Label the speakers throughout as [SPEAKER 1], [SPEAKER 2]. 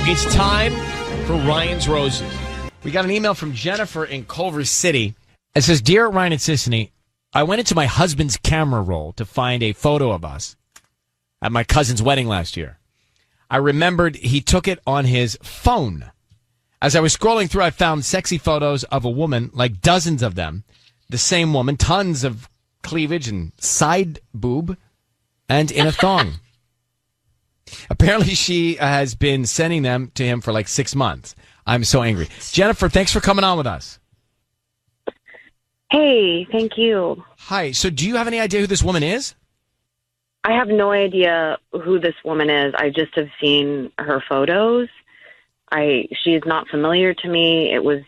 [SPEAKER 1] It's time for Ryan's Roses. We got an email from Jennifer in Culver City. It says, Dear Ryan and Sissany, I went into my husband's camera roll to find a photo of us at my cousin's wedding last year. I remembered he took it on his phone. As I was scrolling through, I found sexy photos of a woman, like dozens of them. The same woman, tons of cleavage and side boob, and in a thong. Apparently, she has been sending them to him for like 6 months. I'm so angry. Jennifer, thanks for coming on with us.
[SPEAKER 2] Hey, thank you.
[SPEAKER 1] Hi. So do you have any idea who this woman is?
[SPEAKER 2] I have no idea who this woman is. I just have seen her photos. She is not familiar to me. It was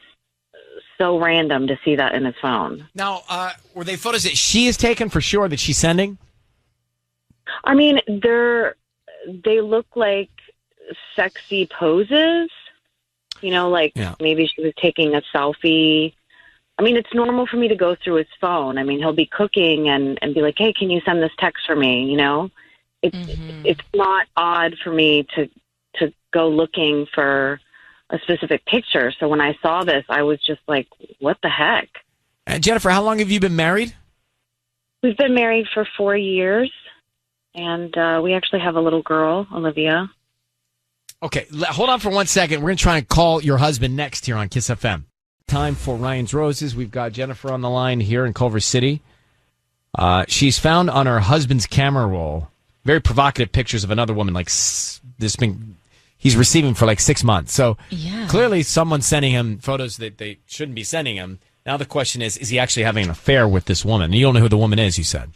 [SPEAKER 2] so random to see that in his phone.
[SPEAKER 1] Now, were they photos that she has taken for sure that she's sending?
[SPEAKER 2] I mean, they look like sexy poses. You know, like maybe she was taking a selfie. I mean, it's normal for me to go through his phone. I mean, he'll be cooking and be like, hey, can you send this text for me? You know, it's not odd for me to go looking for a specific picture. So when I saw this, I was just like, what the heck?
[SPEAKER 1] And Jennifer, how long have you been married?
[SPEAKER 2] We've been married for 4 years, and we actually have a little girl, Olivia.
[SPEAKER 1] Okay, hold on for 1 second. We're going to try and call your husband next here on Kiss FM. Time for Ryan's Roses. We've got Jennifer on the line here in Culver City. She's found on her husband's camera roll very provocative pictures of another woman, like this thing he's receiving for like 6 months. So clearly someone's sending him photos that they shouldn't be sending him. Now the question is he actually having an affair with this woman? And you don't know who the woman is, you said.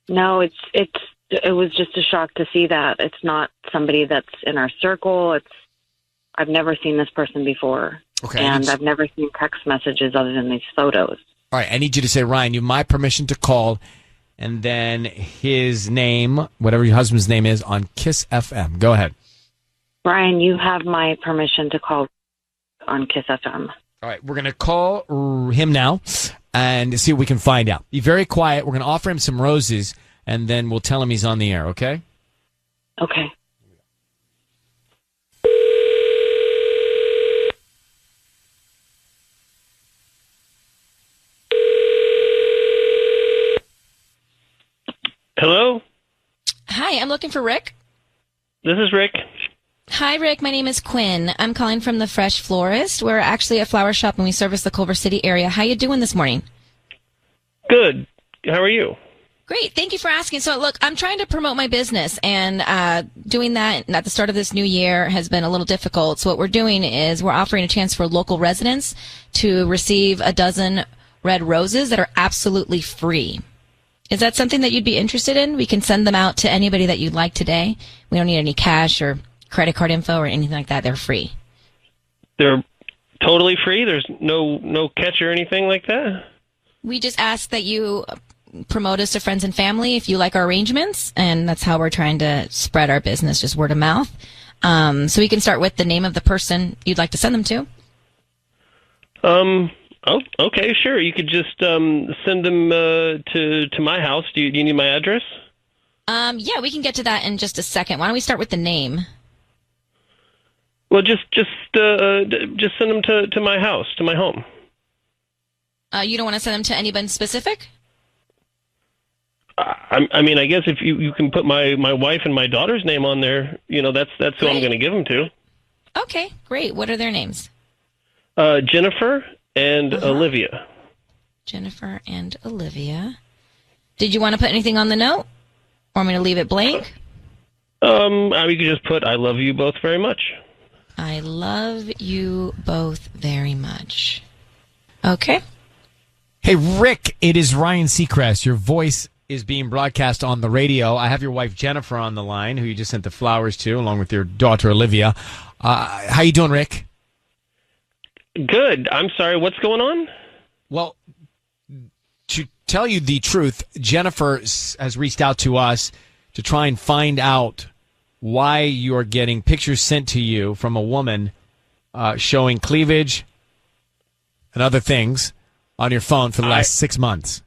[SPEAKER 2] No, it was just a shock to see that. It's not somebody that's in our circle. I've never seen this person before.
[SPEAKER 1] Okay.
[SPEAKER 2] And I've never seen text messages other than these photos.
[SPEAKER 1] All right, I need you to say, Ryan, you have my permission to call, and then his name, whatever your husband's name is, on Kiss FM. Go ahead.
[SPEAKER 2] Ryan, you have my permission to call on Kiss FM.
[SPEAKER 1] All right, we're going to call him now and see what we can find out. Be very quiet. We're going to offer him some roses, and then we'll tell him he's on the air, okay?
[SPEAKER 2] Okay.
[SPEAKER 3] Hello?
[SPEAKER 4] Hi, I'm looking for Rick.
[SPEAKER 3] This is Rick.
[SPEAKER 4] Hi, Rick. My name is Quinn. I'm calling from the Fresh Florist. We're actually a flower shop, and we service the Culver City area. How you doing this morning?
[SPEAKER 3] Good. How are you?
[SPEAKER 4] Great. Thank you for asking. So, look, I'm trying to promote my business, and doing that at the start of this new year has been a little difficult. So what we're doing is we're offering a chance for local residents to receive a dozen red roses that are absolutely free. Is that something that you'd be interested in? We can send them out to anybody that you'd like today. We don't need any cash or credit card info or anything like that. They're free.
[SPEAKER 3] They're totally free? There's no catch or anything like that?
[SPEAKER 4] We just ask that you promote us to friends and family if you like our arrangements, and that's how we're trying to spread our business, just word of mouth. So we can start with the name of the person you'd like to send them to.
[SPEAKER 3] Oh, okay, sure. You could just send them to my house. Do you need my address?
[SPEAKER 4] Yeah, we can get to that in just a second. Why don't we start with the name?
[SPEAKER 3] Well, just send them to my house, to my home.
[SPEAKER 4] You don't want to send them to anybody specific?
[SPEAKER 3] I mean, I guess if you can put my wife and my daughter's name on there, that's who I'm going to give them to.
[SPEAKER 4] Okay, great. What are their names?
[SPEAKER 3] Jennifer and Olivia.
[SPEAKER 4] Jennifer and Olivia. Did you want to put anything on the note? Or want me to leave it blank?
[SPEAKER 3] You could just put, I love you both very much.
[SPEAKER 4] I love you both very much. Okay.
[SPEAKER 1] Hey, Rick, it is Ryan Seacrest. Your voice is being broadcast on the radio. I have your wife, Jennifer, on the line, who you just sent the flowers to, along with your daughter, Olivia. How you doing, Rick?
[SPEAKER 3] Good. I'm sorry. What's going on?
[SPEAKER 1] Well, to tell you the truth, Jennifer has reached out to us to try and find out why you're getting pictures sent to you from a woman showing cleavage and other things on your phone for the last 6 months.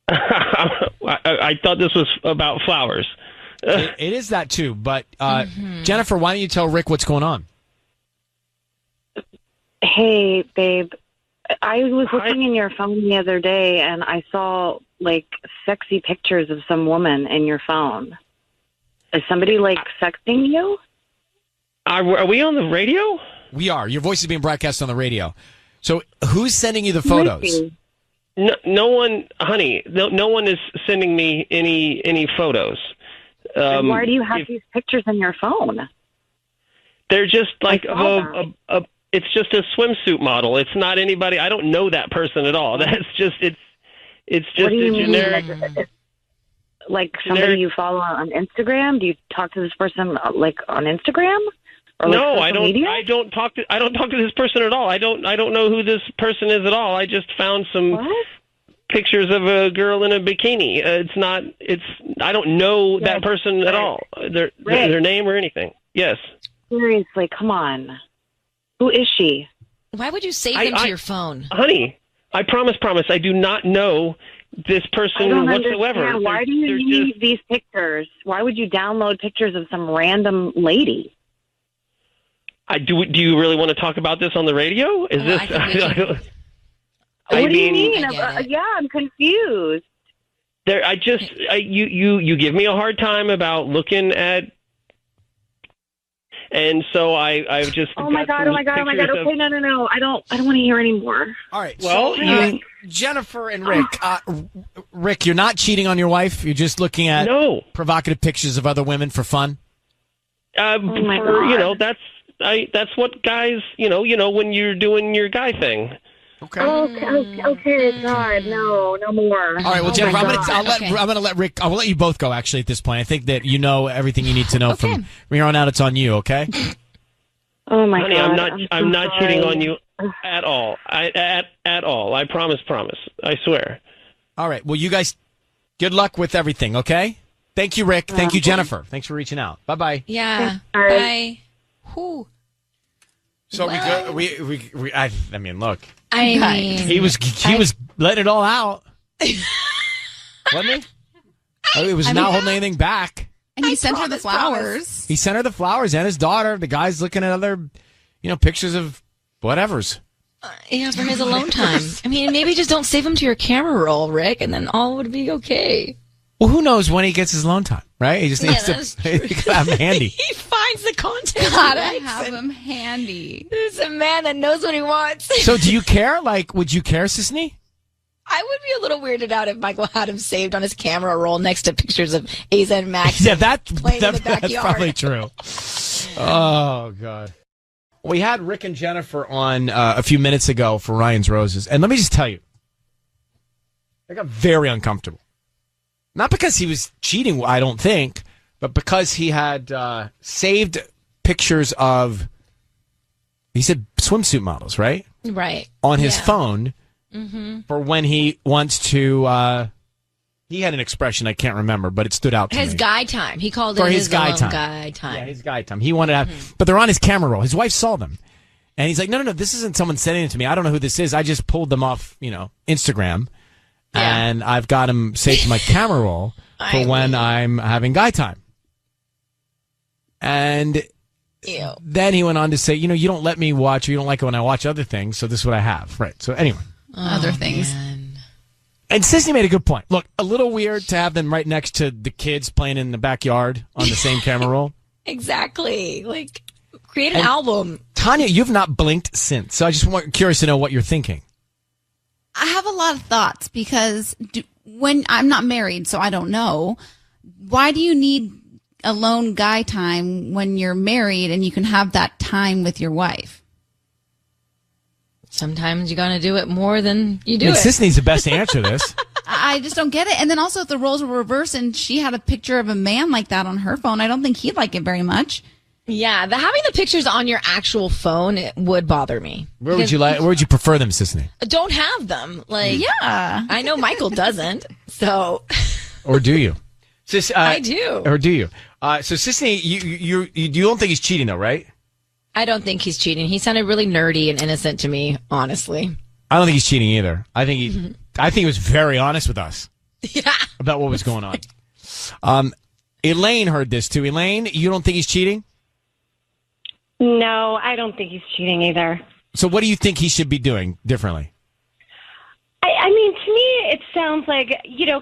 [SPEAKER 3] I thought this was about flowers.
[SPEAKER 1] It is that too, but Jennifer, why don't you tell Rick what's going on?
[SPEAKER 2] Hey, babe. I was looking in your phone the other day, and I saw, like, sexy pictures of some woman in your phone. Is somebody, like, sexting you?
[SPEAKER 3] Are we on the radio?
[SPEAKER 1] We are. Your voice is being broadcast on the radio. So who's sending you the photos?
[SPEAKER 3] No one, honey. No one is sending me any photos.
[SPEAKER 2] Then why do you have these pictures in your phone?
[SPEAKER 3] They're just like it's just a swimsuit model. It's not anybody. I don't know that person at all. That's just it's just a generic.
[SPEAKER 2] Like somebody you follow on Instagram? Do you talk to this person like on Instagram? Or
[SPEAKER 3] no,
[SPEAKER 2] like
[SPEAKER 3] I don't.
[SPEAKER 2] Media?
[SPEAKER 3] I don't talk to this person at all. I don't know who this person is at all. I just found some pictures of a girl in a bikini. I don't know that person at all. Their name or anything. Yes.
[SPEAKER 2] Seriously, come on. Who is she?
[SPEAKER 4] Why would you save them to your phone?
[SPEAKER 3] Honey, I promise, I do not know this person whatsoever.
[SPEAKER 2] Understand. Why do you need these pictures? Why would you download pictures of some random lady?
[SPEAKER 3] Do you really want to talk about this on the radio? Is this?
[SPEAKER 2] What do you mean? I'm confused.
[SPEAKER 3] You give me a hard time about looking at, and so I've just.
[SPEAKER 2] Oh my god! Okay, no. I don't want to hear anymore.
[SPEAKER 1] All right.
[SPEAKER 3] Well,
[SPEAKER 1] Jennifer and Rick. Rick, you're not cheating on your wife. You're just looking at provocative pictures of other women for fun.
[SPEAKER 3] That's what guys, when you're doing your guy thing.
[SPEAKER 1] Okay.
[SPEAKER 2] Okay. God, no more.
[SPEAKER 1] All right. Well, Jennifer, I'm gonna let Rick. I'll let you both go. Actually, at this point, I think that you know everything you need to know from here on out. It's on you. Okay.
[SPEAKER 2] Oh my
[SPEAKER 3] Honey,
[SPEAKER 2] God!
[SPEAKER 3] I'm not cheating on you at all. At all. I promise. I swear.
[SPEAKER 1] All right. Well, you guys, good luck with everything. Okay. Thank you, Rick. Thank you, Jennifer. Thanks for reaching out. Bye.
[SPEAKER 4] Yeah. Bye. Whew.
[SPEAKER 1] So I mean, look.
[SPEAKER 4] He
[SPEAKER 1] was letting it all out, wasn't he? He was not holding anything back.
[SPEAKER 5] And he sent her the flowers.
[SPEAKER 1] He sent her the flowers and his daughter. The guy's looking at other, pictures of whatevers.
[SPEAKER 4] Yeah, for his alone time. I mean, maybe just don't save them to your camera roll, Rick, and then all would be okay.
[SPEAKER 1] Well, who knows when he gets his alone time, right? He just needs to have him handy.
[SPEAKER 4] He finds the content.
[SPEAKER 5] Gotta have him handy.
[SPEAKER 4] There's a man that knows what he wants.
[SPEAKER 1] So do you care? Like, would you care, Sisney?
[SPEAKER 4] I would be a little weirded out if Michael had him saved on his camera roll next to pictures of Aza and Max.
[SPEAKER 1] Yeah, that's
[SPEAKER 4] backyard.
[SPEAKER 1] probably true. Oh, God. We had Rick and Jennifer on a few minutes ago for Ryan's Roses. And let me just tell you, I got very uncomfortable. Not because he was cheating, I don't think, but because he had saved pictures of, he said swimsuit models, right?
[SPEAKER 4] Right.
[SPEAKER 1] On his phone for when he wants to, he had an expression I can't remember, but it stood out to me.
[SPEAKER 4] His guy time. He called it his guy time.
[SPEAKER 1] Yeah, his guy time. He wanted to have, but they're on his camera roll. His wife saw them. And he's like, no, this isn't someone sending it to me. I don't know who this is. I just pulled them off, Instagram. Yeah. And I've got him saved to my camera roll for when I'm having guy time. And then he went on to say, you don't let me watch, or you don't like it when I watch other things, so this is what I have. Right. So anyway.
[SPEAKER 5] Other things.
[SPEAKER 4] Man.
[SPEAKER 1] And Sisney made a good point. Look, a little weird to have them right next to the kids playing in the backyard on the same camera roll.
[SPEAKER 4] Exactly. Like, create an album.
[SPEAKER 1] Tanya, you've not blinked since, so I just curious to know what you're thinking.
[SPEAKER 5] I have a lot of thoughts because when I'm not married, so I don't know. Why do you need alone guy time when you're married and you can have that time with your wife?
[SPEAKER 4] Sometimes you got to do it more than you do it.
[SPEAKER 1] Sisney's the best to answer this.
[SPEAKER 5] I just don't get it. And then also if the roles were reversed and she had a picture of a man like that on her phone, I don't think he'd like it very much.
[SPEAKER 4] Yeah, having the pictures on your actual phone would bother me.
[SPEAKER 1] Where would you prefer them, Sisney?
[SPEAKER 4] Don't have them. Like,
[SPEAKER 5] yeah,
[SPEAKER 4] I know Michael doesn't. So,
[SPEAKER 1] or do you?
[SPEAKER 4] I do.
[SPEAKER 1] Or do you? So, Sisney, you don't think he's cheating, though, right?
[SPEAKER 4] I don't think he's cheating. He sounded really nerdy and innocent to me, honestly.
[SPEAKER 1] I don't think he's cheating either. I think he was very honest with us.
[SPEAKER 4] Yeah.
[SPEAKER 1] About what was going on. Elaine heard this too. Elaine, you don't think he's cheating?
[SPEAKER 6] No, I don't think he's cheating either.
[SPEAKER 1] So what do you think he should be doing differently?
[SPEAKER 6] I mean, to me, it sounds like,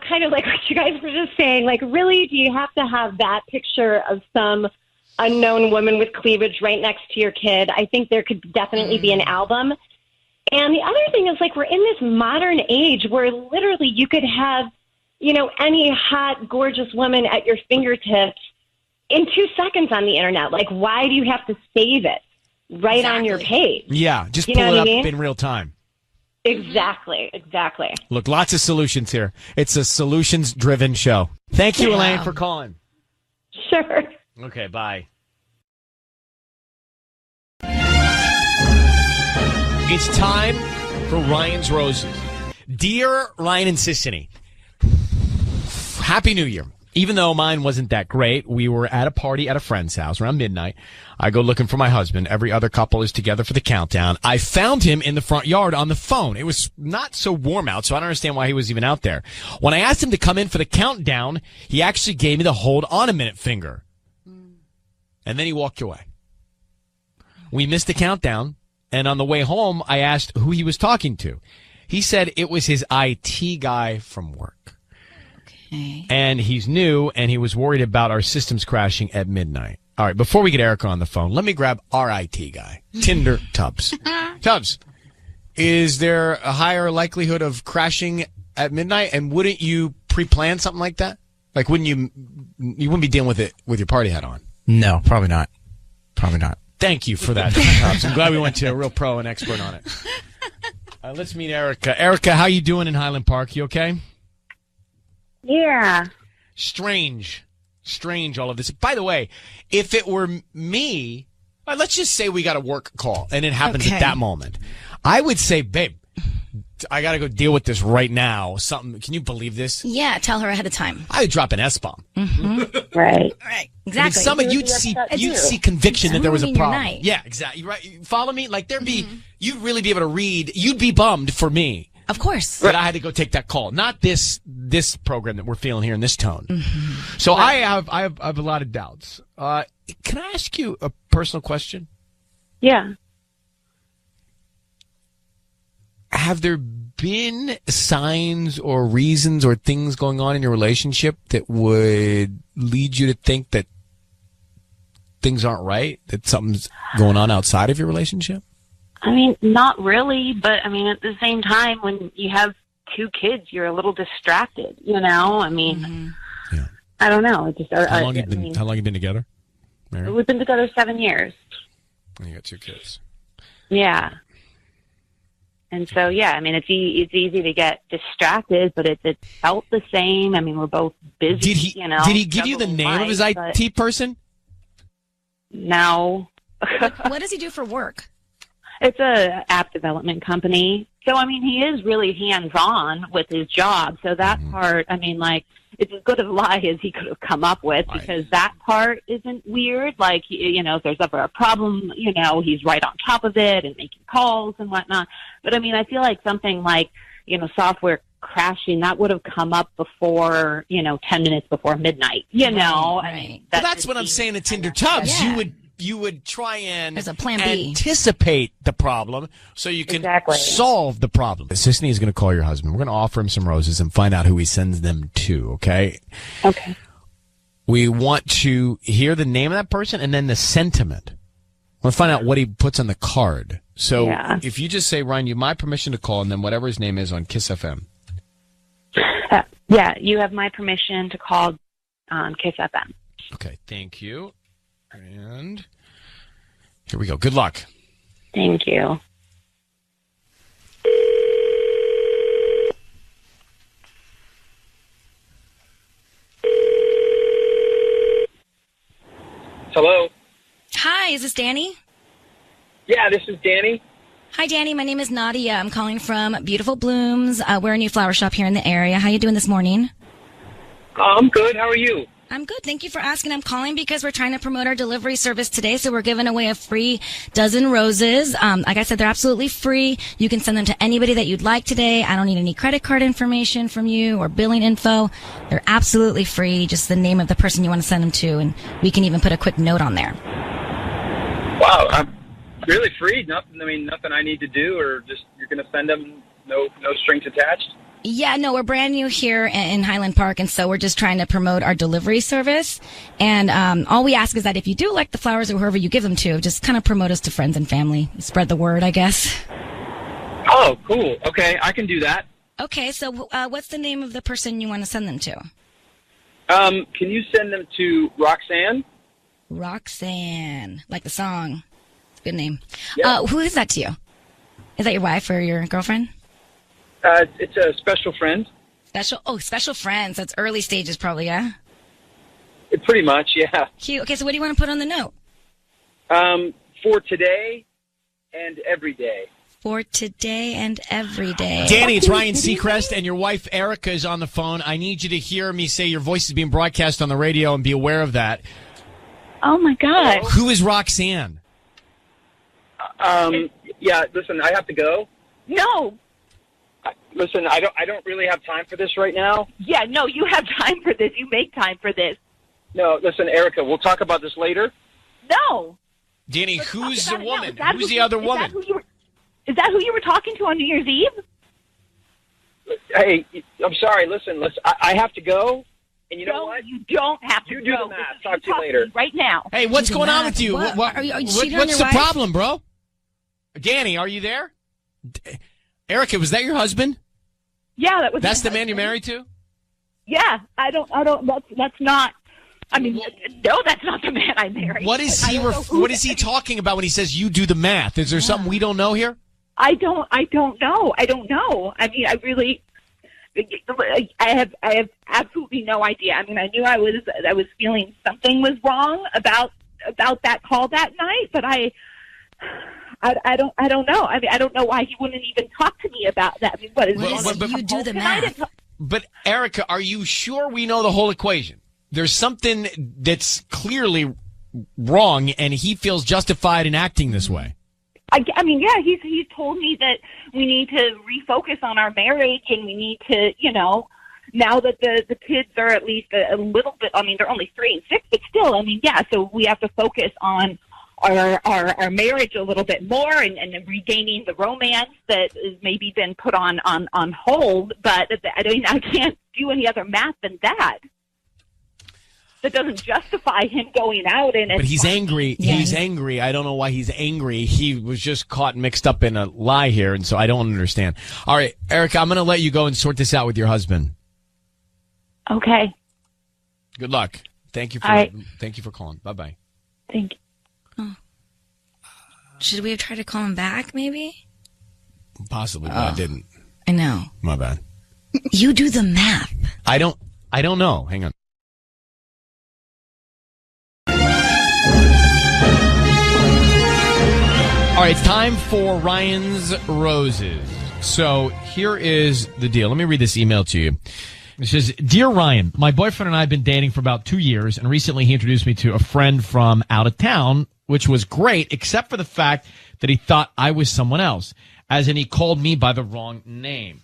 [SPEAKER 6] kind of like what you guys were just saying. Like, really, do you have to have that picture of some unknown woman with cleavage right next to your kid? I think there could definitely be an album. And the other thing is, like, we're in this modern age where literally you could have, any hot, gorgeous woman at your fingertips in 2 seconds on the internet. Like, why do you have to save it right on your page?
[SPEAKER 1] Yeah, just pull it up in real time.
[SPEAKER 6] Exactly.
[SPEAKER 1] Look, lots of solutions here. It's a solutions-driven show. Thank you, Elaine, for calling.
[SPEAKER 6] Sure.
[SPEAKER 1] Okay, bye. It's time for Ryan's Roses. Dear Ryan and Sissany, Happy New Year. Even though mine wasn't that great, we were at a party at a friend's house around midnight. I go looking for my husband. Every other couple is together for the countdown. I found him in the front yard on the phone. It was not so warm out, so I don't understand why he was even out there. When I asked him to come in for the countdown, he actually gave me the hold on a minute finger. And then he walked away. We missed the countdown, and on the way home, I asked who he was talking to. He said it was his IT guy from work. And he's new, and he was worried about our systems crashing at midnight. All right, before we get Erica on the phone, let me grab our IT guy, Tinder Tubbs. Tubbs, is there a higher likelihood of crashing at midnight, and wouldn't you pre-plan something like that? Like, you wouldn't be dealing with it with your party hat on?
[SPEAKER 7] No, probably not.
[SPEAKER 1] Thank you for that, Tubbs. I'm glad we went to a real pro and expert on it. Let's meet Erica. Erica, how you doing in Highland Park? You okay?
[SPEAKER 2] Yeah.
[SPEAKER 1] Strange, all of this. By the way, if it were me, let's just say we got a work call and it happens at that moment. I would say, babe, I got to go deal with this right now. Can you believe this?
[SPEAKER 4] Yeah, tell her ahead of time.
[SPEAKER 1] I would drop an S-bomb.
[SPEAKER 2] Mm-hmm. Right,
[SPEAKER 4] exactly.
[SPEAKER 1] I mean, you'd see conviction that there was a problem.
[SPEAKER 4] Yeah,
[SPEAKER 1] exactly. Right. You follow me? Like you'd really be able to read. You'd be bummed for me.
[SPEAKER 4] Of course.
[SPEAKER 1] That I had to go take that call. Not this program that we're feeling here in this tone. Mm-hmm. So right. I have a lot of doubts. Can I ask you a personal question?
[SPEAKER 2] Yeah.
[SPEAKER 1] Have there been signs or reasons or things going on in your relationship that would lead you to think that things aren't right, that something's going on outside of your relationship?
[SPEAKER 2] I mean, not really, but I mean, at the same time, when you have 2 kids, you're a little distracted, I mean,
[SPEAKER 1] yeah.
[SPEAKER 2] I don't know.
[SPEAKER 1] How long you been together? Mary?
[SPEAKER 2] We've been together 7 years.
[SPEAKER 1] And you got 2 kids.
[SPEAKER 2] Yeah. And so, yeah, I mean, it's easy to get distracted, but it felt the same. I mean, we're both busy,
[SPEAKER 1] Did he give you the name of his IT person?
[SPEAKER 2] No.
[SPEAKER 4] What does he do for work?
[SPEAKER 2] It's a app development company. So, I mean, he is really hands-on with his job. So that part, I mean, like, it's as good a lie as he could have come up with because that part isn't weird. Like, if there's ever a problem, he's right on top of it and making calls and whatnot. But, I mean, I feel like something like, software crashing, that would have come up before, 10 minutes before midnight,
[SPEAKER 4] Right.
[SPEAKER 2] I mean,
[SPEAKER 1] that's what I'm saying to Tinder Tubbs.
[SPEAKER 4] Yeah.
[SPEAKER 1] You would try and
[SPEAKER 4] There's a plan B.
[SPEAKER 1] Anticipate the problem so you can solve the problem. Sissany is going to call your husband. We're going to offer him some roses and find out who he sends them to, okay?
[SPEAKER 2] Okay.
[SPEAKER 1] We want to hear the name of that person and then the sentiment. I want to find out what he puts on the card. So if you just say, Ryan, you have my permission to call, and then whatever his name is on Kiss FM.
[SPEAKER 2] Yeah, you have my permission to call on Kiss FM.
[SPEAKER 1] Okay, thank you. And here we go. Good luck.
[SPEAKER 2] Thank you.
[SPEAKER 8] Hello?
[SPEAKER 4] Hi, is this Danny?
[SPEAKER 8] Yeah, this is Danny.
[SPEAKER 4] Hi, Danny. My name is Nadia. I'm calling from Beautiful Blooms. We're a new flower shop here in the area. How you doing this morning?
[SPEAKER 8] I'm good. How are you?
[SPEAKER 4] I'm good. Thank you for asking. I'm calling because we're trying to promote our delivery service today. So we're giving away a free dozen roses. Like I said, they're absolutely free. You can send them to anybody that you'd like today. I don't need any credit card information from you or billing info. They're absolutely free. Just the name of the person you want to send them to. And we can even put a quick note on there.
[SPEAKER 8] Wow. Really free? Nothing. I mean, nothing I need to do, or just you're going to send them, no strings attached.
[SPEAKER 4] Yeah, no, we're brand new here in Highland Park, and so we're just trying to promote our delivery service. And all we ask is that if you do like the flowers or whoever you give them to, just kind of promote us to friends and family. Spread the word, I guess.
[SPEAKER 8] Oh, cool. Okay, I can do that.
[SPEAKER 4] Okay, so what's the name of the person you want to send them to?
[SPEAKER 8] Can you send them to Roxanne?
[SPEAKER 4] Roxanne, like the song. It's a good name.
[SPEAKER 8] Yeah.
[SPEAKER 4] Who is that to you? Is that your wife or your girlfriend?
[SPEAKER 8] It's a special friend.
[SPEAKER 4] Special friends. That's early stages probably, yeah?
[SPEAKER 8] Pretty much, yeah.
[SPEAKER 4] Cute. Okay, so what do you want to put on the note?
[SPEAKER 8] For today and every day.
[SPEAKER 4] For today and every day.
[SPEAKER 1] Danny, it's Ryan Seacrest, and your wife Erica is on the phone. I need you to hear me say your voice is being broadcast on the radio and be aware of that.
[SPEAKER 2] Oh, my God.
[SPEAKER 1] Who is Roxanne?
[SPEAKER 8] Yeah, listen, I have to go.
[SPEAKER 2] No.
[SPEAKER 8] Listen, I don't really have time for this right now.
[SPEAKER 2] Yeah, no, you have time for this. You make time for this.
[SPEAKER 8] No, listen, Erica, we'll talk about this later.
[SPEAKER 2] No.
[SPEAKER 1] Danny, who's the woman?
[SPEAKER 2] Now.
[SPEAKER 1] Who's the other woman?
[SPEAKER 2] Is that who you were talking to on New Year's Eve?
[SPEAKER 8] Hey, I'm sorry. Listen, I have to go. And you know what?
[SPEAKER 2] You don't have to
[SPEAKER 8] You
[SPEAKER 2] go.
[SPEAKER 8] do the math. Talk to you later.
[SPEAKER 2] Right now.
[SPEAKER 1] Hey, what's going on with you?
[SPEAKER 4] What? Are you cheating on
[SPEAKER 1] what's
[SPEAKER 4] your
[SPEAKER 1] the
[SPEAKER 4] wife?
[SPEAKER 1] problem, bro? Danny, are you there? Erica, was that your husband?
[SPEAKER 2] Yeah, that was.
[SPEAKER 1] That's the man you're married to?
[SPEAKER 2] Yeah, I don't. That's not. I mean, no, that's not the man I married.
[SPEAKER 1] What is he? What is he talking about when he says you do the math? Is there something we don't know here?
[SPEAKER 2] I don't know. I mean, I really. I have absolutely no idea. I mean, I knew I was feeling something was wrong about that call that night, but I don't know. I mean, I don't know why he wouldn't even talk to me about that. I mean, what is
[SPEAKER 4] you do the math?
[SPEAKER 1] But Erica, are you sure we know the whole equation? There's something that's clearly wrong, and he feels justified in acting this way.
[SPEAKER 2] I mean, yeah, he's told me that we need to refocus on our marriage, and we need to, now that the kids are at least a little bit. I mean, they're only 3 and 6, but still, I mean, yeah. So we have to focus on our marriage a little bit more, and regaining the romance that has maybe been put on hold. But I mean, I can't do any other math than that. That doesn't justify him going out and.
[SPEAKER 1] But he's angry.
[SPEAKER 4] Yeah.
[SPEAKER 1] He's angry. I don't know why he's angry. He was just caught mixed up in a lie here, and so I don't understand. All right, Erica, I'm going to let you go and sort this out with your husband.
[SPEAKER 2] Okay.
[SPEAKER 1] Good luck. Thank you for calling. Bye-bye.
[SPEAKER 2] Thank you.
[SPEAKER 4] Oh. Should we have tried to call him back, maybe?
[SPEAKER 1] Possibly, but I didn't.
[SPEAKER 4] I know.
[SPEAKER 1] My bad.
[SPEAKER 4] You do the math.
[SPEAKER 1] I don't know. Hang on. All right, it's time for Ryan's Roses. So here is the deal. Let me read this email to you. It says, Dear Ryan, my boyfriend and I have been dating for about 2 years, and recently he introduced me to a friend from out of town, which was great, except for the fact that he thought I was someone else, as in he called me by the wrong name.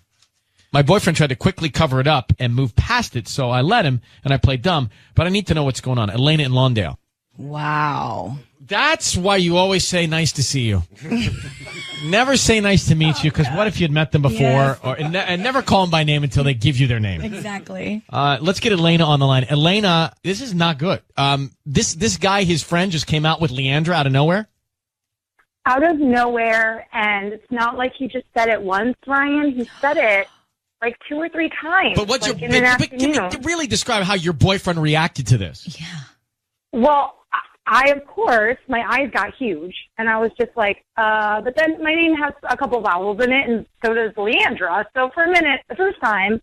[SPEAKER 1] My boyfriend tried to quickly cover it up and move past it, so I let him, and I played dumb, but I need to know what's going on. Elena in Lawndale.
[SPEAKER 4] Wow.
[SPEAKER 1] That's why you always say nice to see you. Never say nice to meet you, because what if you'd met them before?
[SPEAKER 4] Yes.
[SPEAKER 1] And never call them by name until they give you their name.
[SPEAKER 4] Exactly.
[SPEAKER 1] Let's get Elena on the line. Elena, this is not good. This guy, his friend, just came out with Leandra out of nowhere?
[SPEAKER 7] Out of nowhere, and it's not like he just said it once, Ryan. He said it like 2 or 3 times.
[SPEAKER 1] But what's
[SPEAKER 7] like
[SPEAKER 1] your...
[SPEAKER 7] in an
[SPEAKER 1] But can you
[SPEAKER 7] afternoon.
[SPEAKER 1] really describe how your boyfriend reacted to this?
[SPEAKER 4] Yeah.
[SPEAKER 7] Well, I, of course, my eyes got huge, and I was just like, but then my name has a couple vowels in it, and so does Leandra. So for a minute, the first time,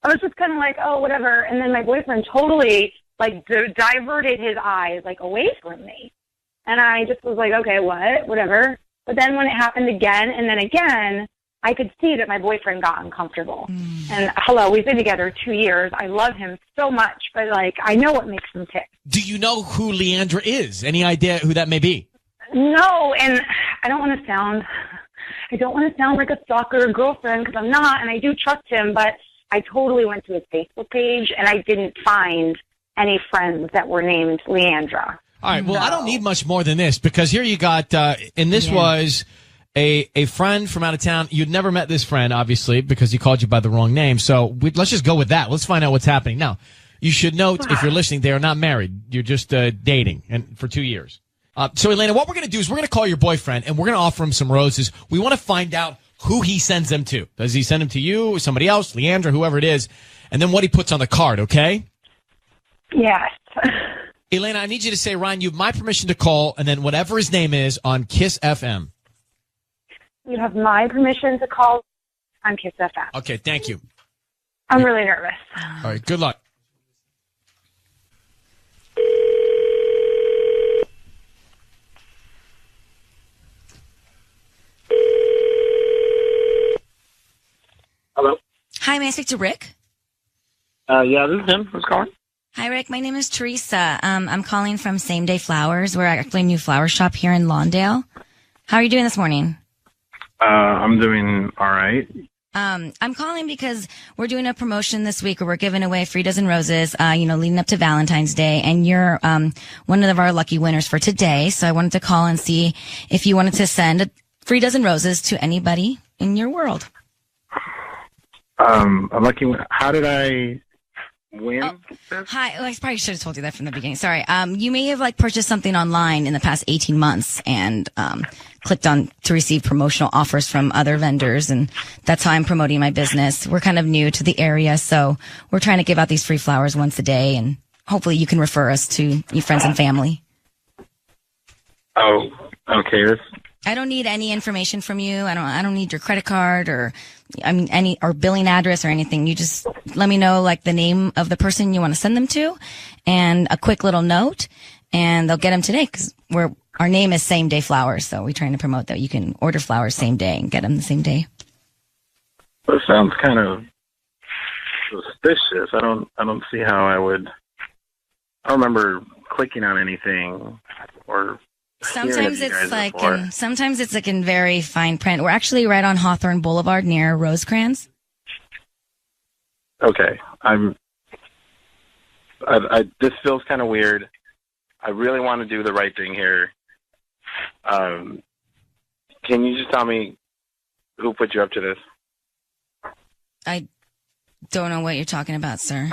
[SPEAKER 7] I was just kind of like, oh, whatever. And then my boyfriend totally, like, diverted his eyes, like, away from me. And I just was like, okay, whatever. But then when it happened again and then again, I could see that my boyfriend got uncomfortable. And hello, we've been together 2 years. I love him so much, but like, I know what makes him tick.
[SPEAKER 1] Do you know who Leandra is? Any idea who that may be?
[SPEAKER 7] No, and I don't want to sound like a stalker girlfriend, because I'm not, and I do trust him, but I totally went to his Facebook page and I didn't find any friends that were named Leandra.
[SPEAKER 1] All right. Well, I don't need much more than this because here you got, and this was a friend from out of town. You'd never met this friend, obviously, because he called you by the wrong name. So let's just go with that. Let's find out what's happening. Now, you should note, if you're listening, they are not married. You're just dating and for 2 years. So, Elena, what we're going to do is we're going to call your boyfriend, and we're going to offer him some roses. We want to find out who he sends them to. Does he send them to you, or somebody else, Leandra, whoever it is, and then what he puts on the card, okay?
[SPEAKER 7] Yes.
[SPEAKER 1] Elena, I need you to say, Ryan, you have my permission to call, and then whatever his name is on Kiss FM.
[SPEAKER 7] You have my permission to call on Kiss FM.
[SPEAKER 1] Okay, thank you.
[SPEAKER 7] I'm really nervous.
[SPEAKER 1] All right, good luck.
[SPEAKER 8] Hello.
[SPEAKER 4] Hi, may I speak to Rick?
[SPEAKER 8] Yeah, this is him. Who's calling?
[SPEAKER 4] Hi, Rick. My name is Teresa. I'm calling from Same Day Flowers. We're actually a new flower shop here in Lawndale. How are you doing this morning?
[SPEAKER 8] I'm doing all right.
[SPEAKER 4] I'm calling because we're doing a promotion this week where we're giving away free dozen roses, leading up to Valentine's Day. And you're one of our lucky winners for today. So I wanted to call and see if you wanted to send a free dozen roses to anybody in your world.
[SPEAKER 8] I'm lucky. How did I win this?
[SPEAKER 4] Hi. I probably should have told you that from the beginning. Sorry. You may have purchased something online in the past 18 months and clicked on to receive promotional offers from other vendors, and that's how I'm promoting my business. We're kind of new to the area, so we're trying to give out these free flowers once a day, and hopefully you can refer us to your friends and family.
[SPEAKER 8] Oh, okay.
[SPEAKER 4] I don't need any information from you. I don't need your credit card or any billing address or anything. You just let me know the name of the person you want to send them to and a quick little note, and they'll get them today because our name is Same Day Flowers, so we're trying to promote that you can order flowers same day and get them the same day.
[SPEAKER 8] Well, it sounds kind of suspicious. I don't see how I would. I don't remember clicking on anything or.
[SPEAKER 4] Sometimes it's in very fine print. We're actually right on Hawthorne Boulevard near Rosecrans.
[SPEAKER 8] Okay, this feels kind of weird. I really want to do the right thing here. Can you just tell me who put you up to this?
[SPEAKER 4] I don't know what you're talking about, sir.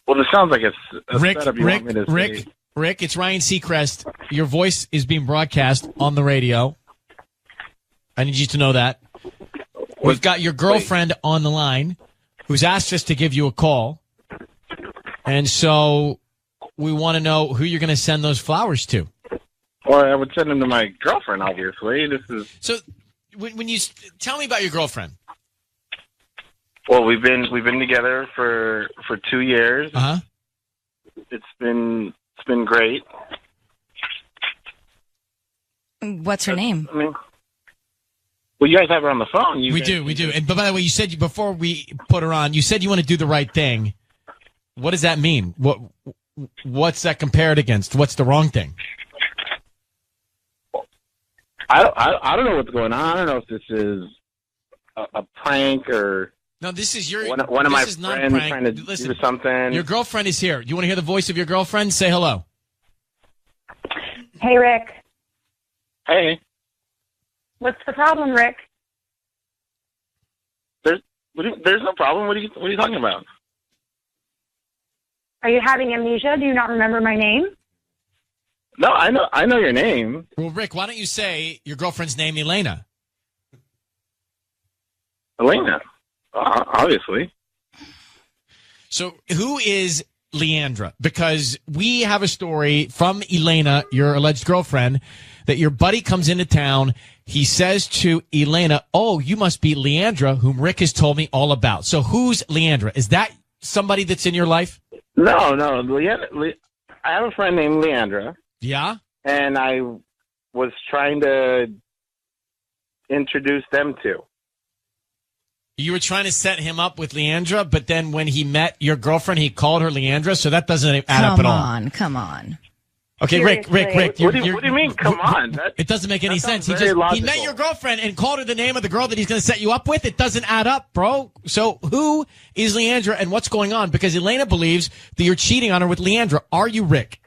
[SPEAKER 8] Well, this sounds like it's a setup you want me to see.
[SPEAKER 1] Rick, it's Ryan Seacrest. Your voice is being broadcast on the radio. I need you to know that. We've got your girlfriend on the line who's asked us to give you a call. And so we want to know who you're going to send those flowers to.
[SPEAKER 8] Well, I would send them to my girlfriend, obviously.
[SPEAKER 1] So when you tell me about your girlfriend.
[SPEAKER 8] Well, we've been together for 2 years.
[SPEAKER 1] Uh-huh.
[SPEAKER 8] It's been great.
[SPEAKER 4] What's her name?
[SPEAKER 8] Well, you guys have her on the phone.
[SPEAKER 1] We do. And by the way, you said before we put her on, you said you want to do the right thing. What does that mean? What's that compared against? What's the wrong thing?
[SPEAKER 8] I don't know what's going on. I don't know if this is a prank or. No,
[SPEAKER 1] this is your
[SPEAKER 8] one of my friends trying to do something.
[SPEAKER 1] Your girlfriend is here. You want to hear the voice of your girlfriend? Say hello.
[SPEAKER 7] Hey, Rick.
[SPEAKER 8] Hey.
[SPEAKER 7] What's the problem, Rick?
[SPEAKER 8] There's no problem. What are you talking about?
[SPEAKER 7] Are you having amnesia? Do you not remember my name?
[SPEAKER 8] No, I know your name.
[SPEAKER 1] Well, Rick, why don't you say your girlfriend's name, Elena?
[SPEAKER 8] Elena. Obviously.
[SPEAKER 1] So who is Leandra? Because we have a story from Elena, your alleged girlfriend, that your buddy comes into town. He says to Elena, "Oh, you must be Leandra, whom Rick has told me all about." So who's Leandra? Is that somebody that's in your life?
[SPEAKER 8] No. I have a friend named Leandra.
[SPEAKER 1] Yeah?
[SPEAKER 8] And I was trying to introduce them to.
[SPEAKER 1] You were trying to set him up with Leandra, but then when he met your girlfriend, he called her Leandra, so that doesn't add up at all.
[SPEAKER 4] Come on.
[SPEAKER 1] Okay, Rick.
[SPEAKER 8] What do you mean? Come on.
[SPEAKER 1] It doesn't make any sense. He
[SPEAKER 8] logical.
[SPEAKER 1] met your girlfriend and called her the name of the girl that he's going to set you up with. It doesn't add up, bro. So who is Leandra and what's going on? Because Elena believes that you're cheating on her with Leandra. Are you, Rick?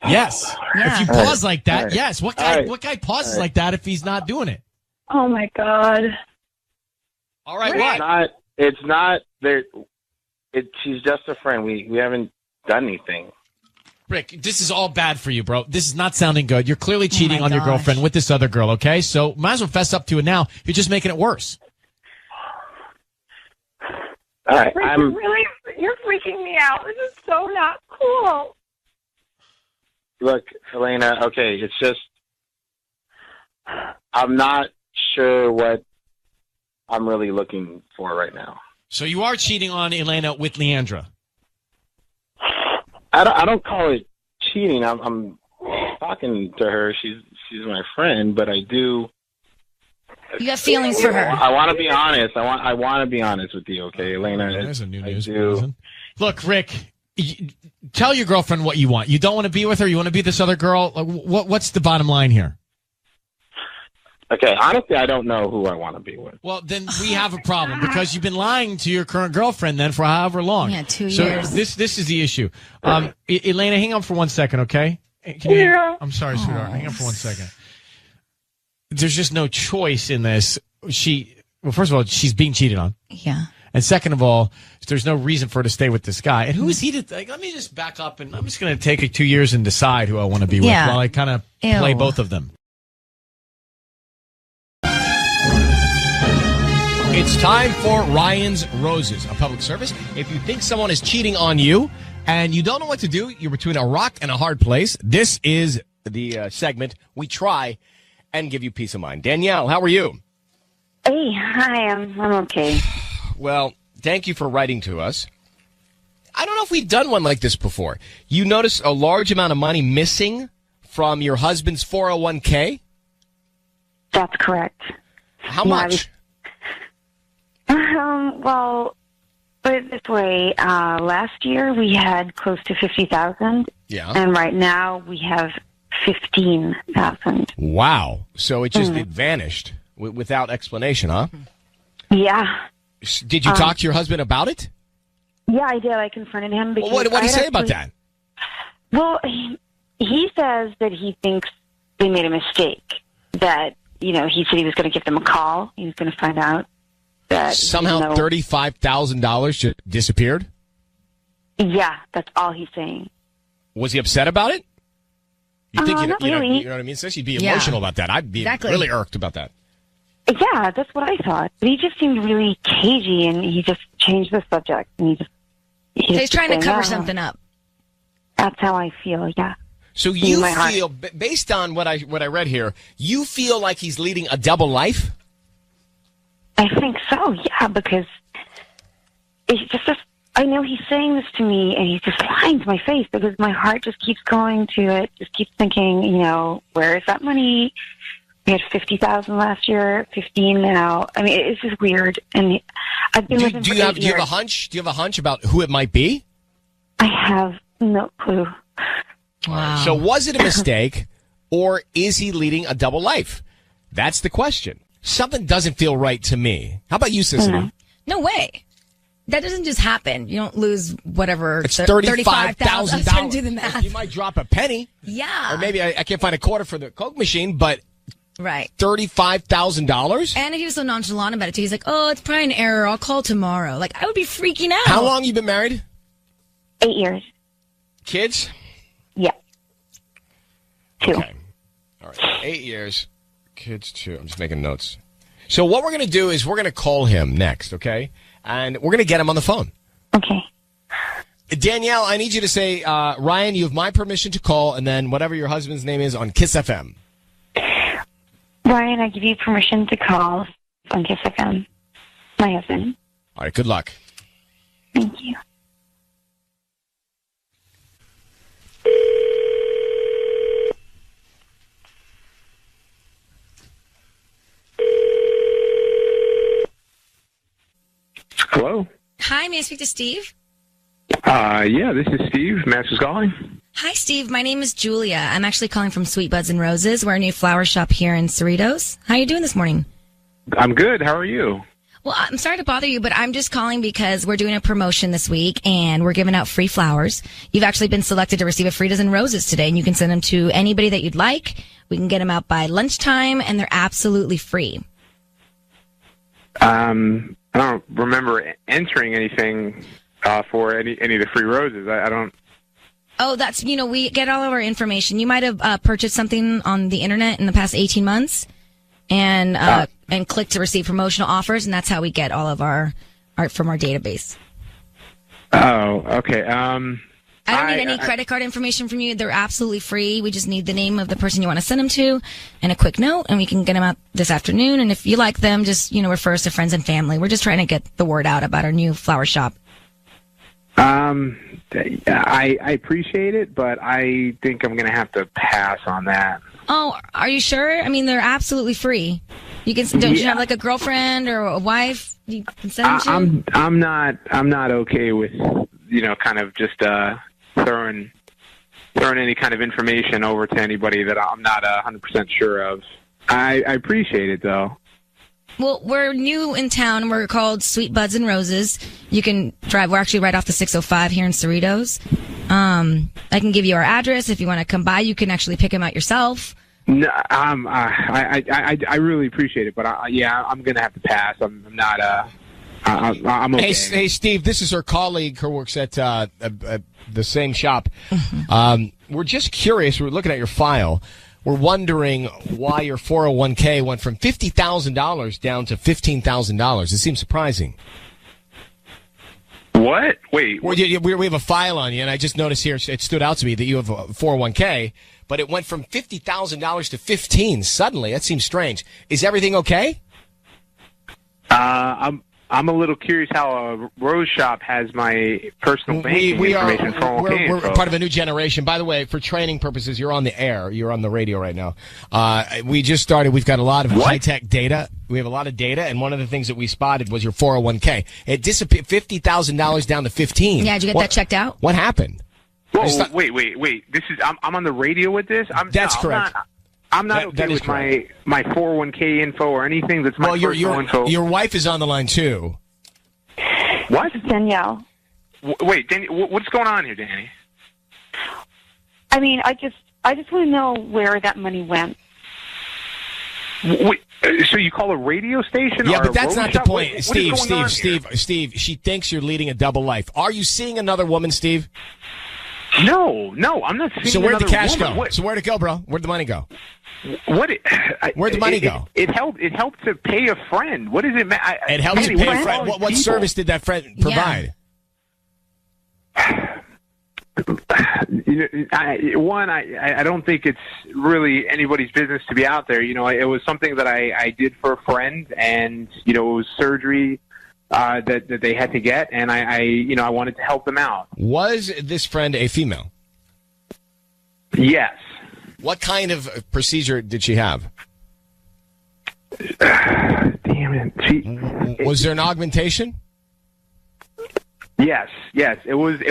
[SPEAKER 1] Yes.
[SPEAKER 5] Yeah.
[SPEAKER 1] If you pause like that,
[SPEAKER 8] All right.
[SPEAKER 1] yes. What guy pauses like that if he's not doing it?
[SPEAKER 7] Oh my God.
[SPEAKER 1] All right,
[SPEAKER 8] It's not there. She's just a friend. We haven't done anything.
[SPEAKER 1] Rick, this is all bad for you, bro. This is not sounding good. You're clearly cheating on your
[SPEAKER 5] gosh.
[SPEAKER 1] girlfriend with this other girl, okay? So might as well fess up to it now. You're just making it worse.
[SPEAKER 8] All right,
[SPEAKER 7] Rick, you're freaking me out. This is so not cool.
[SPEAKER 8] Look, Elena, okay, it's just I'm not sure what I'm really looking for right now.
[SPEAKER 1] So you are cheating on Elena with Leandra.
[SPEAKER 8] I don't call it cheating. I'm talking to her. She's my friend, but I do.
[SPEAKER 4] You have feelings for her.
[SPEAKER 8] I want to be honest. I want to be honest with you, okay, Elena?
[SPEAKER 1] There's a new
[SPEAKER 8] I
[SPEAKER 1] news
[SPEAKER 8] do.
[SPEAKER 1] person. Look, Rick, tell your girlfriend what you want. You don't want to be with her. You want to be this other girl. Like, what's the bottom line here?
[SPEAKER 8] Okay, honestly, I don't know who I want to be with.
[SPEAKER 1] Well, then we have a problem because you've been lying to your current girlfriend then for however long.
[SPEAKER 5] Yeah, 2
[SPEAKER 1] So
[SPEAKER 5] years.
[SPEAKER 1] this is the issue. Elena, hang on for 1 second, okay? Can you,
[SPEAKER 7] Yeah.
[SPEAKER 1] I'm sorry, sweetheart. Hang on for 1 second. There's just no choice in this. Well, first of all, she's being cheated on.
[SPEAKER 5] Yeah.
[SPEAKER 1] And second of all, there's no reason for her to stay with this guy. And who is he to, let me just back up and I'm just going to take 2 years and decide who I want to be with
[SPEAKER 5] Yeah.
[SPEAKER 1] while I kind of play both of them. It's time for Ryan's Roses, a public service. If you think someone is cheating on you and you don't know what to do, you're between a rock and a hard place, this is the segment we try and give you peace of mind. Danielle, how are you?
[SPEAKER 2] Hey, hi, I'm okay.
[SPEAKER 1] Well, thank you for writing to us. I don't know if we've done one like this before. You notice a large amount of money missing from your husband's 401k?
[SPEAKER 2] That's correct.
[SPEAKER 1] How
[SPEAKER 2] Yeah,
[SPEAKER 1] much?
[SPEAKER 2] Well, put it this way. Last year we had close to 50,000.
[SPEAKER 1] Yeah.
[SPEAKER 2] And right now we have 15,000.
[SPEAKER 1] Wow. So it just it vanished without explanation, huh?
[SPEAKER 2] Yeah.
[SPEAKER 1] Did you talk to your husband about it?
[SPEAKER 2] Yeah, I did. I confronted him. Because
[SPEAKER 1] What did he
[SPEAKER 2] I
[SPEAKER 1] say about
[SPEAKER 2] actually-
[SPEAKER 1] that?
[SPEAKER 2] Well, he says that he thinks they made a mistake. That, he said he was going to give them a call. He was going to find out that
[SPEAKER 1] Somehow $35,000 just disappeared?
[SPEAKER 2] Yeah, that's all he's saying.
[SPEAKER 1] Was he upset about it? You think
[SPEAKER 2] not really.
[SPEAKER 1] you know what I mean? Since you'd be emotional about that. I'd be really irked about that.
[SPEAKER 2] Yeah, that's what I thought. But he just seemed really cagey, and he just changed the subject. And
[SPEAKER 4] He's trying to
[SPEAKER 2] saying,
[SPEAKER 4] cover
[SPEAKER 2] "Oh,
[SPEAKER 4] something up.
[SPEAKER 2] That's how I feel. Yeah.
[SPEAKER 1] So you feel, based on what I read here, you feel like he's leading a double life?
[SPEAKER 2] I think so. Yeah, because it's just I know he's saying this to me, and he's just lying to my face because my heart just keeps going to it. Just keeps thinking, where is that money? We had 50,000 last year, 15 now. I mean, it's just weird. And I've been with him for 8 years.
[SPEAKER 1] Do you have a hunch? Do you have a hunch about who it might be?
[SPEAKER 2] I have no clue.
[SPEAKER 5] Wow.
[SPEAKER 1] So was it a mistake, or is he leading a double life? That's the question. Something doesn't feel right to me. How about you, Sissany?
[SPEAKER 4] No way. That doesn't just happen. You don't lose whatever.
[SPEAKER 1] It's $35,000.
[SPEAKER 4] I was trying to do the math.
[SPEAKER 1] You might drop a penny.
[SPEAKER 4] Yeah.
[SPEAKER 1] Or maybe I can't find a quarter for the Coke machine, but
[SPEAKER 4] right.
[SPEAKER 1] $35,000?
[SPEAKER 4] And he was so nonchalant about it, too. He's like, oh, it's probably an error. I'll call tomorrow. Like, I would be freaking out.
[SPEAKER 1] How long you been married?
[SPEAKER 2] 8 years.
[SPEAKER 1] Kids?
[SPEAKER 2] Yeah. 2.
[SPEAKER 1] Okay. All right. 8 years. Kids, 2. I'm just making notes. So what we're going to do is we're going to call him next, okay? And we're going to get him on the phone.
[SPEAKER 2] Okay.
[SPEAKER 1] Danielle, I need you to say, Ryan, you have my permission to call, and then whatever your husband's name is on Kiss FM.
[SPEAKER 2] Ryan, I give you permission to call on Kiss FM. My husband.
[SPEAKER 1] All right, good luck.
[SPEAKER 2] Thank you.
[SPEAKER 9] Hello.
[SPEAKER 4] Hi, may I speak to Steve?
[SPEAKER 9] Hi, Yeah, this is Steve. Max is calling.
[SPEAKER 4] Hi, Steve. My name is Julia. I'm actually calling from Sweet Buds and Roses. We're a new flower shop here in Cerritos. How are you doing this morning?
[SPEAKER 9] I'm good. How are you?
[SPEAKER 4] Well, I'm sorry to bother you, but I'm just calling because we're doing a promotion this week and we're giving out free flowers. You've actually been selected to receive a free dozen roses today, and you can send them to anybody that you'd like. We can get them out by lunchtime, and they're absolutely free.
[SPEAKER 9] I don't remember entering anything for any of the free roses. I don't.
[SPEAKER 4] Oh, that's, we get all of our information. You might have purchased something on the internet in the past 18 months and clicked to receive promotional offers, and that's how we get all of our art from our database.
[SPEAKER 9] Oh, okay.
[SPEAKER 4] I don't need any credit card information from you. They're absolutely free. We just need the name of the person you want to send them to and a quick note, and we can get them out this afternoon. And if you like them, just, refer us to friends and family. We're just trying to get the word out about our new flower shop.
[SPEAKER 9] I appreciate it, but I think I'm going to have to pass on that.
[SPEAKER 4] Oh, are you sure? I mean, they're absolutely free. You can don't you have like a girlfriend or a wife you can send them to?
[SPEAKER 9] I'm not okay with kind of just throwing any kind of information over to anybody that I'm not 100% sure of. I appreciate it though.
[SPEAKER 4] Well, we're new in town. We're called Sweet Buds and Roses. You can drive. We're actually right off the 605 here in Cerritos. I can give you our address. If you want to come by, you can actually pick them out yourself.
[SPEAKER 9] No, I really appreciate it, but I'm going to have to pass. I'm not. I'm okay.
[SPEAKER 1] Hey, Steve, this is her colleague who works at the same shop. We're just curious. We're looking at your file. We're wondering why your 401k went from $50,000 down to $15,000. It seems surprising.
[SPEAKER 9] What? Wait.
[SPEAKER 1] We have a file on you, and I just noticed here, it stood out to me that you have a 401k, but it went from $50,000 to $15,000 suddenly. That seems strange. Is everything okay?
[SPEAKER 9] I'm a little curious how a rose shop has my personal banking information.
[SPEAKER 1] We're part of a new generation. By the way, for training purposes, you're on the air. You're on the radio right now. We just started. We've got a lot of high-tech data. We have a lot of data, and one of the things that we spotted was your 401k. It disappeared, $50,000 down to $15,000.
[SPEAKER 4] Yeah, did you get that checked out?
[SPEAKER 1] What happened?
[SPEAKER 9] Whoa, wait. This is I'm on the radio with this?
[SPEAKER 1] That's correct.
[SPEAKER 9] I'm not okay with my 401k info or anything that's my personal info.
[SPEAKER 1] Your wife is on the line, too.
[SPEAKER 9] What?
[SPEAKER 7] Danielle.
[SPEAKER 9] Wait, Danny, what's going on here, Danny?
[SPEAKER 7] I mean, I just want to know where that money went.
[SPEAKER 9] Wait, so you call a radio station?
[SPEAKER 1] Yeah,
[SPEAKER 9] or
[SPEAKER 1] but that's not the point.
[SPEAKER 9] Steve,
[SPEAKER 1] she thinks you're leading a double life. Are you seeing another woman, Steve?
[SPEAKER 9] No, I'm not seeing.
[SPEAKER 1] So where'd the cash
[SPEAKER 9] woman.
[SPEAKER 1] go? So where'd it go, bro? Where'd the money go?
[SPEAKER 9] Where'd
[SPEAKER 1] the money go?
[SPEAKER 9] It helped to pay a friend. What does it matter?
[SPEAKER 1] It helps to pay a friend. What service did that friend provide?
[SPEAKER 9] I don't think it's really anybody's business to be out there. It was something that I did for a friend, and it was surgery that they had to get, and I wanted to help them out.
[SPEAKER 1] Was this friend a female?
[SPEAKER 9] Yes.
[SPEAKER 1] What kind of procedure did she have?
[SPEAKER 9] Damn it!
[SPEAKER 1] Was there an augmentation?
[SPEAKER 9] Yes. It was a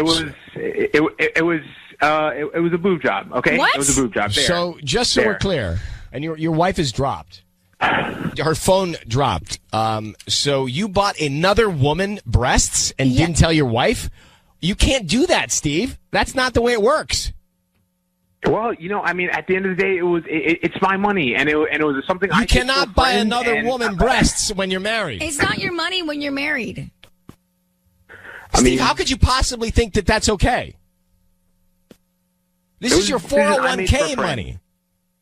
[SPEAKER 9] boob job. Okay.
[SPEAKER 4] What?
[SPEAKER 9] It was a boob job. There.
[SPEAKER 1] So just so we're clear, and your wife is dropped. Her phone dropped. So you bought another woman breasts and didn't tell your wife? You can't do that, Steve. That's not the way it works.
[SPEAKER 9] Well, at the end of the day, it's my money, and it was something I did.
[SPEAKER 1] You cannot buy another woman breasts when you're married.
[SPEAKER 4] It's not your money when you're married.
[SPEAKER 1] Steve, how could you possibly think that that's okay? This is your 401k money.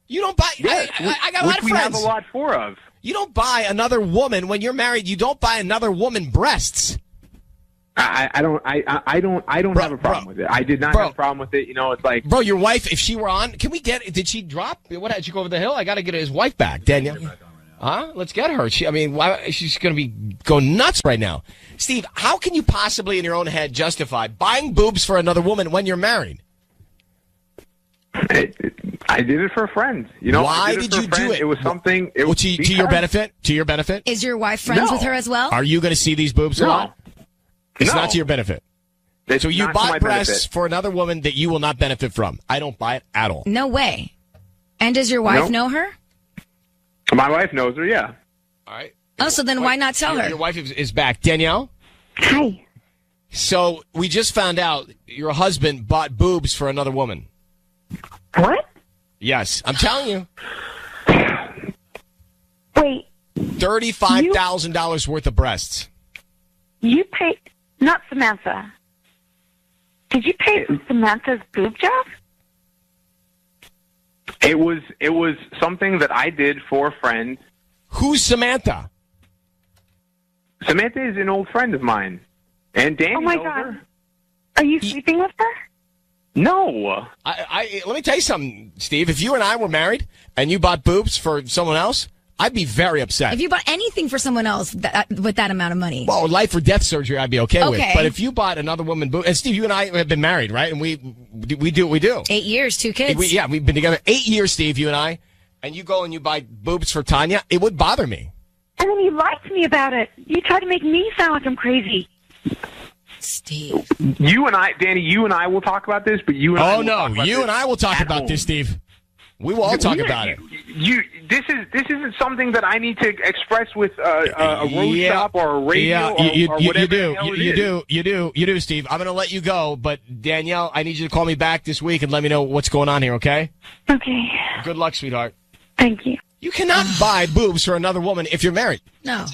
[SPEAKER 1] You don't buy.
[SPEAKER 9] Yes,
[SPEAKER 1] I got a lot of friends.
[SPEAKER 9] We have a lot of.
[SPEAKER 1] You don't buy another woman when you're married. You don't buy another woman breasts.
[SPEAKER 9] I don't have a problem with it. I did not have a problem with it. It's like,
[SPEAKER 1] bro, your wife, if she were on, can we get? Did she drop? What did she go over the hill? I got to get his wife back, Danielle. Huh? Let's get her. She's going to be going nuts right now. Steve, how can you possibly, in your own head, justify buying boobs for another woman when you're married?
[SPEAKER 9] I did it for a friend.
[SPEAKER 1] Why did you do it?
[SPEAKER 9] It was something.
[SPEAKER 1] To your benefit. To your benefit.
[SPEAKER 4] Is your wife friends with her as well?
[SPEAKER 1] Are you going to see these boobs a lot? It's
[SPEAKER 9] No.
[SPEAKER 1] not to your benefit.
[SPEAKER 10] So you
[SPEAKER 9] not to
[SPEAKER 10] bought
[SPEAKER 9] my
[SPEAKER 10] breasts
[SPEAKER 9] benefit.
[SPEAKER 10] for another woman that you will not benefit from. I don't buy it at all.
[SPEAKER 4] No way. And does your wife
[SPEAKER 9] Nope.
[SPEAKER 4] know her?
[SPEAKER 9] My wife knows her, yeah.
[SPEAKER 10] All right.
[SPEAKER 4] Oh, so then why not tell her?
[SPEAKER 10] Your wife is back. Danielle?
[SPEAKER 6] Hi.
[SPEAKER 10] So we just found out your husband bought boobs for another woman.
[SPEAKER 6] What?
[SPEAKER 10] Yes. I'm telling you.
[SPEAKER 6] Wait,
[SPEAKER 10] $35,000 worth of breasts.
[SPEAKER 6] you paid, not Samantha. Did you pay for Samantha's boob job?
[SPEAKER 9] It was something that I did for a friend.
[SPEAKER 10] Who's Samantha?
[SPEAKER 9] Samantha is an old friend of mine. And Danny
[SPEAKER 6] Oh my
[SPEAKER 9] knows
[SPEAKER 6] God.
[SPEAKER 9] her.
[SPEAKER 6] Are you sleeping with her?
[SPEAKER 9] No.
[SPEAKER 10] Let me tell you something, Steve. If you and I were married and you bought boobs for someone else, I'd be very upset.
[SPEAKER 4] If you bought anything for someone else with that amount of money.
[SPEAKER 10] Well, life or death surgery, I'd be okay with.
[SPEAKER 4] Okay.
[SPEAKER 10] But if you bought another woman boobs, and Steve, you and I have been married, right? And we do what we do.
[SPEAKER 4] 8 years, 2 kids.
[SPEAKER 10] We've been together 8 years, Steve, you and I. And you go and you buy boobs for Tanya, it would bother me.
[SPEAKER 6] And then you lied to me about it. You tried to make me sound like I'm crazy.
[SPEAKER 4] Steve.
[SPEAKER 9] You and I, Danny, you and I will talk about this, but you and I
[SPEAKER 10] Oh
[SPEAKER 9] will
[SPEAKER 10] no,
[SPEAKER 9] talk about
[SPEAKER 10] you
[SPEAKER 9] this
[SPEAKER 10] and I will talk
[SPEAKER 9] at
[SPEAKER 10] about
[SPEAKER 9] home.
[SPEAKER 10] this, Steve. We will all talk about it.
[SPEAKER 9] This isn't something that I need to express with a road shop or a radio or whatever the hell it is.
[SPEAKER 10] You do, Steve. I'm going to let you go, but Danielle, I need you to call me back this week and let me know what's going on here, okay?
[SPEAKER 6] Okay.
[SPEAKER 10] Good luck, sweetheart.
[SPEAKER 6] Thank you.
[SPEAKER 10] You cannot buy boobs for another woman if you're married.
[SPEAKER 4] No.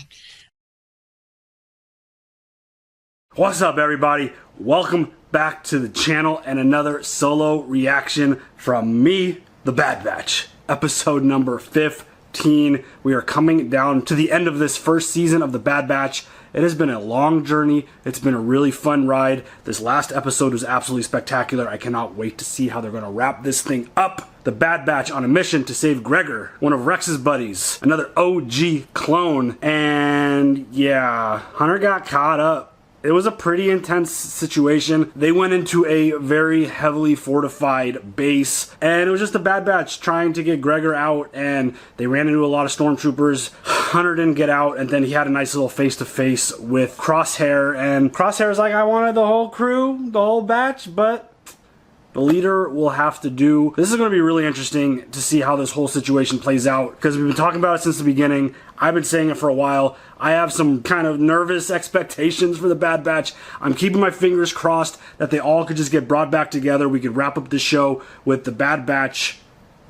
[SPEAKER 11] What's up, everybody? Welcome back to the channel and another solo reaction from me, The Bad Batch. Episode number 15. We are coming down to the end of this first season of The Bad Batch. It has been a long journey. It's been a really fun ride. This last episode was absolutely spectacular. I cannot wait to see how they're going to wrap this thing up. The Bad Batch on a mission to save Gregor, one of Rex's buddies, another OG clone. And yeah, Hunter got caught up. It was a pretty intense situation. They went into a very heavily fortified base, and it was just the Bad Batch trying to get Gregor out, and they ran into a lot of stormtroopers. Hunter didn't get out, and then he had a nice little face-to-face with Crosshair, and Crosshair's like, I wanted the whole crew, the whole batch, but the leader will have to do. This is going to be really interesting to see how this whole situation plays out, because we've been talking about it since the beginning. I've been saying it for a while. I have some kind of nervous expectations for the Bad Batch. I'm keeping my fingers crossed that they all could just get brought back together. We could wrap up the show with the Bad Batch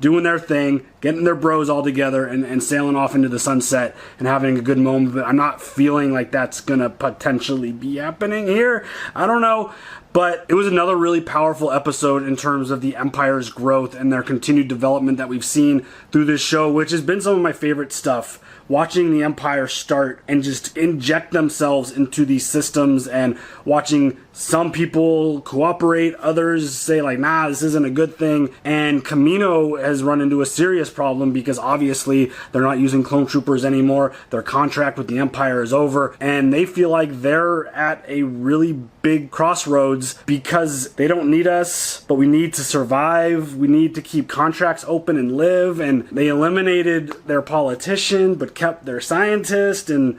[SPEAKER 11] doing their thing, getting their bros all together, and sailing off into the sunset and having a good moment. But I'm not feeling like that's going to potentially be happening here. I don't know. But it was another really powerful episode in terms of the Empire's growth and their continued development that we've seen through this show, which has been some of my favorite stuff. Watching the Empire start and just inject themselves into these systems, and watching some people cooperate, others say like, nah, this isn't a good thing. And Camino has run into a serious problem because obviously they're not using clone troopers anymore. Their contract with the Empire is over, and they feel like they're at a really big crossroads because they don't need us, but we need to survive. We need to keep contracts open and live. And they eliminated their politician, but kept their scientist. And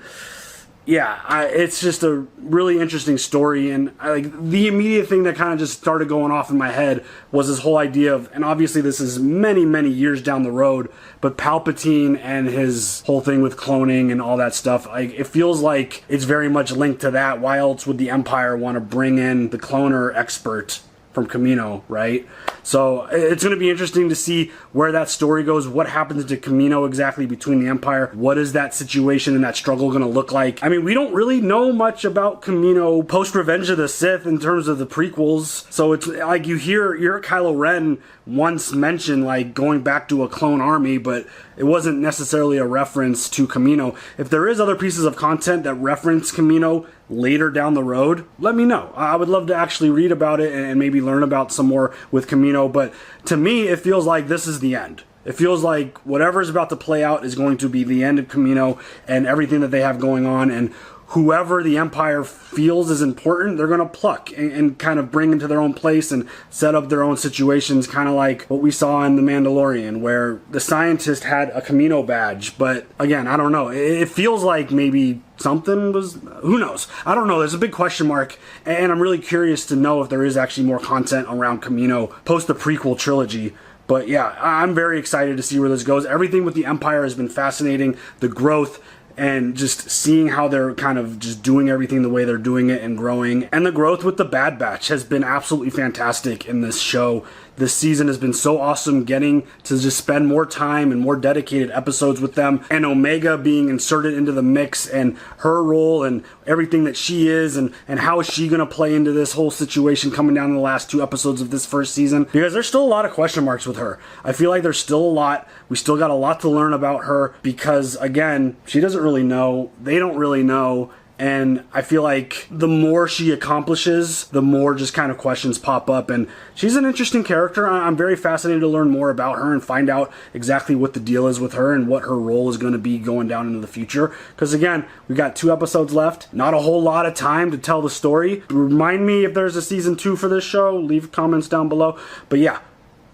[SPEAKER 11] yeah, it's just a really interesting story. And the immediate thing that kind of just started going off in my head was this whole idea of, and obviously this is many, many years down the road, but Palpatine and his whole thing with cloning and all that stuff, it feels like it's very much linked to that. Why else would the Empire want to bring in the cloner expert from Camino, right? So it's going to be interesting to see where that story goes. What happens to Camino exactly between the Empire? What is that situation and that struggle going to look like? I mean, we don't really know much about Camino post Revenge of the Sith in terms of the prequels. So it's like you hear Kylo Ren once mention like going back to a clone army, but it wasn't necessarily a reference to Camino. If there is other pieces of content that reference Camino later down the road, let me know. I would love to actually read about it and maybe learn about some more with Camino. But to me, it feels like this is the end. It feels like whatever is about to play out is going to be the end of Camino and everything that they have going on. And whoever the Empire feels is important, they're going to pluck and kind of bring into their own place and set up their own situations, kind of like what we saw in The Mandalorian, where the scientist had a Camino badge. But again, I don't know. It feels like maybe something was, who knows? I don't know. There's a big question mark, and I'm really curious to know if there is actually more content around Camino post the prequel trilogy. But yeah, I'm very excited to see where this goes. Everything with the Empire has been fascinating. The growth and just seeing how they're kind of just doing everything the way they're doing it and growing. And the growth with the Bad Batch has been absolutely fantastic in this show. This season has been so awesome, getting to just spend more time and more dedicated episodes with them, and Omega being inserted into the mix and her role and everything that she is, and how is she going to play into this whole situation coming down in the last 2 episodes of this first season, because there's still a lot of question marks with her. I feel like there's still a lot. We still got a lot to learn about her, because again, she doesn't really know. They don't really know. And I feel like the more she accomplishes, the more just kind of questions pop up. And she's an interesting character. I'm very fascinated to learn more about her and find out exactly what the deal is with her and what her role is going to be going down into the future. Because again, we got 2 episodes left. Not a whole lot of time to tell the story. Remind me if there's a season 2 for this show. Leave comments down below. But yeah,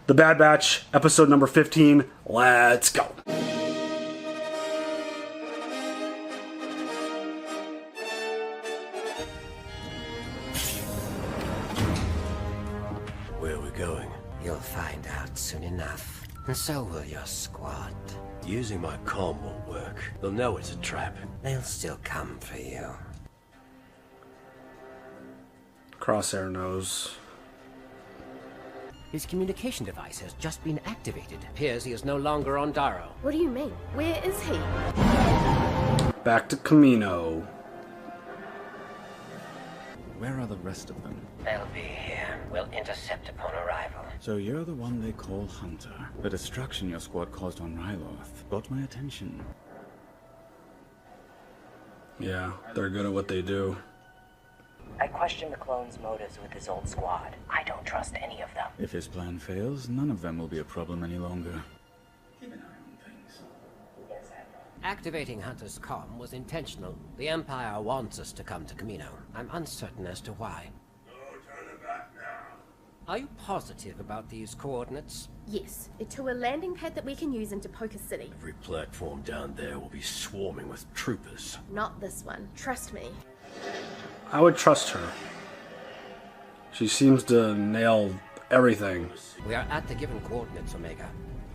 [SPEAKER 11] The Bad Batch, episode number 15. Let's go.
[SPEAKER 12] You'll find out soon enough, and so will your squad. Using my comm won't work. They'll know it's a trap. They'll still come for you.
[SPEAKER 11] Crosshair knows.
[SPEAKER 12] His communication device has just been activated. Appears he is no longer on Daro.
[SPEAKER 13] What do you mean? Where is he?
[SPEAKER 11] Back to Camino.
[SPEAKER 14] Where are the rest of them?
[SPEAKER 12] They'll be here. We'll intercept upon arrival.
[SPEAKER 14] So you're the one they call Hunter. The destruction your squad caused on Ryloth got my attention.
[SPEAKER 11] Yeah, they're good at what they do.
[SPEAKER 15] I question the clone's motives with his old squad. I don't trust any of them.
[SPEAKER 14] If his plan fails, none of them will be a problem any longer.
[SPEAKER 12] Activating Hunter's comm was intentional. The Empire wants us to come to Camino. I'm uncertain as to why. Are you positive about these coordinates?
[SPEAKER 13] Yes, to a landing pad that we can use into Poker City.
[SPEAKER 16] Every platform down there will be swarming with troopers.
[SPEAKER 13] Not this one. Trust me.
[SPEAKER 11] I would trust her. She seems to nail everything.
[SPEAKER 12] We are at the given coordinates, Omega.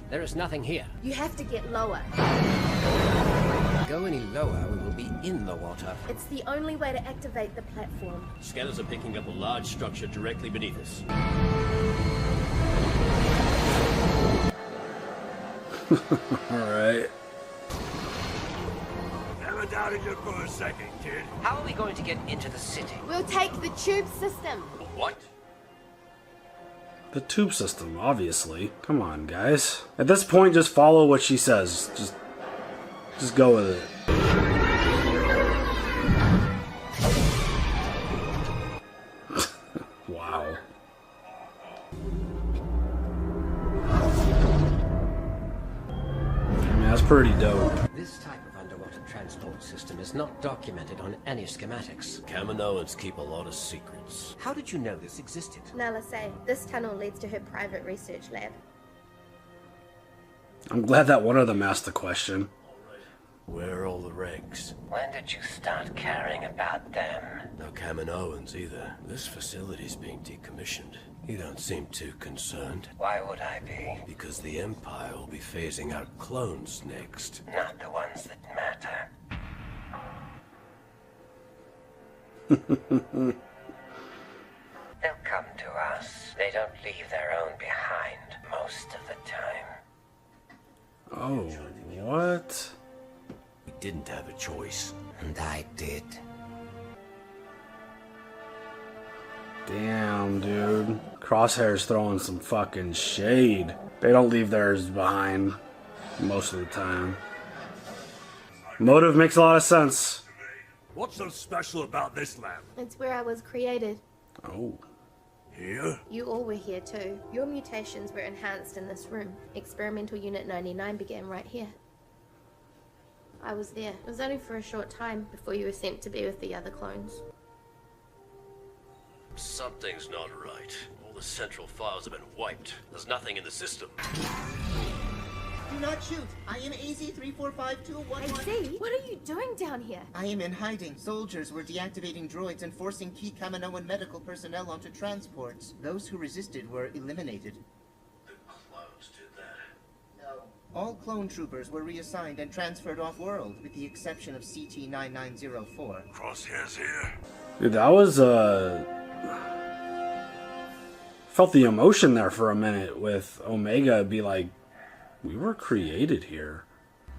[SPEAKER 12] There is nothing here.
[SPEAKER 13] You have to get lower.
[SPEAKER 12] Go any lower, we will be in the water.
[SPEAKER 13] It's the only way to activate the platform.
[SPEAKER 16] Scanners are picking up a large structure directly beneath us.
[SPEAKER 11] Alright.
[SPEAKER 16] Never doubted you for a second, kid.
[SPEAKER 12] How are we going to get into the city?
[SPEAKER 13] We'll take the tube system.
[SPEAKER 16] What?
[SPEAKER 11] The tube system, obviously. Come on, guys. At this point, just follow what she says. Just go with it. Wow. I mean, that's pretty dope.
[SPEAKER 12] This type of underwater transport system is not documented on any schematics.
[SPEAKER 16] Kaminoans keep a lot of secrets.
[SPEAKER 12] How did you know this existed?
[SPEAKER 13] Nala say, this tunnel leads to her private research lab.
[SPEAKER 11] I'm glad that one of them asked the question.
[SPEAKER 16] Where are all the regs?
[SPEAKER 12] When did you start caring about them?
[SPEAKER 16] No Kaminoans either. This facility's being decommissioned. You don't seem too concerned.
[SPEAKER 12] Why would I be?
[SPEAKER 16] Because the Empire will be phasing out clones next.
[SPEAKER 12] Not the ones that matter. They'll come to us. They don't leave their own behind most of the time.
[SPEAKER 11] Oh, what?
[SPEAKER 16] We didn't have a choice.
[SPEAKER 12] And I did.
[SPEAKER 11] Damn, dude. Crosshair's throwing some fucking shade. They don't leave theirs behind most of the time. Motive makes a lot of sense.
[SPEAKER 16] What's so special about this lab?
[SPEAKER 13] It's where I was created.
[SPEAKER 11] Oh.
[SPEAKER 16] Here?
[SPEAKER 13] You all were here too. Your mutations were enhanced in this room. Experimental Unit 99 began right here. I was there. It was only for a short time before you were sent to be with the other clones.
[SPEAKER 16] Something's not right. All the central files have been wiped. There's nothing in the system.
[SPEAKER 17] Do not shoot. I am AZ-345211.
[SPEAKER 13] AC, what are you doing down here?
[SPEAKER 17] I am in hiding. Soldiers were deactivating droids and forcing key Kaminoan medical personnel onto transports. Those who resisted were eliminated.
[SPEAKER 16] The clones did that?
[SPEAKER 17] No. All clone troopers were reassigned and transferred off-world, with the exception of CT-9904.
[SPEAKER 16] Crosshairs here.
[SPEAKER 11] Dude, that was, felt the emotion there for a minute with Omega be like, we were created here.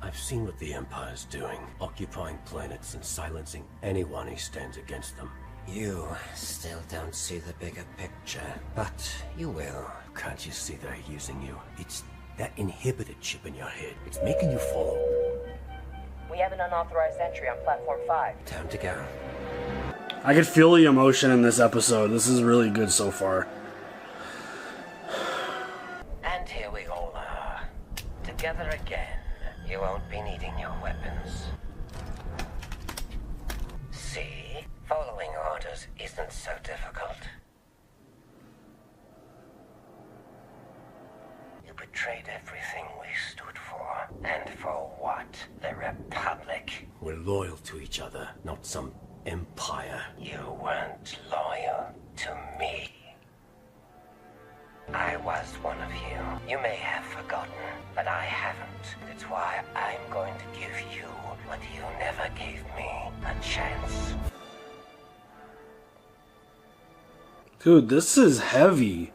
[SPEAKER 16] I've seen what the Empire's doing, occupying planets and silencing anyone who stands against them.
[SPEAKER 12] You still don't see the bigger picture, but you will.
[SPEAKER 16] Can't you see they're using you? It's that inhibited chip in your head. It's making you follow.
[SPEAKER 15] We have an unauthorized entry on Platform 5.
[SPEAKER 12] Time to go.
[SPEAKER 11] I could feel the emotion in this episode. This is really good so far.
[SPEAKER 12] And here we all are. Together again. You won't be needing your weapons. See? Following orders isn't so difficult. You betrayed everything we stood for. And for what? The Republic.
[SPEAKER 16] We're loyal to each other, not some empire.
[SPEAKER 12] You weren't loyal to me. I was one of you. You may have forgotten, but I haven't. It's why I'm going to give you what you never gave me, a chance.
[SPEAKER 11] Dude, this is heavy.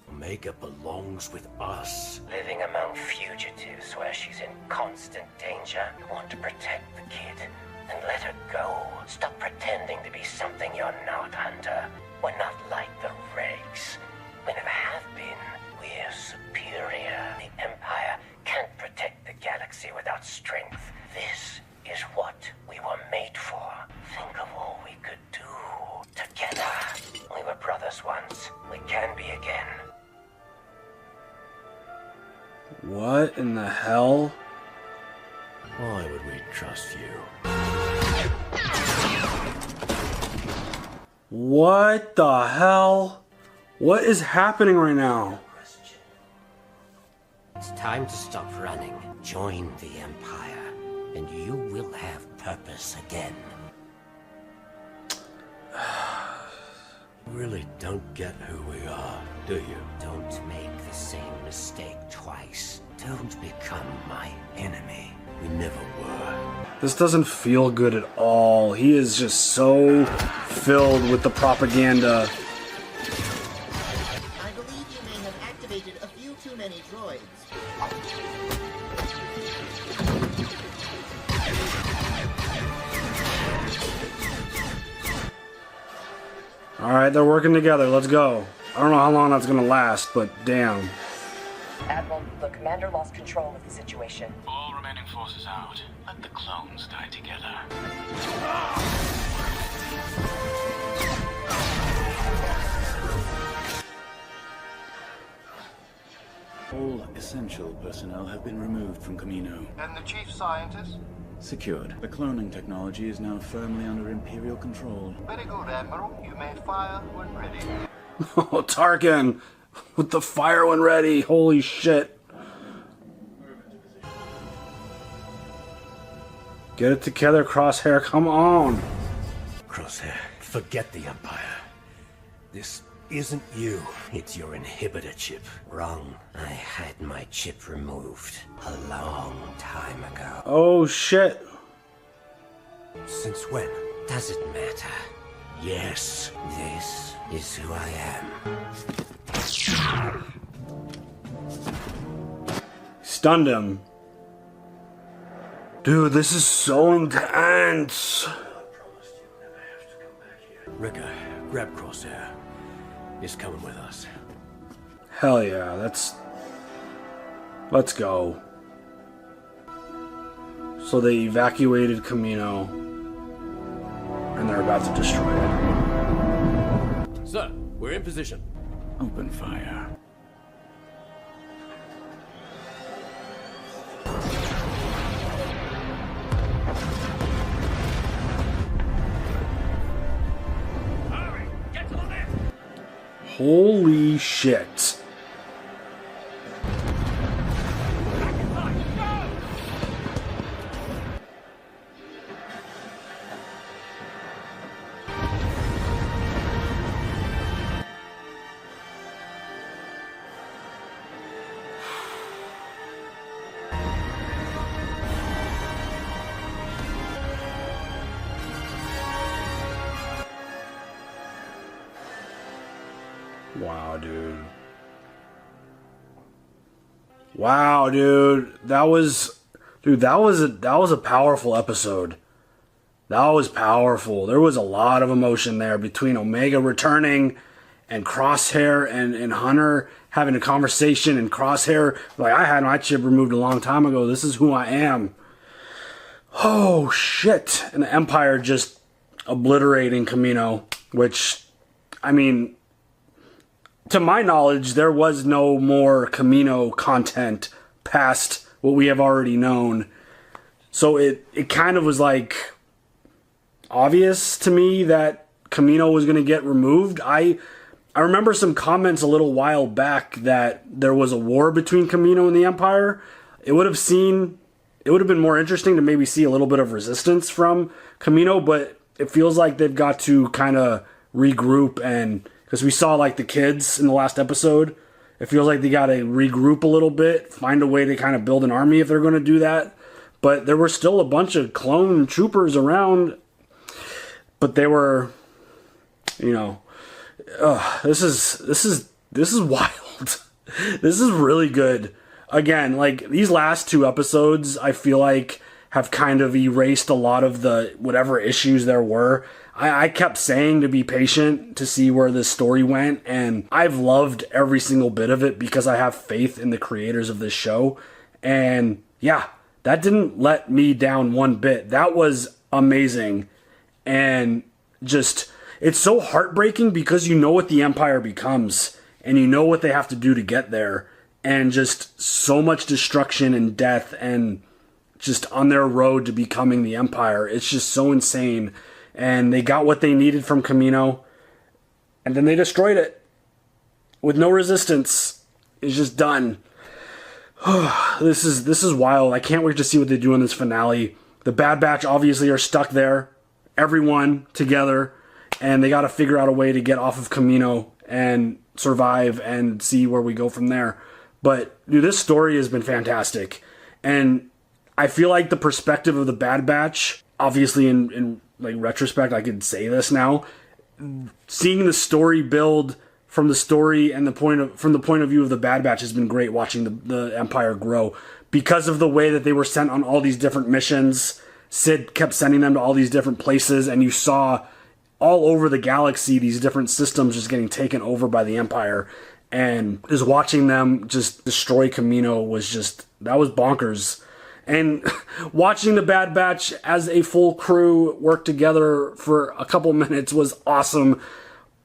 [SPEAKER 16] Omega belongs with us.
[SPEAKER 12] Living among fugitives where she's in constant danger. You want to protect the kid and let her go. Stop pretending to be something you're not, Hunter. We're not like the Regs. We never have been. We're superior. The Empire can't protect the galaxy without strength. This is what we were made for. Think of all we could do together. We were brothers once. We can be again.
[SPEAKER 11] What in the hell?
[SPEAKER 16] Why would we trust you?
[SPEAKER 11] What the hell? What is happening right now?
[SPEAKER 12] It's time to stop running. Join the Empire, and you will have purpose again.
[SPEAKER 16] You really don't get who we are, do you?
[SPEAKER 12] Don't make the same mistake twice. Don't become my enemy.
[SPEAKER 16] We never were.
[SPEAKER 11] This doesn't feel good at all. He is just so filled with the propaganda.
[SPEAKER 17] I believe you may have activated a few too many droids.
[SPEAKER 11] Alright, they're working together. Let's go. I don't know how long that's gonna last, but damn.
[SPEAKER 15] Admiral, the commander lost control of the situation.
[SPEAKER 14] All remaining forces out. Let the clones die together. All essential personnel have been removed from Camino.
[SPEAKER 18] And the chief scientist?
[SPEAKER 14] Secured. The cloning technology is now firmly under Imperial control.
[SPEAKER 18] Very good, Admiral. You may fire when ready.
[SPEAKER 11] Oh, Tarkin! With the fire when ready. Holy shit. Get it together, Crosshair. Come on.
[SPEAKER 16] Crosshair, forget the Empire. This isn't you. It's your inhibitor chip.
[SPEAKER 12] Wrong. I had my chip removed a long time ago.
[SPEAKER 11] Oh, shit.
[SPEAKER 16] Since when?
[SPEAKER 12] Does it matter?
[SPEAKER 16] Yes.
[SPEAKER 12] This is who I am.
[SPEAKER 11] Stunned him. Dude, this is so intense.
[SPEAKER 16] Ricker, grab Crosshair. He's coming with us.
[SPEAKER 11] Hell yeah, let's go. So they evacuated Camino, and they're about to destroy it.
[SPEAKER 16] Sir, we're in position.
[SPEAKER 14] Open fire.
[SPEAKER 11] Holy shit. Wow, dude. Wow, dude. That was a powerful episode. That was powerful. There was a lot of emotion there between Omega returning and Crosshair and Hunter having a conversation, and Crosshair, like, I had my chip removed a long time ago. This is who I am. Oh, shit. And the Empire just obliterating Kamino, which, I mean, to my knowledge, there was no more Kamino content past what we have already known. So it kind of was like obvious to me that Kamino was going to get removed. I remember some comments a little while back that there was a war between Kamino and the Empire. It would have been more interesting to maybe see a little bit of resistance from Kamino, but it feels like they've got to kind of regroup, and because we saw like the kids in the last episode, it feels like they got to regroup a little bit, find a way to kind of build an army if they're going to do that. But there were still a bunch of clone troopers around, but they were, this is wild. This is really good. Again, like, these last two episodes, I feel like have kind of erased a lot of the whatever issues there were. I kept saying to be patient to see where this story went, and I've loved every single bit of it because I have faith in the creators of this show. And yeah, that didn't let me down one bit. That was amazing. And just, it's so heartbreaking because you know what the Empire becomes, and you know what they have to do to get there. And just so much destruction and death, and just on their road to becoming the Empire. It's just so insane. And they got what they needed from Kamino, and then they destroyed it with no resistance. It's just done. This is wild. I can't wait to see what they do in this finale. The Bad Batch obviously are stuck there, everyone together, and they got to figure out a way to get off of Kamino and survive and see where we go from there. But dude, this story has been fantastic, and I feel like the perspective of the Bad Batch, obviously in like retrospect, I could say this now, seeing the story build from the story and from the point of view of the Bad Batch has been great. Watching the Empire grow because of the way that they were sent on all these different missions. Sid kept sending them to all these different places, and you saw all over the galaxy these different systems just getting taken over by the Empire. And just watching them just destroy Kamino that was bonkers. And watching the Bad Batch as a full crew work together for a couple minutes was awesome.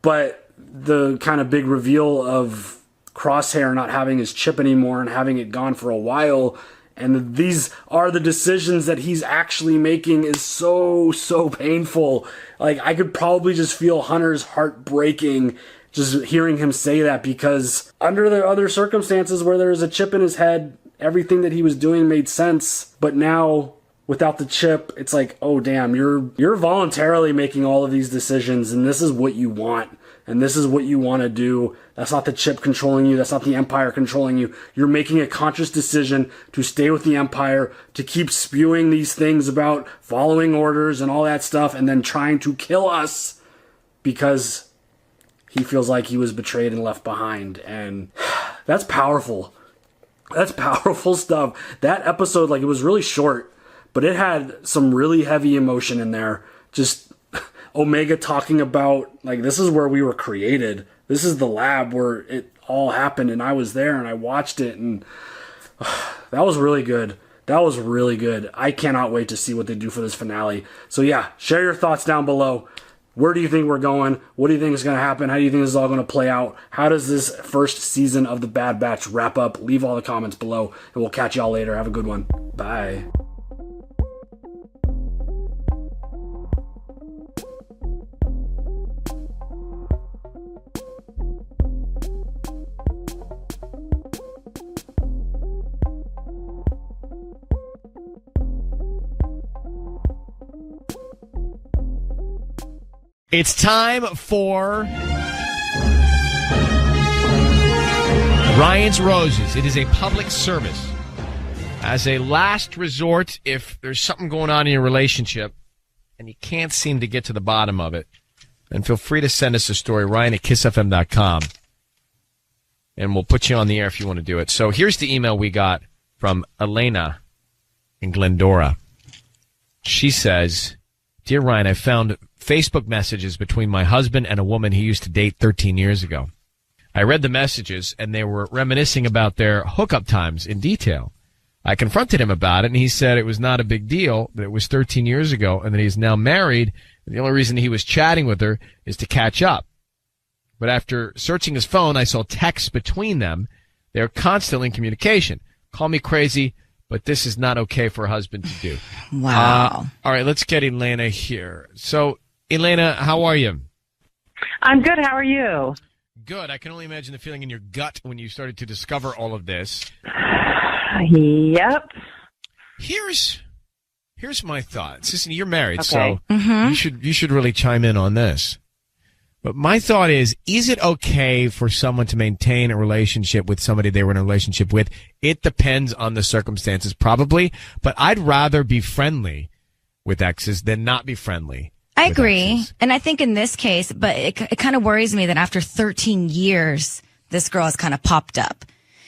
[SPEAKER 11] But the kind of big reveal of Crosshair not having his chip anymore and having it gone for a while, and these are the decisions that he's actually making, is so painful. Like, I could probably just feel Hunter's heart breaking just hearing him say that, because under the other circumstances where there was a chip in his head, everything that he was doing made sense. But now, without the chip, it's like, oh damn, you're voluntarily making all of these decisions, and this is what you want, and this is what you want to do. That's not the chip controlling you. That's not the Empire controlling you. You're making a conscious decision to stay with the Empire, to keep spewing these things about following orders and all that stuff, and then trying to kill us because he feels like he was betrayed and left behind. And that's powerful. That's powerful stuff. That episode, like, it was really short, but it had some really heavy emotion in there. Just Omega talking about, like, this is where we were created. This is the lab where it all happened, and I was there, and I watched it, and that was really good. That was really good. I cannot wait to see what they do for this finale. So yeah, share your thoughts down below. Where do you think we're going? What do you think is going to happen? How do you think this is all going to play out? How does this first season of The Bad Batch wrap up? Leave all the comments below, and we'll catch y'all later. Have a good one. Bye.
[SPEAKER 1] It's time for Ryan's Roses. It is a public service. As a last resort, if there's something going on in your relationship and you can't seem to get to the bottom of it, then feel free to send us a story, Ryan@kissfm.com. And we'll put you on the air if you want to do it. So here's the email we got from Elena in Glendora. She says, Dear Ryan, I found Facebook messages between my husband and a woman he used to date 13 years ago. I read the messages, and they were reminiscing about their hookup times in detail. I confronted him about it, and he said it was not a big deal, that it was 13 years ago, and that he's now married, and the only reason he was chatting with her is to catch up. But after searching his phone, I saw texts between them. They're constantly in communication. Call me crazy, but this is not okay for a husband to do.
[SPEAKER 5] Wow.
[SPEAKER 1] All right, let's get Elena here. So, Elena, how are you?
[SPEAKER 19] I'm good. How are you?
[SPEAKER 1] Good. I can only imagine the feeling in your gut when you started to discover all of this.
[SPEAKER 19] Yep.
[SPEAKER 1] Here's my thought. Listen, you're married,
[SPEAKER 19] Okay.
[SPEAKER 1] so you should really chime in on this. But my thought is it okay for someone to maintain a relationship with somebody they were in a relationship with? It depends on the circumstances, probably. But I'd rather be friendly with exes than not be friendly.
[SPEAKER 4] I agree. And I think in this case, but it kind of worries me that after 13 years, this girl has kind of popped up.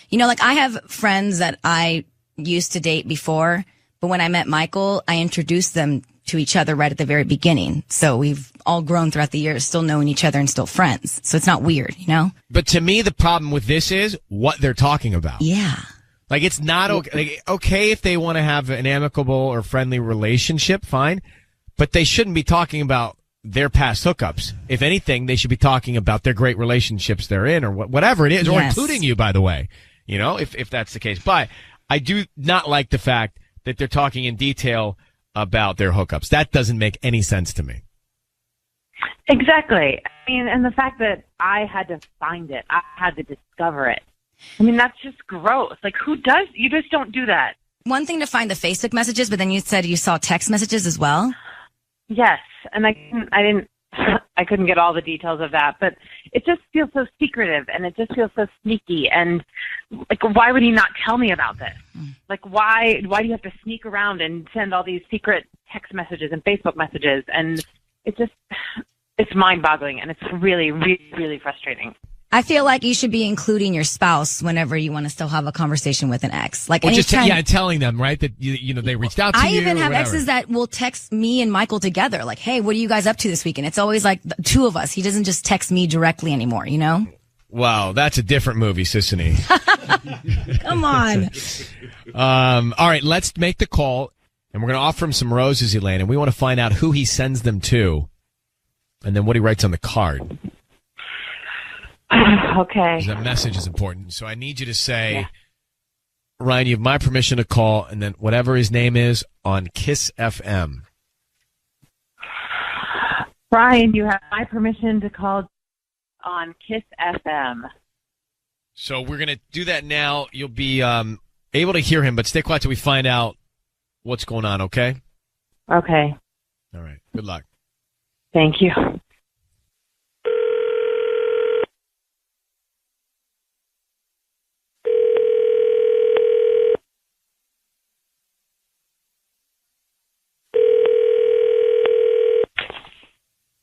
[SPEAKER 4] You know, like I have friends that I used to date before, but when I met Michael, I introduced them to each other right at the very beginning. So we've all grown throughout the years, still knowing each other and still friends. So it's not weird, you know?
[SPEAKER 1] But to me, the problem with this is what they're talking about.
[SPEAKER 4] Yeah.
[SPEAKER 1] Like, it's not okay. Like, okay if they want to have an amicable or friendly relationship, fine. But they shouldn't be talking about their past hookups. If anything, they should be talking about their great relationships they're in or whatever it is, or including you, by the way, you know, if that's the case. But I do not like the fact that they're talking in detail about their hookups. That doesn't make any sense to me.
[SPEAKER 19] Exactly. I mean, and the fact that I had to find it, I had to discover it. I mean, that's just gross. Like, who does? You just don't do that.
[SPEAKER 4] One thing to find the Facebook messages, but then you said you saw text messages as well.
[SPEAKER 19] Yes, and I couldn't get all the details of that, but it just feels so secretive, and it just feels so sneaky. And like, why would he not tell me about this? Like, why do you have to sneak around and send all these secret text messages and Facebook messages? And it's mind-boggling, and it's really, really, really frustrating.
[SPEAKER 4] I feel like you should be including your spouse whenever you want to still have a conversation with an ex. Like,
[SPEAKER 1] or just
[SPEAKER 4] anytime,
[SPEAKER 1] telling them, right, that you know they reached out to you.
[SPEAKER 4] I even have
[SPEAKER 1] whatever.
[SPEAKER 4] exes that will text me and Michael together, like, "Hey, what are you guys up to this weekend?" It's always like the two of us. He doesn't just text me directly anymore, you know?
[SPEAKER 1] Wow, that's a different movie, Sissany.
[SPEAKER 4] Come on.
[SPEAKER 1] All right, let's make the call, and we're going to offer him some roses, Elaine, and we want to find out who he sends them to, and then what he writes on the card.
[SPEAKER 19] Okay.
[SPEAKER 1] That message is important. So I need you to say, Ryan, you have my permission to call, and then whatever his name is on Kiss FM.
[SPEAKER 19] Ryan, you have my permission to call on Kiss FM.
[SPEAKER 1] So we're going to do that now. You'll be able to hear him, but stay quiet till we find out what's going on, okay?
[SPEAKER 19] Okay.
[SPEAKER 1] All right. Good luck.
[SPEAKER 19] Thank you.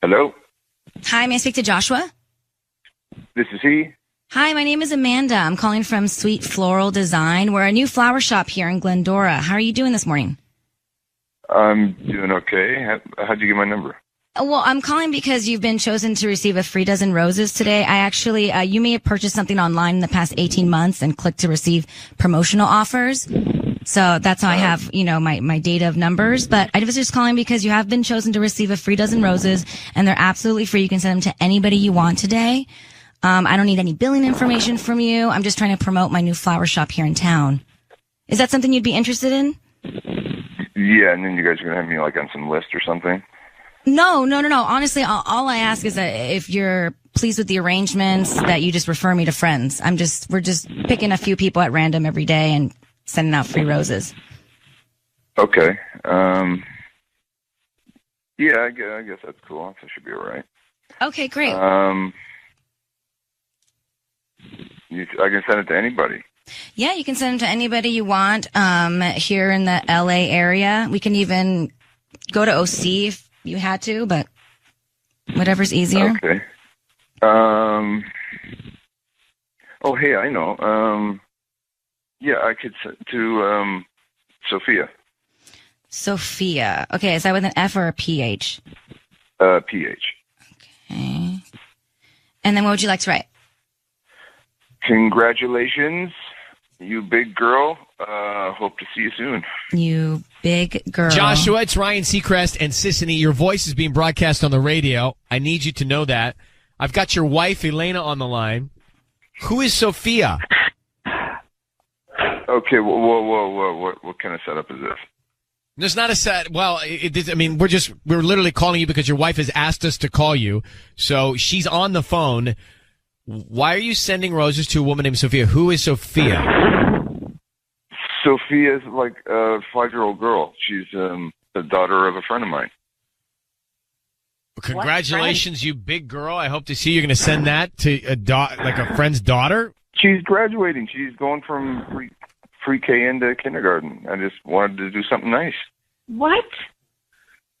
[SPEAKER 20] Hello?
[SPEAKER 4] Hi, may I speak to Joshua?
[SPEAKER 20] This is he.
[SPEAKER 4] Hi, my name is Amanda. I'm calling from Sweet Floral Design. We're a new flower shop here in Glendora. How are you doing this morning?
[SPEAKER 20] I'm doing okay. How'd you get my number?
[SPEAKER 4] Well, I'm calling because you've been chosen to receive a free dozen roses today. I actually, you may have purchased something online in the past 18 months and clicked to receive promotional offers. So that's how I have, my data of numbers. But I was just calling because you have been chosen to receive a free dozen roses, and they're absolutely free. You can send them to anybody you want today. I don't need any billing information from you. I'm just trying to promote my new flower shop here in town. Is that something you'd be interested in?
[SPEAKER 20] Yeah, and then you guys are going to have me on some list or something?
[SPEAKER 4] No. Honestly, all I ask is that if you're pleased with the arrangements, that you just refer me to friends. We're just picking a few people at random every day and sending out free roses.
[SPEAKER 20] Okay. Yeah, I guess that's cool. That should be all right.
[SPEAKER 4] Okay, great.
[SPEAKER 20] I can send it to anybody.
[SPEAKER 4] Yeah, you can send them to anybody you want here in the LA area. We can even go to OC if you had to, but whatever's easier.
[SPEAKER 20] Okay. Oh, hey, I know. Yeah, I could send to Sophia.
[SPEAKER 4] Sophia. Okay, is that with an F or a PH?
[SPEAKER 20] PH.
[SPEAKER 4] Okay. And then what would you like to write?
[SPEAKER 20] Congratulations, you big girl. Hope to see you soon.
[SPEAKER 4] You big girl.
[SPEAKER 1] Joshua, it's Ryan Seacrest and Sissany. Your voice is being broadcast on the radio. I need you to know that. I've got your wife, Elena, on the line. Who is Sophia?
[SPEAKER 20] Okay, whoa. What kind of setup is this?
[SPEAKER 1] There's not a set. Well, we're literally calling you because your wife has asked us to call you. So she's on the phone. Why are you sending roses to a woman named Sophia? Who is Sophia?
[SPEAKER 20] Sophia's like a 5-year-old girl. She's the daughter of a friend of mine.
[SPEAKER 1] Congratulations, you big girl. I hope to see you're going to send that to a friend's daughter.
[SPEAKER 20] She's graduating. She's going from pre-K into kindergarten. I just wanted to do something nice.
[SPEAKER 19] What?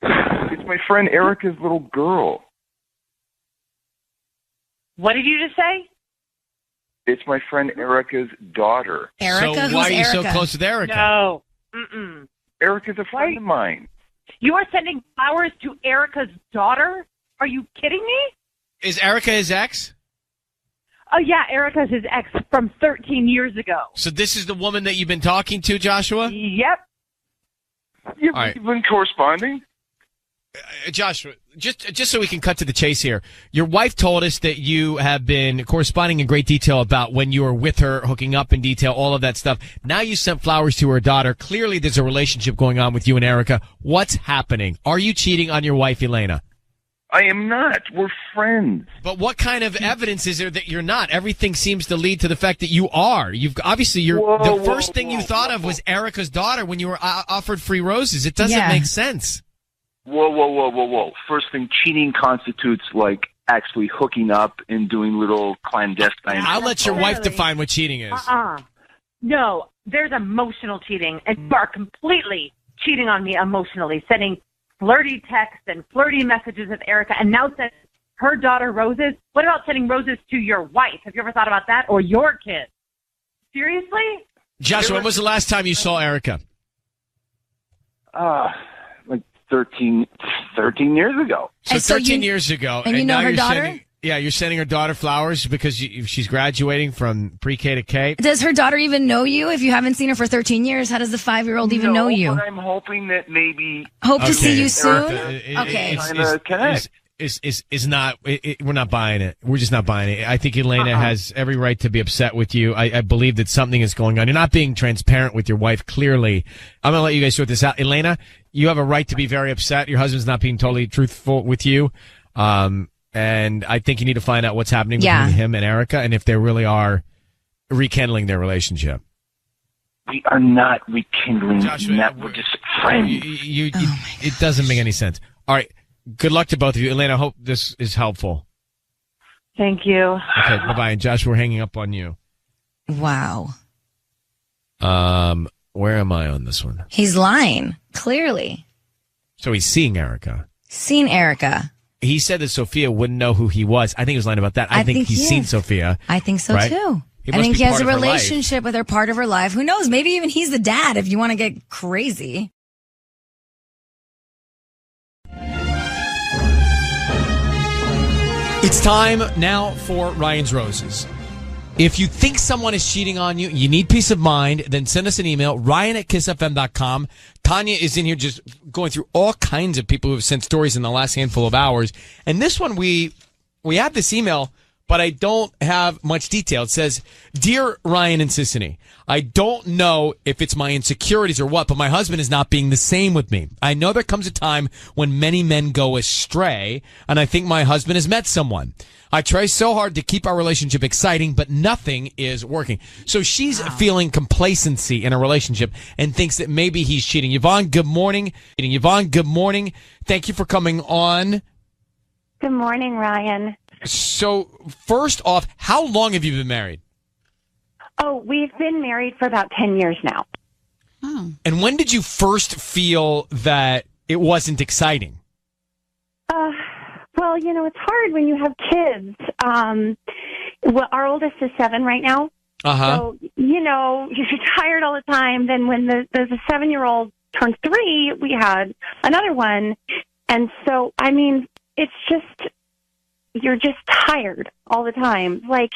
[SPEAKER 20] It's my friend Erica's little girl.
[SPEAKER 19] What did you just say?
[SPEAKER 20] It's my friend Erica's daughter.
[SPEAKER 4] Erica?
[SPEAKER 1] So why are you so
[SPEAKER 4] Erica?
[SPEAKER 1] close with Erica?
[SPEAKER 19] No. Mm-mm.
[SPEAKER 20] Erica's a friend of mine.
[SPEAKER 19] You are sending flowers to Erica's daughter? Are you kidding me?
[SPEAKER 1] Is Erica his ex?
[SPEAKER 19] Oh, yeah, Erica's his ex from 13 years ago.
[SPEAKER 1] So this is the woman that you've been talking to, Joshua?
[SPEAKER 19] Yep.
[SPEAKER 20] You've
[SPEAKER 1] All right.
[SPEAKER 20] been corresponding?
[SPEAKER 1] Joshua, just so we can cut to the chase here, your wife told us that you have been corresponding in great detail about when you were with her, hooking up in detail, all of that stuff. Now you sent flowers to her daughter. Clearly there's a relationship going on with you and Erica. What's happening? Are you cheating on your wife, Elena?
[SPEAKER 20] I am not. We're friends.
[SPEAKER 1] But what kind of evidence is there that you're not? Everything seems to lead to the fact that you are. The first thing you thought of was Erica's daughter when you were offered free roses. It doesn't make sense.
[SPEAKER 20] Whoa. First thing, cheating constitutes like actually hooking up and doing little clandestine.
[SPEAKER 1] I'll let your wife define what cheating is.
[SPEAKER 19] No, there's emotional cheating, and you are completely cheating on me emotionally, sending flirty texts and flirty messages with Erica, and now sending her daughter roses. What about sending roses to your wife? Have you ever thought about that? Or your kid? Seriously?
[SPEAKER 1] Joshua, when was the last time you saw Erica?
[SPEAKER 20] Like 13 years ago.
[SPEAKER 1] So 13 years ago.
[SPEAKER 4] And you know
[SPEAKER 1] now
[SPEAKER 4] her
[SPEAKER 1] you're
[SPEAKER 4] daughter?
[SPEAKER 1] You're sending her daughter flowers because she's graduating from pre-K to K.
[SPEAKER 4] Does her daughter even know you? If you haven't seen her for 13 years, how does the 5-year-old even know you?
[SPEAKER 20] But I'm hoping that maybe...
[SPEAKER 4] Hope to see you soon?
[SPEAKER 1] Okay. We're not buying it. We're just not buying it. I think Elena has every right to be upset with you. I believe that something is going on. You're not being transparent with your wife, clearly. I'm going to let you guys sort this out. Elena, you have a right to be very upset. Your husband's not being totally truthful with you. And I think you need to find out what's happening between him and Erica and if they really are rekindling their relationship.
[SPEAKER 20] We are not rekindling. Joshua, we're just friends.
[SPEAKER 1] It doesn't make any sense. All right. Good luck to both of you. Elena, I hope this is helpful.
[SPEAKER 19] Thank you.
[SPEAKER 1] Okay, bye-bye. And Josh, we're hanging up on you.
[SPEAKER 4] Wow.
[SPEAKER 1] Where am I on this one?
[SPEAKER 4] He's lying, clearly.
[SPEAKER 1] So he's seeing Erica.
[SPEAKER 4] Seen Erica.
[SPEAKER 1] He said that Sophia wouldn't know who he was. I think he was lying about that. I think he's seen Sophia.
[SPEAKER 4] I think so,
[SPEAKER 1] right?
[SPEAKER 4] too. I think he has a relationship with her, part of her life. Who knows? Maybe even he's the dad if you want to get crazy.
[SPEAKER 1] It's time now for Ryan's Roses. If you think someone is cheating on you, you need peace of mind, then send us an email, ryan@kissfm.com. Tanya is in here just going through all kinds of people who have sent stories in the last handful of hours. And this one, we had this email but I don't have much detail. It says, "Dear Ryan and Sissany, I don't know if it's my insecurities or what, but my husband is not being the same with me. I know there comes a time when many men go astray, and I think my husband has met someone. I try so hard to keep our relationship exciting, but nothing is working." So she's feeling complacency in a relationship and thinks that maybe he's cheating. Yvonne, good morning. Yvonne, good morning. Thank you for coming on.
[SPEAKER 21] Good morning, Ryan.
[SPEAKER 1] So, first off, how long have you been married?
[SPEAKER 21] Oh, we've been married for about 10 years now.
[SPEAKER 1] And when did you first feel that it wasn't exciting?
[SPEAKER 21] Well, you know, it's hard when you have kids. Well, our oldest is 7 right now. So, you know, you're tired all the time. Then when the 7-year-old turned 3, we had another one. And so, I mean, it's just, you're just tired all the time. Like,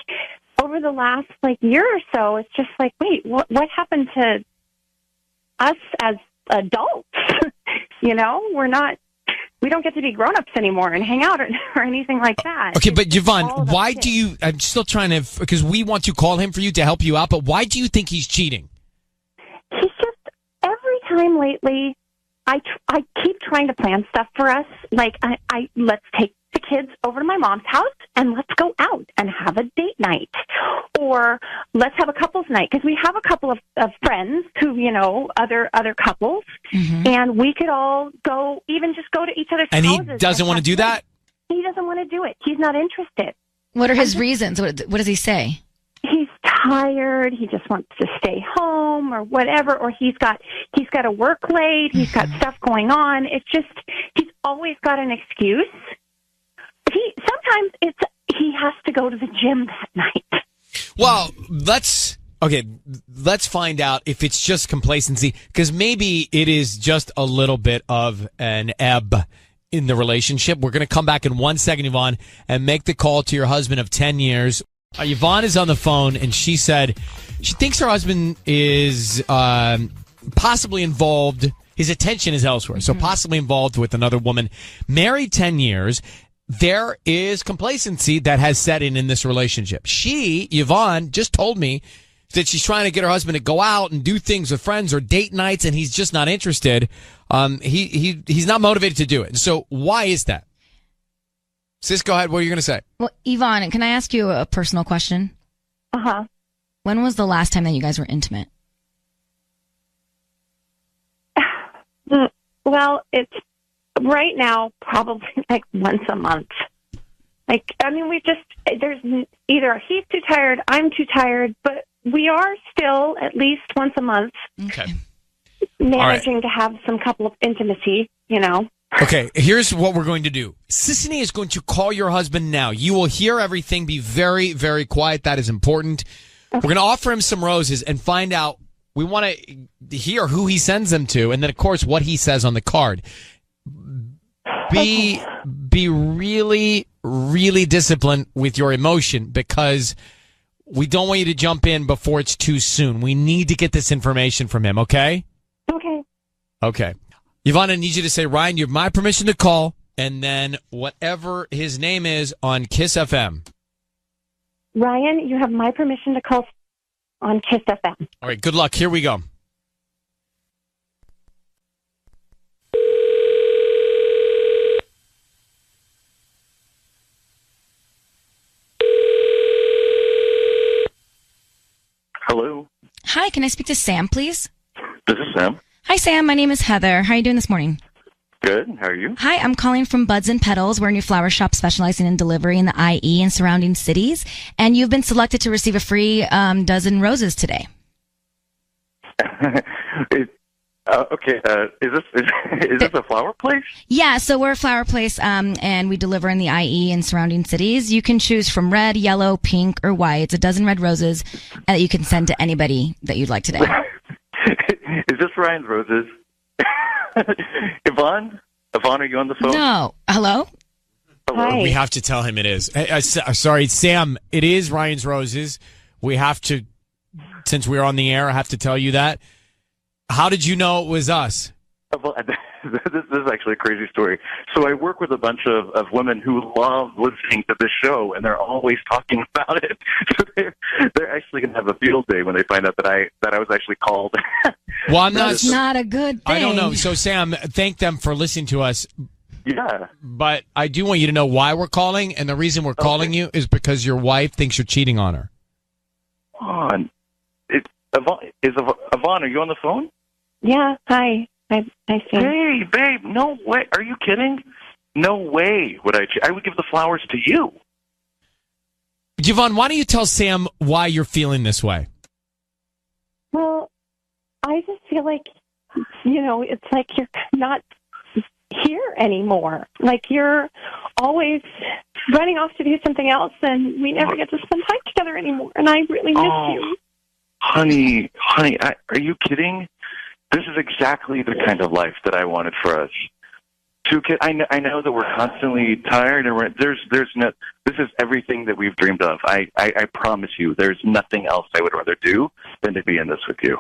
[SPEAKER 21] over the last, year or so, it's just like, wait, what happened to us as adults? You know, we don't get to be grown-ups anymore and hang out or anything like that.
[SPEAKER 1] Okay, but Yvonne, why do you, I'm still trying to, because we want to call him for you to help you out, but why do you think he's cheating?
[SPEAKER 21] He's just, every time lately, I keep trying to plan stuff for us. Like, let's take the kids over to my mom's house and let's go out and have a date night. Or let's have a couples night, because we have a couple of friends who, you know, other couples, and we could all go, even just go to each other's houses.
[SPEAKER 1] And he doesn't want to do that?
[SPEAKER 21] He doesn't want to do it. He's not interested.
[SPEAKER 4] What are his reasons? What does he say?
[SPEAKER 21] He's tired. He just wants to stay home or whatever. Or he's got to work late. He's got stuff going on. It's just, he's always got an excuse. Sometimes he has to go to the gym that night.
[SPEAKER 1] Well, let's find out if it's just complacency, because maybe it is just a little bit of an ebb in the relationship. We're going to come back in 1 second, Yvonne, and make the call to your husband of 10 years. Yvonne is on the phone, and she said she thinks her husband is possibly involved. His attention is elsewhere, so possibly involved with another woman. Married 10 years. There is complacency that has set in this relationship. Yvonne, just told me that she's trying to get her husband to go out and do things with friends or date nights, and he's just not interested. He's not motivated to do it. So why is that? Sis, go ahead. What are you going to say?
[SPEAKER 4] Well, Yvonne, can I ask you a personal question? When was the last time that you guys were intimate?
[SPEAKER 21] Well, it's right now probably like once a month. There's either he's too tired, I'm too tired, but we are still at least once a month managing to have some couple of intimacy, you know.
[SPEAKER 1] Okay, here's what we're going to do. Sissany is going to call your husband now. You will hear everything. Be very, very quiet. That is important. We're going to offer him some roses and find out. We want to hear who he sends them to, and then, of course, what he says on the card. Be really, really disciplined with your emotion, because we don't want you to jump in before it's too soon. We need to get this information from him, okay? Okay. Yvonne, I need you to say, Ryan, you have my permission to call, and then whatever his name is on Kiss FM.
[SPEAKER 21] Ryan, you have my permission to call on Kiss FM.
[SPEAKER 1] All right, good luck. Here we go.
[SPEAKER 20] Hello.
[SPEAKER 4] Hi, can I speak to Sam, please?
[SPEAKER 20] This is Sam.
[SPEAKER 4] Hi, Sam. My name is Heather. How are you doing this morning?
[SPEAKER 20] Good. How are you?
[SPEAKER 4] Hi, I'm calling from Buds and Petals. We're a new flower shop specializing in delivery in the IE and surrounding cities. And you've been selected to receive a free dozen roses today.
[SPEAKER 20] Okay. Is this a flower place?
[SPEAKER 4] Yeah, so we're a flower place, and we deliver in the IE and surrounding cities. You can choose from red, yellow, pink, or white. It's a dozen red roses that you can send to anybody that you'd like today.
[SPEAKER 20] Is this Ryan's Roses? Yvonne, are you on the phone?
[SPEAKER 4] No. Hello?
[SPEAKER 1] Hello. We have to tell him it is. Sorry, Sam, it is Ryan's Roses. We have to, since we're on the air, I have to tell you that. How did you know it was us?
[SPEAKER 3] Well, this is actually a crazy story. So I work with a bunch of women who love listening to this show, and they're always talking about it. So they're actually going to have a field day when they find out that I was actually called.
[SPEAKER 1] Well, I'm not.
[SPEAKER 4] That's not a good thing.
[SPEAKER 1] I don't know. So, Sam, thank them for listening to us.
[SPEAKER 3] Yeah.
[SPEAKER 1] But I do want you to know why we're calling, and the reason we're calling you is because your wife thinks you're cheating on her.
[SPEAKER 3] Yvonne, Yvonne, are you on the phone?
[SPEAKER 21] Yeah, hi. Hi, Sam.
[SPEAKER 3] Hey, babe, no way. Are you kidding? No way would I cheat. I would give the flowers to you.
[SPEAKER 1] Yvonne, why don't you tell Sam why you're feeling this way?
[SPEAKER 21] Well, I just feel like, it's like you're not here anymore. Like you're always running off to do something else, and we never get to spend time together anymore, and I really miss you.
[SPEAKER 3] Honey, are you kidding? This is exactly the kind of life that I wanted for us. 2 kids. I know that we're constantly tired, and this is everything that we've dreamed of. I promise you, there's nothing else I would rather do than to be in this with you.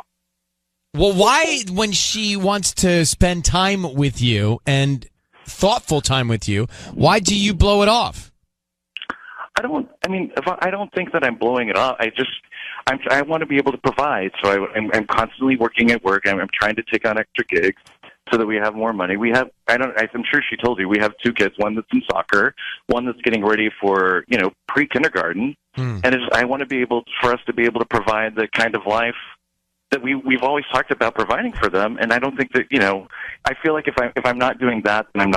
[SPEAKER 1] Well, why, when she wants to spend time with you and thoughtful time with you, why do you blow it off?
[SPEAKER 3] I don't think that I'm blowing it off. I want to be able to provide, so I'm constantly working at work. I'm trying to take on extra gigs so that we have more money. I'm sure she told you, we have 2 kids, one that's in soccer, one that's getting ready for, pre-kindergarten. And I want to be able, for us to be able to provide the kind of life that we've always talked about providing for them. And I don't think that, I feel like if I'm not doing that, then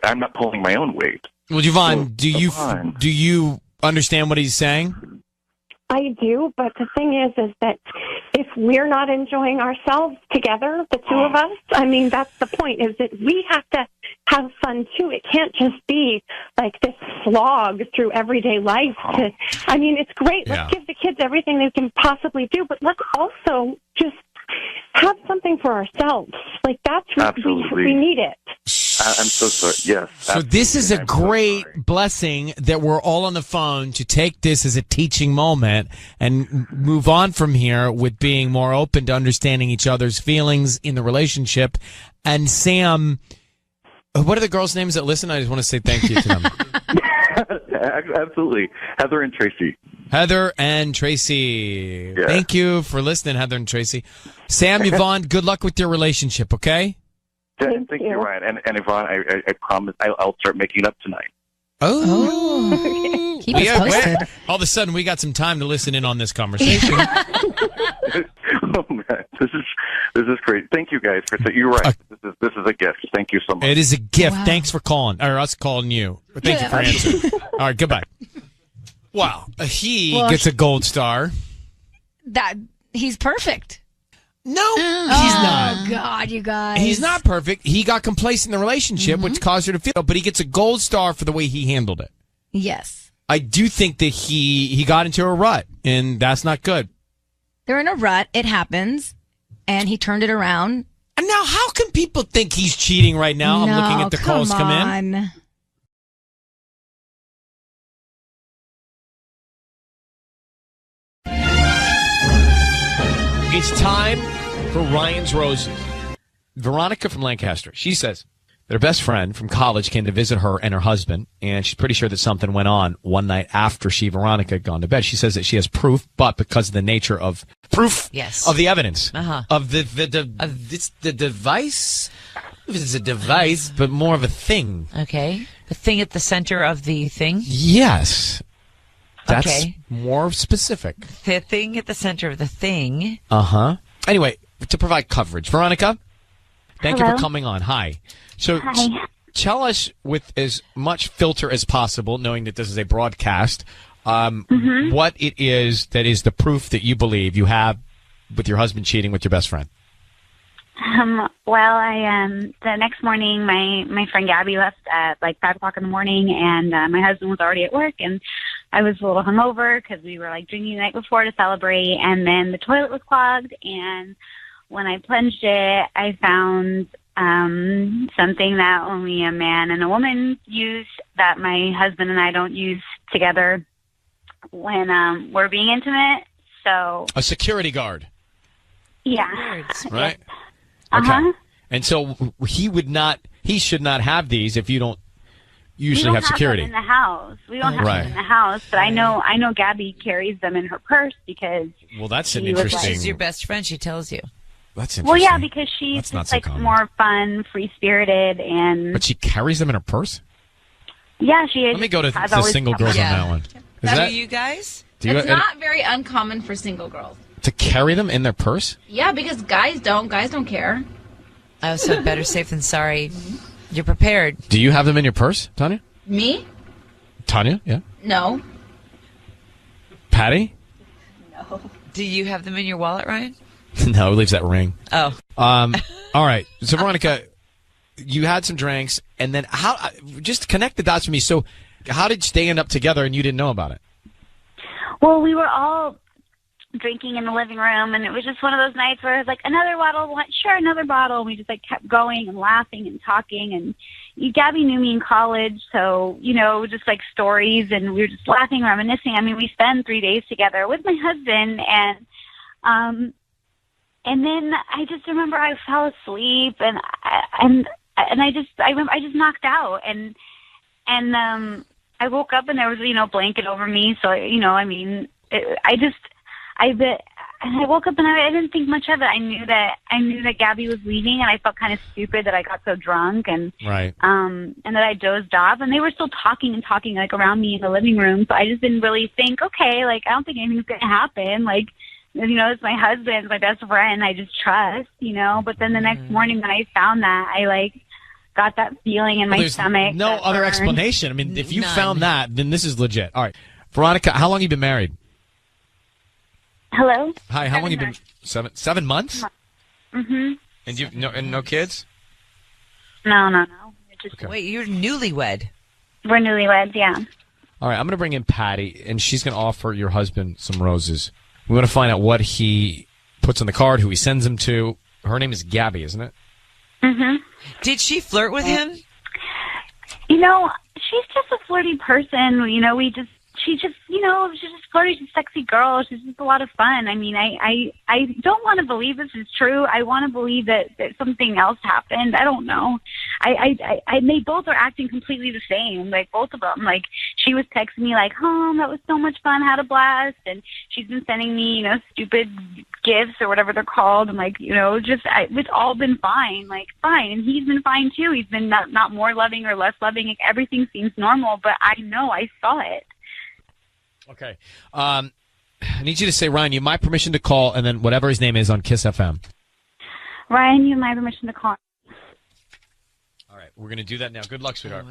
[SPEAKER 3] I'm not pulling my own weight.
[SPEAKER 1] Well, Yvonne, do you understand what he's saying?
[SPEAKER 21] I do, but the thing is that if we're not enjoying ourselves together, the 2 of us, that's the point, is that we have to have fun too. It can't just be like this slog through everyday life. It's great. Let's give the kids everything they can possibly do, but let's also just have something for ourselves. Like that's what we need it.
[SPEAKER 3] I'm so sorry. Yes.
[SPEAKER 1] So this is a great blessing that we're all on the phone to take this as a teaching moment and move on from here with being more open to understanding each other's feelings in the relationship. And Sam, what are the girls' names that listen? I just want to say thank you to them.
[SPEAKER 3] Absolutely. Heather and Tracy.
[SPEAKER 1] Heather and Tracy.
[SPEAKER 3] Yeah.
[SPEAKER 1] Thank you for listening, Heather and Tracy. Sam, Yvonne, good luck with your relationship, okay?
[SPEAKER 3] Thank you, Ryan. And Yvonne, I promise I'll start making up tonight.
[SPEAKER 1] Oh.
[SPEAKER 4] Keep us posted.
[SPEAKER 1] All of a sudden, we got some time to listen in on this conversation.
[SPEAKER 3] Oh, man. This is great. Thank you, guys. You're right. This is a gift. Thank you so much.
[SPEAKER 1] It is a gift.
[SPEAKER 4] Wow.
[SPEAKER 1] Thanks for calling, or us calling you. Thank you for answering. All right, goodbye. Wow. He gets a gold star.
[SPEAKER 4] That he's perfect.
[SPEAKER 1] No, he's not.
[SPEAKER 4] Oh, God, you guys.
[SPEAKER 1] He's not perfect. He got complacent in the relationship, which caused her to feel, but he gets a gold star for the way he handled it.
[SPEAKER 4] Yes.
[SPEAKER 1] I do think that he got into a rut, and that's not good.
[SPEAKER 4] They're in a rut. It happens. And he turned it around.
[SPEAKER 1] And now, how can people think he's cheating right now? I'm looking at the calls come in. It's time for Ryan's Roses. Veronica from Lancaster. She says their best friend from college came to visit her and her husband, and she's pretty sure that something went on one night after Veronica, had gone to bed. She says that she has proof, but because of the nature of proof of the evidence of the device. It's a device, but more of a thing.
[SPEAKER 22] Okay, the thing at the center of the thing.
[SPEAKER 1] Yes. That's more specific.
[SPEAKER 22] The thing at the center of the thing.
[SPEAKER 1] Anyway, to provide coverage, Veronica, thank you
[SPEAKER 21] Hello.
[SPEAKER 1] for coming on. Hi. So
[SPEAKER 21] Hi.
[SPEAKER 1] tell us with as much filter as possible, knowing that this is a broadcast, what it is that is the proof that you believe you have with your husband cheating with your best friend.
[SPEAKER 21] Well, the next morning, my friend Gabby left at like 5 o'clock in the morning, and my husband was already at work, and I was a little hungover because we were like drinking the night before to celebrate, and then the toilet was clogged, and when I plunged it, I found something that only a man and a woman use that my husband and I don't use together when we're being intimate. So
[SPEAKER 1] A security guard.
[SPEAKER 21] yeah,
[SPEAKER 1] Right?
[SPEAKER 21] Uh-huh.
[SPEAKER 1] Okay. And so he should not have these if you don't usually
[SPEAKER 2] we don't
[SPEAKER 1] have security.
[SPEAKER 2] Them in the house. We don't have them in the house, but I know Gabby carries them in her purse because.
[SPEAKER 1] Well, that's an
[SPEAKER 2] she was
[SPEAKER 1] interesting.
[SPEAKER 22] She's your best friend. She tells you.
[SPEAKER 1] That's interesting.
[SPEAKER 2] Well, yeah, because she's
[SPEAKER 1] That's not
[SPEAKER 2] just
[SPEAKER 1] so
[SPEAKER 2] like
[SPEAKER 1] common.
[SPEAKER 2] more fun, free spirited, and
[SPEAKER 1] But she carries them in her purse?
[SPEAKER 2] yeah, she.
[SPEAKER 1] Let me go to
[SPEAKER 2] has
[SPEAKER 1] the
[SPEAKER 2] always
[SPEAKER 1] single
[SPEAKER 2] kept
[SPEAKER 1] girls
[SPEAKER 2] them.
[SPEAKER 1] on that one. Is that,
[SPEAKER 22] you guys?
[SPEAKER 1] do you
[SPEAKER 4] It's not very uncommon for single girls.
[SPEAKER 1] to carry them in their purse?
[SPEAKER 4] Yeah, because guys don't care.
[SPEAKER 22] Oh, so better safe than sorry. You're prepared.
[SPEAKER 1] Do you have them in your purse, Tanya?
[SPEAKER 4] Me?
[SPEAKER 1] Tanya, yeah.
[SPEAKER 4] No.
[SPEAKER 1] Patty?
[SPEAKER 4] No.
[SPEAKER 22] Do you have them in your wallet, Ryan?
[SPEAKER 1] No, it leaves that ring.
[SPEAKER 22] Oh.
[SPEAKER 1] All right. So, Veronica, you had some drinks, and then just connect the dots for me. So, how did they end up together and you didn't know about it?
[SPEAKER 2] Well, we were all drinking in the living room, and it was just one of those nights where it was like, another bottle, sure, another bottle. And we just like kept going and laughing and talking. And Gabby knew me in college, so, just like stories, and we were just laughing, reminiscing. I mean, we spent 3 days together with my husband, and then I just remember I fell asleep, and I just knocked out, and I woke up and there was blanket over me, so I woke up and I didn't think much of it. I knew that Gabby was leaving, and I felt kind of stupid that I got so drunk, and
[SPEAKER 1] right,
[SPEAKER 2] and that I dozed off, and they were still talking like around me in the living room, so I just didn't really think, okay, like I don't think anything's gonna happen, like. It's my husband, it's my best friend, I just trust, But then the next morning when I found that, I got that feeling in my stomach.
[SPEAKER 1] No other
[SPEAKER 2] burned.
[SPEAKER 1] explanation. I mean, if you found that, then this is legit. All right. Veronica, how long have you been married?
[SPEAKER 2] Hello?
[SPEAKER 1] Hi, how long have you been? 7 months?
[SPEAKER 2] Mm-hmm.
[SPEAKER 1] And no kids?
[SPEAKER 2] No.
[SPEAKER 22] Wait, you're newlywed.
[SPEAKER 2] We're newlyweds, yeah.
[SPEAKER 1] All right, I'm going to bring in Patty, and she's going to offer your husband some roses. We want to find out what he puts on the card, who he sends them to. Her name is Gabby, isn't it?
[SPEAKER 2] Mm-hmm.
[SPEAKER 22] Did she flirt with him?
[SPEAKER 2] She's just a flirty person. She's just flirty. She's a sexy girl. She's just a lot of fun. I mean, I don't want to believe this is true. I want to believe that something else happened. I don't know. They both are acting completely the same. Like, both of them. Like, she was texting me like, that was so much fun. Had a blast. And she's been sending me, stupid gifts or whatever they're called. And like, it's all been fine. Like, fine. And he's been fine too. He's been not more loving or less loving. Like, everything seems normal, but I know I saw it.
[SPEAKER 1] Okay. I need you to say, Ryan, you have my permission to call, and then whatever his name is on Kiss FM.
[SPEAKER 2] Ryan, you have my permission to call.
[SPEAKER 1] All right. We're going to do that now. Good luck, sweetheart.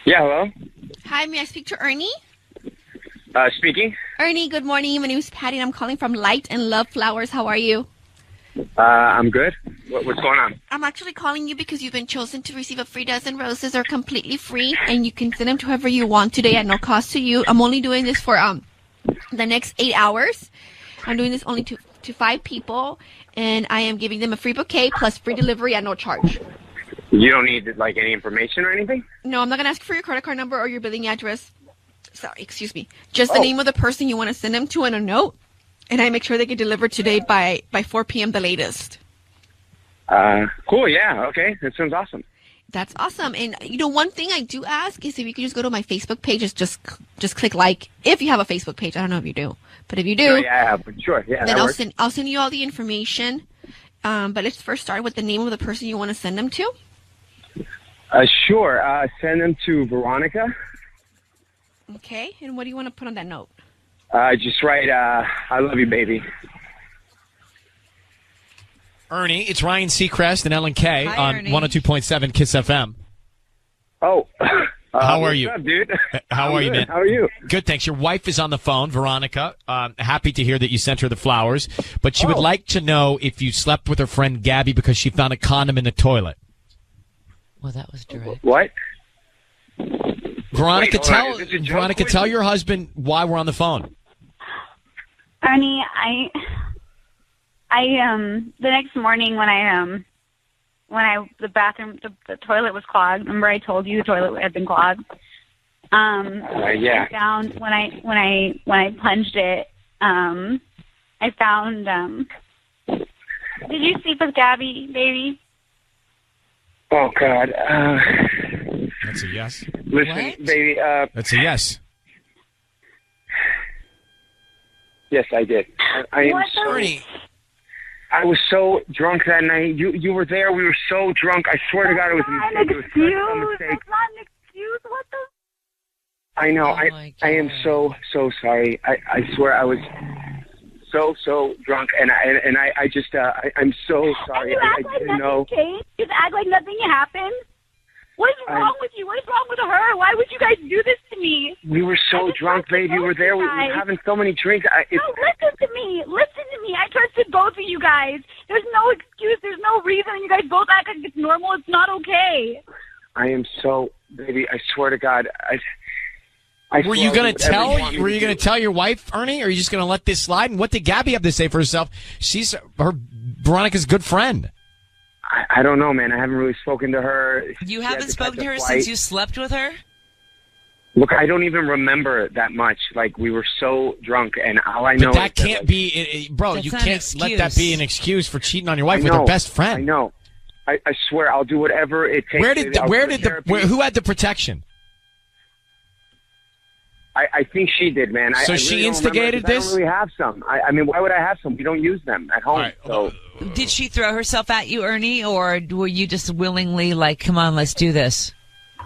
[SPEAKER 8] Yeah, hello?
[SPEAKER 23] Hi, may I speak to Ernie?
[SPEAKER 8] Speaking.
[SPEAKER 23] Ernie, good morning. My name is Patty, and I'm calling from Light and Love Flowers. How are you?
[SPEAKER 8] I'm good. What's going on?
[SPEAKER 23] I'm actually calling you because you've been chosen to receive a free dozen roses. They're completely free, and you can send them to whoever you want today at no cost to you. I'm only doing this for the next 8 hours. I'm doing this only to 5 people, and I am giving them a free bouquet plus free delivery at no charge.
[SPEAKER 8] You don't need, any information or anything?
[SPEAKER 23] No, I'm not going to ask for your credit card number or your billing address. Sorry, excuse me. Just the name of the person you want to send them to and a note. And I make sure they get delivered today by 4 p.m. the latest.
[SPEAKER 8] Cool, yeah, okay. That sounds awesome.
[SPEAKER 23] That's awesome. And, one thing I do ask is if you could just go to my Facebook page, just click like, if you have a Facebook page. I don't know if you do. But if you do,
[SPEAKER 8] yeah, I have. Sure, yeah,
[SPEAKER 23] then I'll send you all the information. But let's first start with the name of the person you want to send them to.
[SPEAKER 8] Sure. Send them to Veronica.
[SPEAKER 23] Okay. And what do you want to put on that note?
[SPEAKER 8] Just write, I love you, baby.
[SPEAKER 1] Ernie, it's Ryan Seacrest and Ellen K on
[SPEAKER 8] Ernie.
[SPEAKER 1] 102.7 Kiss FM.
[SPEAKER 8] Oh.
[SPEAKER 1] How are you?
[SPEAKER 8] What's up, dude?
[SPEAKER 1] How are you,
[SPEAKER 8] good.
[SPEAKER 1] man?
[SPEAKER 8] How are you?
[SPEAKER 1] Good, thanks. Your wife is on the phone, Veronica. Happy to hear that you sent her the flowers. But she would like to know if you slept with her friend Gabby because she found a condom in the toilet.
[SPEAKER 22] Well, that was direct.
[SPEAKER 8] What?
[SPEAKER 1] Veronica,
[SPEAKER 8] Wait,
[SPEAKER 1] Veronica, tell your husband why we're on the phone.
[SPEAKER 2] Ernie, I the next morning when the bathroom, the toilet was clogged. Remember I told you the toilet had been clogged?
[SPEAKER 8] Yeah.
[SPEAKER 2] I found when I plunged it, I found, did you sleep with Gabby, baby?
[SPEAKER 8] Oh, God.
[SPEAKER 1] That's a yes.
[SPEAKER 8] Listen,
[SPEAKER 22] What?
[SPEAKER 8] baby.
[SPEAKER 1] That's a yes.
[SPEAKER 8] Yes, I did. I am
[SPEAKER 2] What the-
[SPEAKER 1] Ernie.
[SPEAKER 8] I was so drunk that night. You were there. We were so drunk. I swear to God, it was a
[SPEAKER 2] That's
[SPEAKER 8] mistake.
[SPEAKER 2] not
[SPEAKER 8] It
[SPEAKER 2] an
[SPEAKER 8] was such
[SPEAKER 2] excuse.
[SPEAKER 8] a mistake.
[SPEAKER 2] That's not an excuse. What the?
[SPEAKER 8] I know.
[SPEAKER 22] Oh, my
[SPEAKER 8] I am
[SPEAKER 22] God.
[SPEAKER 8] so sorry. I swear I was so drunk, and I just I'm so
[SPEAKER 2] And
[SPEAKER 8] sorry.
[SPEAKER 2] you
[SPEAKER 8] I
[SPEAKER 2] act like
[SPEAKER 8] didn't
[SPEAKER 2] nothing
[SPEAKER 8] know.
[SPEAKER 2] changed? You act like nothing happened? What is wrong with you? What is wrong with her? Why would you guys do this to me?
[SPEAKER 8] We were so drunk, babe. You were there. We
[SPEAKER 2] guys.
[SPEAKER 8] were having so many drinks.
[SPEAKER 2] No, listen to me. Listen to me. I trusted both of you guys. There's no excuse. There's no reason. You guys both act like it's normal. It's not okay.
[SPEAKER 8] I am so, baby. I swear to God. I
[SPEAKER 1] Were
[SPEAKER 8] swear
[SPEAKER 1] you
[SPEAKER 8] I'll
[SPEAKER 1] going
[SPEAKER 8] do
[SPEAKER 1] to
[SPEAKER 8] whatever
[SPEAKER 1] tell?
[SPEAKER 8] you want me
[SPEAKER 1] Were
[SPEAKER 8] to
[SPEAKER 1] you going
[SPEAKER 8] do.
[SPEAKER 1] to tell your wife, Ernie, or are you just going to let this slide? And what did Gabby have to say for herself? She's Veronica's good friend.
[SPEAKER 8] I don't know, man. I haven't really spoken to her.
[SPEAKER 22] You
[SPEAKER 8] She had
[SPEAKER 22] haven't
[SPEAKER 8] to
[SPEAKER 22] spoken
[SPEAKER 8] catch
[SPEAKER 22] to
[SPEAKER 8] a
[SPEAKER 22] her
[SPEAKER 8] flight.
[SPEAKER 22] since you slept with her?
[SPEAKER 8] Look, I don't even remember that much. Like, we were so drunk, and all I know
[SPEAKER 1] But that
[SPEAKER 8] is
[SPEAKER 1] can't
[SPEAKER 8] like,
[SPEAKER 1] be, bro.
[SPEAKER 22] That's
[SPEAKER 1] You
[SPEAKER 22] not an
[SPEAKER 1] can't let
[SPEAKER 22] excuse.
[SPEAKER 1] that be an excuse for cheating on your wife
[SPEAKER 8] I
[SPEAKER 1] with her
[SPEAKER 8] know,
[SPEAKER 1] best friend.
[SPEAKER 8] I know. I swear, I'll do whatever it takes.
[SPEAKER 1] Where
[SPEAKER 8] baby.
[SPEAKER 1] did
[SPEAKER 8] I'll
[SPEAKER 1] where
[SPEAKER 8] go to
[SPEAKER 1] did the
[SPEAKER 8] therapy.
[SPEAKER 1] who had the protection?
[SPEAKER 8] I think she did, man.
[SPEAKER 1] So
[SPEAKER 8] I
[SPEAKER 1] she
[SPEAKER 8] really don't
[SPEAKER 1] instigated
[SPEAKER 8] remember, 'cause
[SPEAKER 1] this?
[SPEAKER 8] I don't really have some. I mean, why would I have some? We don't use them at home. So
[SPEAKER 22] Did she throw herself at you, Ernie, or were you just willingly like, come on, let's do this?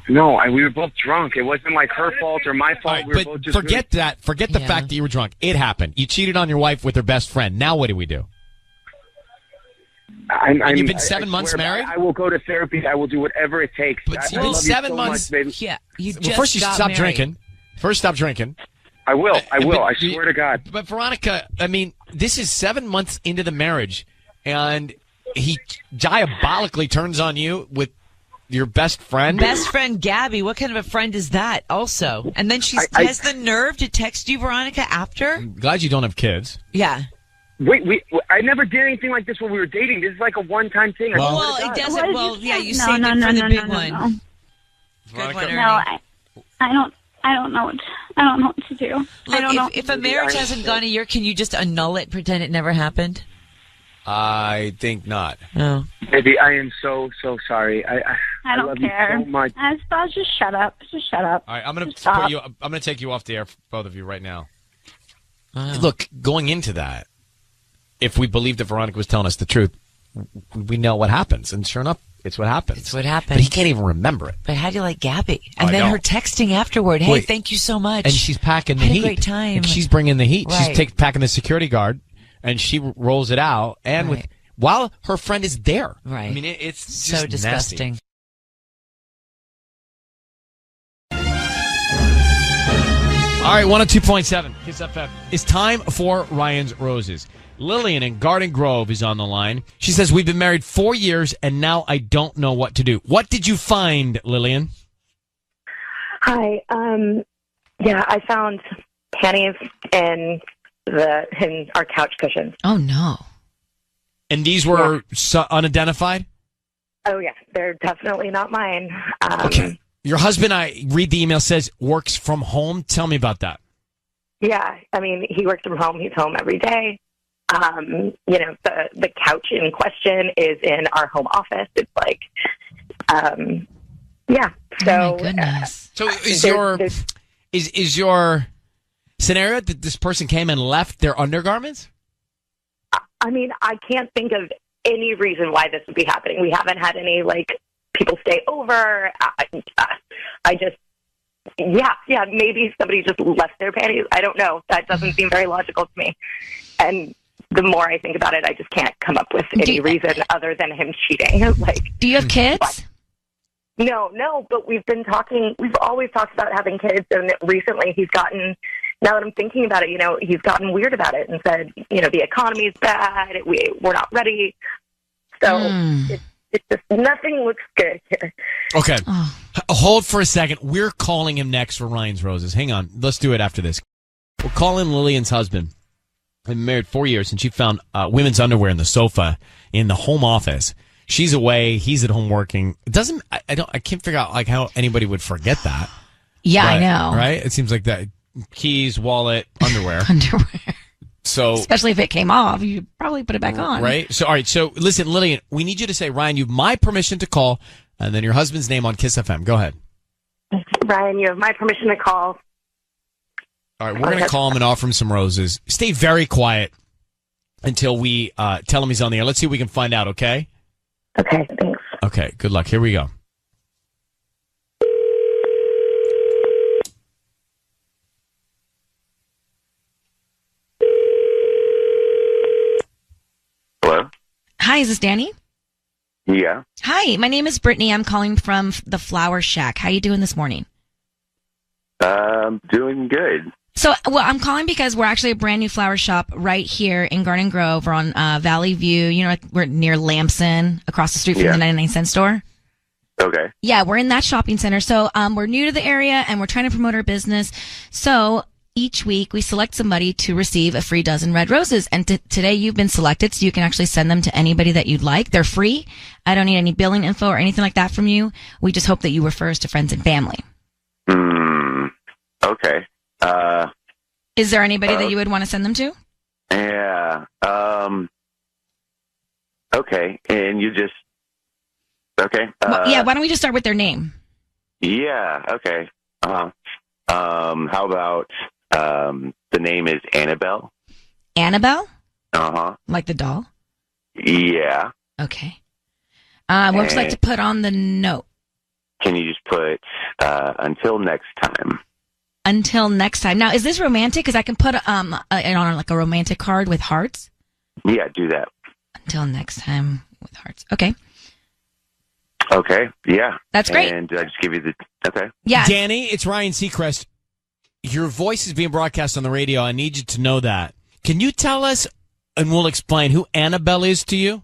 [SPEAKER 8] no, we were both drunk. It wasn't like her fault or my fault. We were both
[SPEAKER 1] But
[SPEAKER 8] just
[SPEAKER 1] forget that. Forget the
[SPEAKER 22] Yeah.
[SPEAKER 1] fact that you were drunk. It happened. You cheated on your wife with her best friend. Now what do we do? And you've been 7 months
[SPEAKER 8] swear,
[SPEAKER 1] married?
[SPEAKER 8] I will go to therapy. I will do whatever it takes.
[SPEAKER 1] But
[SPEAKER 8] I
[SPEAKER 1] you've been
[SPEAKER 8] love you
[SPEAKER 1] 7
[SPEAKER 8] so
[SPEAKER 1] months.
[SPEAKER 8] much, baby.
[SPEAKER 22] Yeah, you
[SPEAKER 1] Well,
[SPEAKER 22] just
[SPEAKER 1] first you
[SPEAKER 22] got
[SPEAKER 1] stop
[SPEAKER 22] married.
[SPEAKER 1] drinking. First, stop drinking.
[SPEAKER 8] I will. I will. I
[SPEAKER 1] But you-
[SPEAKER 8] swear to God.
[SPEAKER 1] But Veronica, I mean, this is 7 months into the marriage, and he diabolically turns on you with your best friend.
[SPEAKER 22] Best friend Gabby, what kind of a friend is that also? And then she
[SPEAKER 8] I-
[SPEAKER 22] has the nerve to text you, Veronica, after?
[SPEAKER 1] I'm glad you don't have kids.
[SPEAKER 22] Yeah.
[SPEAKER 8] Wait, I never did anything like this when we were dating. This is like a one-time thing. I
[SPEAKER 1] Well-
[SPEAKER 8] swear to
[SPEAKER 22] Well,
[SPEAKER 8] God.
[SPEAKER 22] it doesn't. Well, yeah, you
[SPEAKER 2] No,
[SPEAKER 22] saved
[SPEAKER 2] no,
[SPEAKER 22] it
[SPEAKER 2] no,
[SPEAKER 22] for the
[SPEAKER 2] no,
[SPEAKER 22] big
[SPEAKER 2] no, no,
[SPEAKER 22] one.
[SPEAKER 2] no.
[SPEAKER 22] Good one, Ernie.
[SPEAKER 2] No, I don't know what to do. I don't know.
[SPEAKER 22] Look, if a marriage hasn't gone a year, can you just annul it, pretend it never happened?
[SPEAKER 1] I think not.
[SPEAKER 22] No.
[SPEAKER 8] Baby, I am so sorry. I
[SPEAKER 2] don't
[SPEAKER 8] love
[SPEAKER 2] care.
[SPEAKER 8] you so much.
[SPEAKER 2] I'll just shut up. Just shut up.
[SPEAKER 1] All right, I'm gonna
[SPEAKER 2] Just stop.
[SPEAKER 1] put you. I'm gonna take you off the air, both of you, right now. Look, going into that, if we believed that Veronica was telling us the truth, we know what happens, and sure enough, it's what happens.
[SPEAKER 22] It's what happened.
[SPEAKER 1] But he can't even remember it.
[SPEAKER 22] But how do you like Gabby? And
[SPEAKER 1] I
[SPEAKER 22] then
[SPEAKER 1] know.
[SPEAKER 22] her texting afterward, hey,
[SPEAKER 1] Wait.
[SPEAKER 22] thank you so much.
[SPEAKER 1] And she's packing the
[SPEAKER 22] Had a
[SPEAKER 1] heat.
[SPEAKER 22] great time.
[SPEAKER 1] And she's bringing the heat.
[SPEAKER 22] Right.
[SPEAKER 1] She's packing the security guard, and she rolls it out, and with while her friend is there.
[SPEAKER 22] Right.
[SPEAKER 1] I mean, it's just
[SPEAKER 22] so disgusting.
[SPEAKER 1] nasty. All right, 102.7 Kiss FM. It's time for Ryan's Roses. Lillian in Garden Grove is on the line. She says, we've been married 4 years, and now I don't know what to do. What did you find, Lillian?
[SPEAKER 6] Hi. Yeah, I found panties in our couch cushions.
[SPEAKER 4] Oh, no.
[SPEAKER 1] And these were unidentified?
[SPEAKER 6] Oh, yeah. They're definitely not mine.
[SPEAKER 1] Okay. Your husband, I read the email, says works from home. Tell me about that.
[SPEAKER 6] Yeah. I mean, he works from home. He's home every day. The couch in question is in our home office. It's like, yeah. So,
[SPEAKER 4] oh, my goodness.
[SPEAKER 1] So is your scenario that this person came and left their undergarments?
[SPEAKER 6] I mean, I can't think of any reason why this would be happening. We haven't had any, people stay over. Maybe somebody just left their panties. I don't know. That doesn't seem very logical to me. And the more I think about it, I just can't come up with any reason other than him cheating.
[SPEAKER 4] Do you have kids?
[SPEAKER 6] No, but we've been talking, we've always talked about having kids, and recently he's gotten, now that I'm thinking about it, he's gotten weird about it and said, the economy's bad, we're not ready. So it's just, nothing looks good here.
[SPEAKER 1] Okay. Hold for a second. We're calling him next for Ryan's Roses. Hang on. Let's do it after this. We're calling Lillian's husband. I've been married 4 years, and she found women's underwear in the sofa in the home office. She's away. He's at home working. It doesn't. I can't figure out like how anybody would forget that.
[SPEAKER 4] Yeah,
[SPEAKER 1] But,
[SPEAKER 4] I know.
[SPEAKER 1] Right? It seems like that. Keys, wallet, underwear. So,
[SPEAKER 4] especially if it came off, you probably put it back on.
[SPEAKER 1] right? So, all right. So, listen, Lillian, we need you to say, Ryan, you have my permission to call, and then your husband's name on Kiss FM. Go ahead.
[SPEAKER 6] Ryan, you have my permission to call.
[SPEAKER 1] All right, we're going to call him and offer him some roses. Stay very quiet until we tell him he's on the air. Let's see if we can find out, okay?
[SPEAKER 6] Okay, thanks.
[SPEAKER 1] Okay, good luck. Here we go.
[SPEAKER 3] Hello?
[SPEAKER 4] Hi, is this Danny?
[SPEAKER 3] Yeah.
[SPEAKER 4] Hi, my name is Brittany. I'm calling from the Flower Shack. How you doing this morning?
[SPEAKER 3] Doing good.
[SPEAKER 4] So, well, I'm calling because we're actually a brand new flower shop right here in Garden Grove. We're on Valley View. You know, we're near Lamson, across the street from the 99-cent store.
[SPEAKER 3] Okay.
[SPEAKER 4] Yeah, we're in that shopping center. So, we're new to the area and we're trying to promote our business. So, each week we select somebody to receive a free dozen red roses. And today you've been selected, so you can actually send them to anybody that you'd like. They're free. I don't need any billing info or anything like that from you. We just hope that you refer us to friends and family.
[SPEAKER 3] Okay.
[SPEAKER 4] Is there anybody that you would want to send them to?
[SPEAKER 3] Yeah. Okay. And you just... Okay.
[SPEAKER 4] Yeah, why don't we just start with their name?
[SPEAKER 3] Yeah. Okay. How about the name is Annabelle?
[SPEAKER 4] Annabelle?
[SPEAKER 3] Uh-huh.
[SPEAKER 4] Like the doll?
[SPEAKER 3] Yeah.
[SPEAKER 4] Okay. What would you like to put on the note?
[SPEAKER 3] Can you just put until next time?
[SPEAKER 4] Until next time. Now, is this romantic? Because I can put it on like a romantic card with hearts.
[SPEAKER 3] Yeah, do that.
[SPEAKER 4] Until next time with hearts. Okay.
[SPEAKER 3] Okay. Yeah.
[SPEAKER 4] That's great.
[SPEAKER 3] And I just give you the... Okay.
[SPEAKER 4] Yeah.
[SPEAKER 1] Danny, it's Ryan Seacrest. Your voice is being broadcast on the radio. I need you to know that. Can you tell us, and we'll explain, who Annabelle is to you?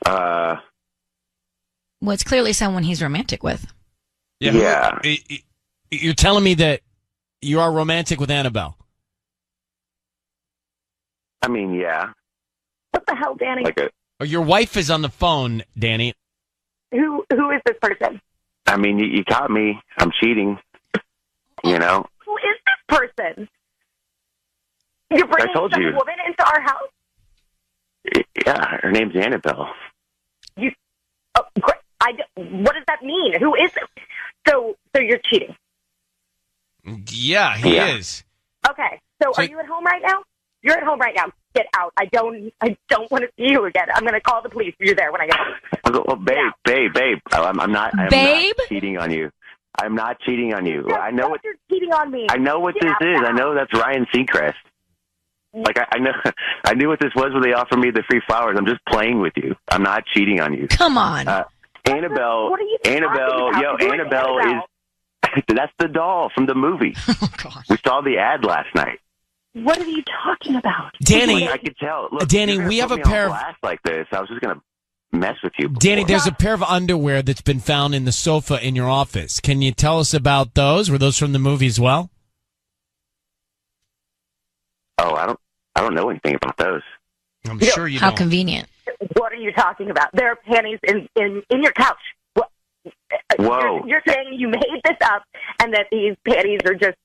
[SPEAKER 4] Well, it's clearly someone he's romantic with.
[SPEAKER 3] Yeah.
[SPEAKER 1] You're telling me that you are romantic with Annabelle?
[SPEAKER 3] I mean, yeah.
[SPEAKER 6] What the hell, Danny?
[SPEAKER 1] Your wife is on the phone, Danny.
[SPEAKER 6] Who is this person?
[SPEAKER 3] I mean, you caught me. I'm cheating. You know?
[SPEAKER 6] Who is this person? You're bringing
[SPEAKER 3] told
[SPEAKER 6] some
[SPEAKER 3] you.
[SPEAKER 6] woman into our house?
[SPEAKER 3] Yeah, her name's Annabelle.
[SPEAKER 6] What does that mean? Who is it? So you're cheating?
[SPEAKER 1] Yeah, he is.
[SPEAKER 6] Okay. So are you at home right now? You're at home right now. Get out. I don't want to see you again. I'm going to call the police if you're there when I get home.
[SPEAKER 3] Well, babe. I'm not cheating on you. I'm not cheating on you. I know what
[SPEAKER 6] you're cheating on me.
[SPEAKER 3] I know what this is. I know that's Ryan Seacrest. Like I know, I knew what this was when they offered me the free flowers. I'm just playing with you. I'm not cheating on you.
[SPEAKER 4] Come on,
[SPEAKER 3] Annabelle.
[SPEAKER 6] What are you
[SPEAKER 3] Annabelle.
[SPEAKER 6] talking
[SPEAKER 3] Yo,
[SPEAKER 6] about?
[SPEAKER 3] Annabelle is. That's the doll from the movie.
[SPEAKER 4] Oh God.
[SPEAKER 3] We saw the ad last night.
[SPEAKER 6] What are you talking about?
[SPEAKER 1] Danny,
[SPEAKER 3] I could tell. Look,
[SPEAKER 1] Danny,
[SPEAKER 3] you're gonna
[SPEAKER 1] we have
[SPEAKER 3] put
[SPEAKER 1] a
[SPEAKER 3] me on
[SPEAKER 1] pair of
[SPEAKER 3] blast like this. I was just gonna mess with you.
[SPEAKER 1] Danny, there's a pair of underwear that's been found in the sofa in your office. Can you tell us about those? Were those from the movie as well?
[SPEAKER 3] Oh, I don't know anything about those.
[SPEAKER 1] I'm sure you
[SPEAKER 4] How
[SPEAKER 1] don't.
[SPEAKER 4] convenient.
[SPEAKER 6] What are you talking about? There are panties in your couch.
[SPEAKER 3] Whoa.
[SPEAKER 6] You're saying you made this up and that these panties are just,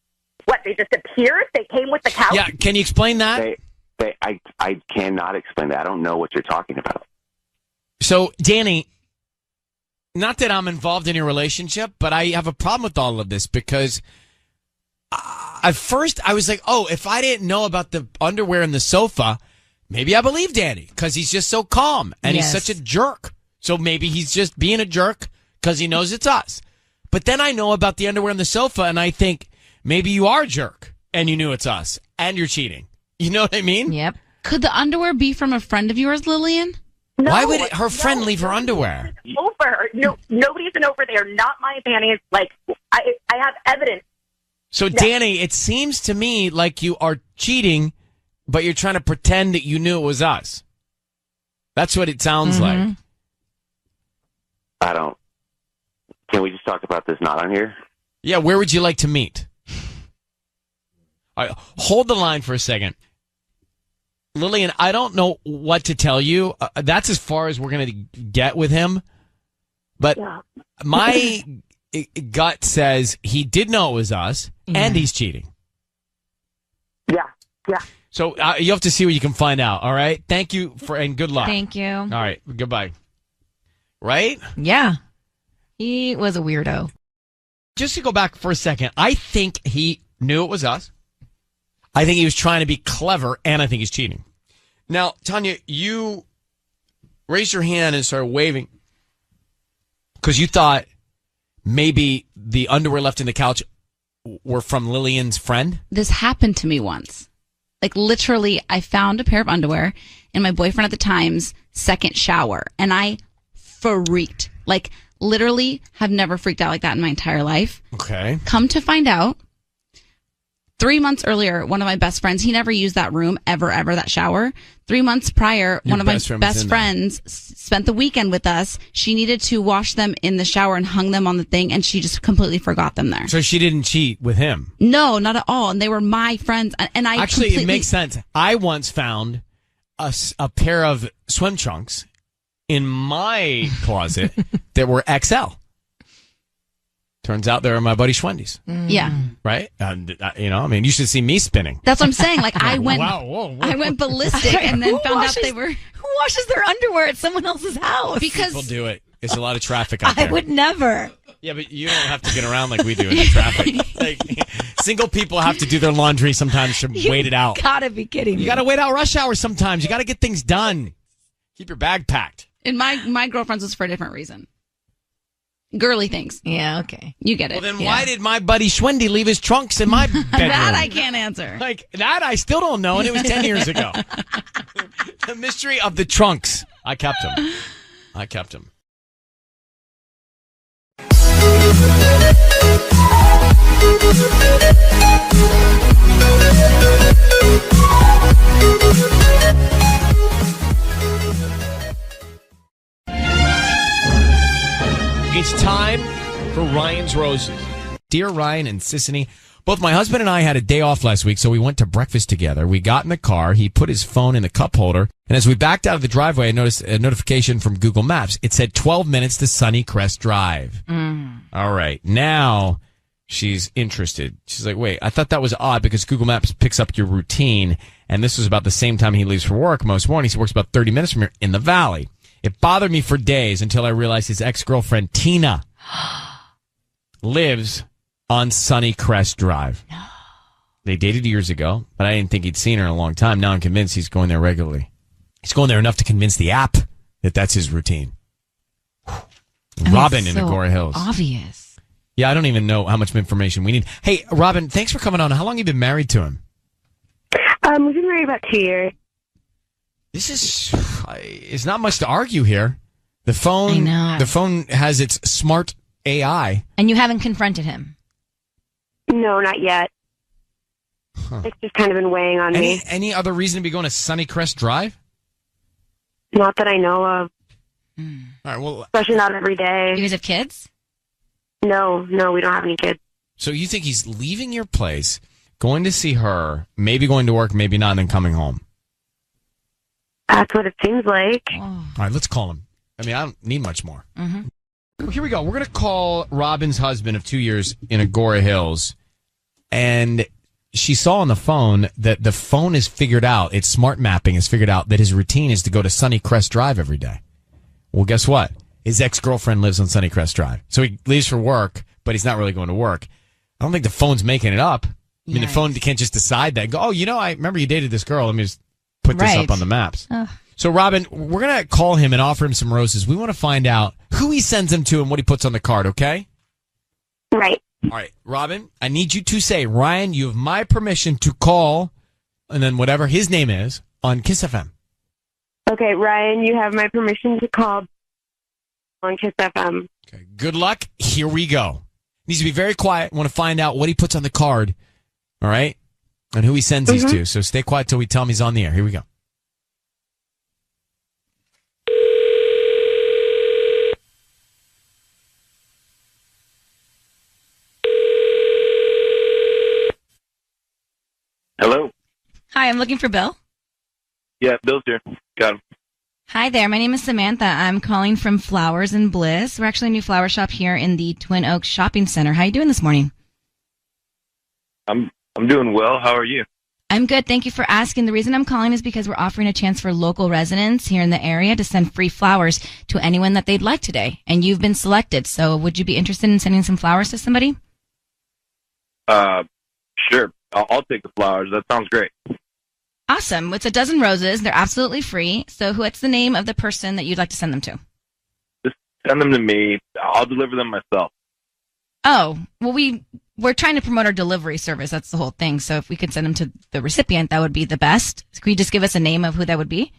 [SPEAKER 6] they just appeared? They came with the couch?
[SPEAKER 1] Yeah, can you explain that?
[SPEAKER 3] I cannot explain that. I don't know what you're talking about.
[SPEAKER 1] So, Danny, not that I'm involved in your relationship, but I have a problem with all of this because at first I was like, oh, if I didn't know about the underwear in the sofa, maybe I believe Danny because he's just so calm and he's such a jerk. So maybe he's just being a jerk because he knows it's us. But then I know about the underwear in the sofa and I think maybe you are a jerk and you knew it's us and you're cheating. You know what I mean?
[SPEAKER 5] Yep. Could the underwear be from a friend of yours, Lillian?
[SPEAKER 6] No,
[SPEAKER 1] why would her friend leave her underwear?
[SPEAKER 6] Over. No, nobody's been over there. Not my panties. Like, I have evidence.
[SPEAKER 1] So, Danny, it seems to me like you are cheating, but you're trying to pretend that you knew it was us. That's what it sounds like.
[SPEAKER 3] I don't. Can we just talk about this not on here?
[SPEAKER 1] Yeah, where would you like to meet? All right, hold the line for a second. Lillian, I don't know what to tell you. That's as far as we're going to get with him. But my gut says he did know it was us, and he's cheating.
[SPEAKER 6] Yeah.
[SPEAKER 1] So you have to see what you can find out, all right? Thank you and good luck.
[SPEAKER 4] Thank you.
[SPEAKER 1] All right, goodbye. Right?
[SPEAKER 4] Yeah. He was a weirdo.
[SPEAKER 1] Just to go back for a second, I think he knew it was us. I think he was trying to be clever, and I think he's cheating. Now, Tanya, you raised your hand and started waving because you thought maybe the underwear left in the couch were from Lillian's friend?
[SPEAKER 5] This happened to me once. Like, literally, I found a pair of underwear in my boyfriend at the time's second shower, and I freaked. Like, literally have never freaked out like that in my entire life.
[SPEAKER 1] Okay.
[SPEAKER 5] Come to find out, 3 months earlier, one of my best friends, he never used that room ever, that shower. 3 months prior, one of my best friends spent the weekend with us. She needed to wash them in the shower and hung them on the thing, and she just completely forgot them there.
[SPEAKER 1] So she didn't cheat with him?
[SPEAKER 5] No, not at all. And they were my friends. And I
[SPEAKER 1] actually, it makes sense. I once found a pair of swim trunks in my closet that were XL. Turns out they're my buddy Schwendy's.
[SPEAKER 5] Yeah.
[SPEAKER 1] Right? You should see me spinning.
[SPEAKER 5] That's what I'm saying. Like, I went,
[SPEAKER 1] whoa.
[SPEAKER 5] I went ballistic and then found out they were.
[SPEAKER 4] Who washes their underwear at someone else's house?
[SPEAKER 5] Because
[SPEAKER 1] people do it. There's a lot of traffic out there.
[SPEAKER 4] I would never.
[SPEAKER 1] Yeah, but you don't have to get around like we do in the traffic. Like, single people have to do their laundry sometimes to wait it out.
[SPEAKER 4] Gotta be kidding me.
[SPEAKER 1] You gotta wait out rush hour sometimes. You gotta get things done. Keep your bag packed.
[SPEAKER 5] And my girlfriend's was for a different reason. Girly things.
[SPEAKER 4] Yeah, okay.
[SPEAKER 5] You get it.
[SPEAKER 1] Well, then why did my buddy Schwendy leave his trunks in my bedroom?
[SPEAKER 5] That I can't answer.
[SPEAKER 1] Like, that I still don't know, and it was 10 years ago. The mystery of the trunks. I kept them. It's time for Ryan's Roses. Dear Ryan and Sissany, both my husband and I had a day off last week, so we went to breakfast together. We got in the car. He put his phone in the cup holder, and as we backed out of the driveway, I noticed a notification from Google Maps. It said 12 minutes to Sunnycrest Drive. All right. Now she's interested. She's like, wait, I thought that was odd because Google Maps picks up your routine, and this was about the same time he leaves for work most mornings. He works about 30 minutes from here in the valley. It bothered me for days until I realized his ex-girlfriend, Tina, lives on Sunnycrest Drive. No. They dated years ago, but I didn't think he'd seen her in a long time. Now I'm convinced he's going there regularly. He's going there enough to convince the app that that's his routine. Robin in Agora Hills.
[SPEAKER 4] Obvious.
[SPEAKER 1] Yeah, I don't even know how much information we need. Hey, Robin, thanks for coming on. How long have you been married to him?
[SPEAKER 21] We've been married about 2 years.
[SPEAKER 1] This is not much to argue here. The phone has its smart AI.
[SPEAKER 4] And you haven't confronted him?
[SPEAKER 21] No, not yet.
[SPEAKER 1] Huh.
[SPEAKER 21] It's just kind of been weighing on me.
[SPEAKER 1] Any other reason to be going to Sunnycrest Drive?
[SPEAKER 21] Not that I know of.
[SPEAKER 1] All right, well,
[SPEAKER 21] especially not every day.
[SPEAKER 4] You guys have kids?
[SPEAKER 21] No, we don't have any kids.
[SPEAKER 1] So you think he's leaving your place, going to see her, maybe going to work, maybe not, and then coming home?
[SPEAKER 21] That's what it seems like.
[SPEAKER 1] All right, let's call him. I mean, I don't need much more.
[SPEAKER 4] Mm-hmm.
[SPEAKER 1] Well, here we go. We're going to call Robin's husband of 2 years in Agora Hills. And she saw on the phone that the phone is figured out. Its smart mapping has figured out that his routine is to go to Sunnycrest Drive every day. Well, guess what? His ex-girlfriend lives on Sunnycrest Drive. So he leaves for work, but he's not really going to work. I don't think the phone's making it up. I mean, the phone can't just decide that and go, oh, I remember you dated this girl. Let me just put this up on the maps. So, Robin, we're going to call him and offer him some roses. We want to find out who he sends them to and what he puts on the card, okay?
[SPEAKER 21] Right.
[SPEAKER 1] All right, Robin, I need you to say, Ryan, you have my permission to call, and then whatever his name is, on Kiss FM.
[SPEAKER 21] Okay, Ryan, you have my permission to call on Kiss FM.
[SPEAKER 1] Okay, good luck. Here we go. Needs to be very quiet. Want to find out what he puts on the card, all right? And who he sends these to. So stay quiet till we tell him he's on the air. Here we go.
[SPEAKER 3] Hello.
[SPEAKER 4] Hi, I'm looking for Bill.
[SPEAKER 7] Yeah, Bill's here. Got him.
[SPEAKER 4] Hi there. My name is Samantha. I'm calling from Flowers and Bliss. We're actually a new flower shop here in the Twin Oaks Shopping Center. How are you doing this morning?
[SPEAKER 7] I'm doing well. How are you?
[SPEAKER 4] I'm good. Thank you for asking. The reason I'm calling is because we're offering a chance for local residents here in the area to send free flowers to anyone that they'd like today. And you've been selected. So would you be interested in sending some flowers to somebody?
[SPEAKER 7] Sure. I'll take the flowers. That sounds great.
[SPEAKER 4] Awesome. It's a dozen roses. They're absolutely free. So what's the name of the person that you'd like to send them to?
[SPEAKER 7] Just send them to me. I'll deliver them myself.
[SPEAKER 4] Oh, well, we're trying to promote our delivery service. That's the whole thing. So if we could send them to the recipient, that would be the best. Could you just give us a name of who that would be?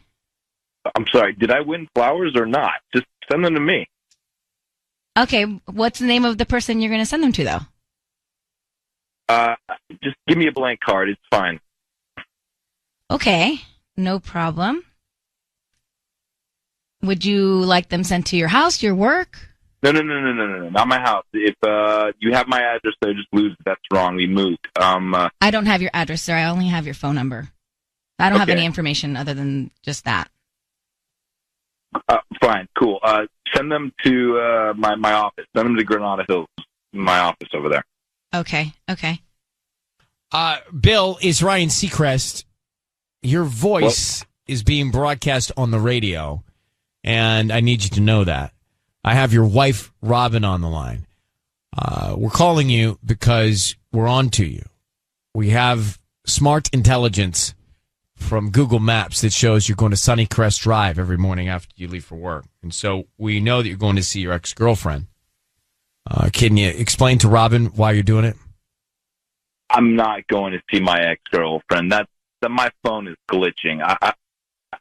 [SPEAKER 7] I'm sorry. Did I win flowers or not? Just send them to me.
[SPEAKER 4] Okay. What's the name of the person you're going to send them to, though?
[SPEAKER 7] Just give me a blank card. It's fine.
[SPEAKER 4] Okay. No problem. Would you like them sent to your house, your work?
[SPEAKER 7] No, not my house. If you have my address there, just lose it. That's wrong. We moved.
[SPEAKER 4] I don't have your address, sir. I only have your phone number. I don't have
[SPEAKER 7] Okay.
[SPEAKER 4] any information other than just that.
[SPEAKER 7] Fine, cool. Send them to my office. Send them to Granada Hills, my office over there.
[SPEAKER 4] Okay.
[SPEAKER 1] Bill, is Ryan Seacrest. Your voice is being broadcast on the radio, and I need you to know that. I have your wife, Robin, on the line. We're calling you because we're on to you. We have smart intelligence from Google Maps that shows you're going to Sunnycrest Drive every morning after you leave for work. And so we know that you're going to see your ex-girlfriend. Can you explain to Robin why you're doing it?
[SPEAKER 7] I'm not going to see my ex-girlfriend. That my phone is glitching.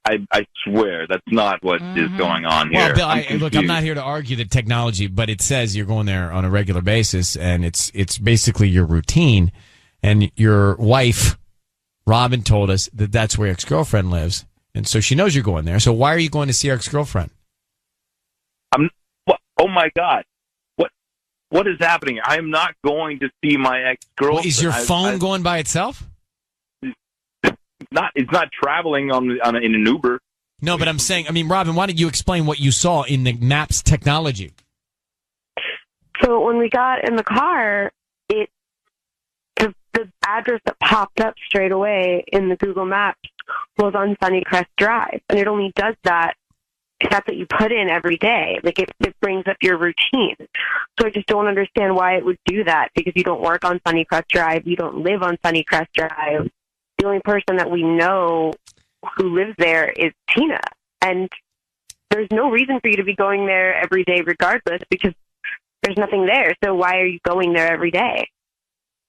[SPEAKER 7] I swear that's not what is going on here.
[SPEAKER 1] Well, Bill, look, I'm not here to argue the technology, but it says you're going there on a regular basis, and it's basically your routine. And your wife, Robin, told us that that's where your ex-girlfriend lives, and so she knows you're going there. So why are you going to see your ex-girlfriend?
[SPEAKER 7] Oh my God, what is happening? I am not going to see my ex-girlfriend.
[SPEAKER 1] Well, is your phone going by itself?
[SPEAKER 7] It's not traveling in an Uber.
[SPEAKER 1] No, but I'm saying, Robin, why don't you explain what you saw in the Maps technology?
[SPEAKER 21] So when we got in the car, the address that popped up straight away in the Google Maps was on Sunnycrest Drive, and it only does that if that's what you put in every day. Like it brings up your routine. So I just don't understand why it would do that, because you don't work on Sunnycrest Drive, you don't live on Sunnycrest Drive. The only person that we know who lives there is Tina, and there's no reason for you to be going there every day regardless, because there's nothing there. So why are you going there every day?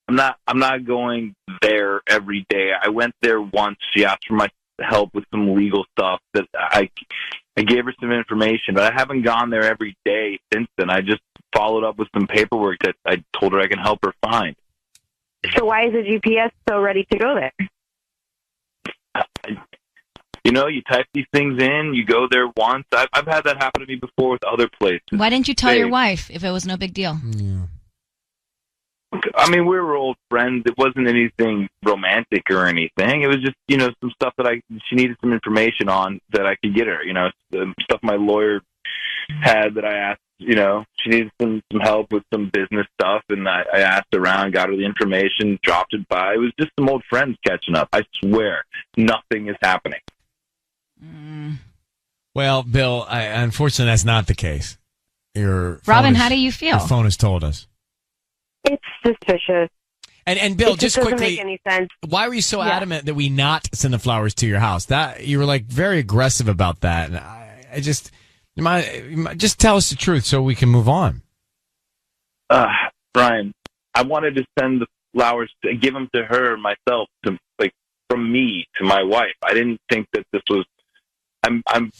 [SPEAKER 7] I'm not going there every day. I went there once. She asked for my help with some legal stuff that I gave her some information, but I haven't gone there every day since then. I just followed up with some paperwork that I told her I can help her find.
[SPEAKER 21] So why is the GPS so ready to go there?
[SPEAKER 7] You type these things in, you go there once. I've had that happen to me before with other places.
[SPEAKER 4] Why didn't you tell your wife if it was no big deal?
[SPEAKER 7] We were old friends. It wasn't anything romantic or anything. It was just, some stuff that she needed some information on that I could get her. The stuff my lawyer had that I asked. She needed some help with some business stuff, and I asked around, got her the information, dropped it by. It was just some old friends catching up. I swear, nothing is happening.
[SPEAKER 1] Well, Bill, unfortunately, that's not the case.
[SPEAKER 4] Robin, how do you feel?
[SPEAKER 1] Your phone has told us.
[SPEAKER 21] It's suspicious.
[SPEAKER 1] And Bill, just
[SPEAKER 21] doesn't
[SPEAKER 1] quickly,
[SPEAKER 21] make any sense.
[SPEAKER 1] Why were you so adamant that we not send the flowers to your house? That you were very aggressive about that, and I just. Just tell us the truth so we can move on.
[SPEAKER 7] Brian, I wanted to send the flowers give them to her myself, from me to my wife. I didn't think that this was. I'm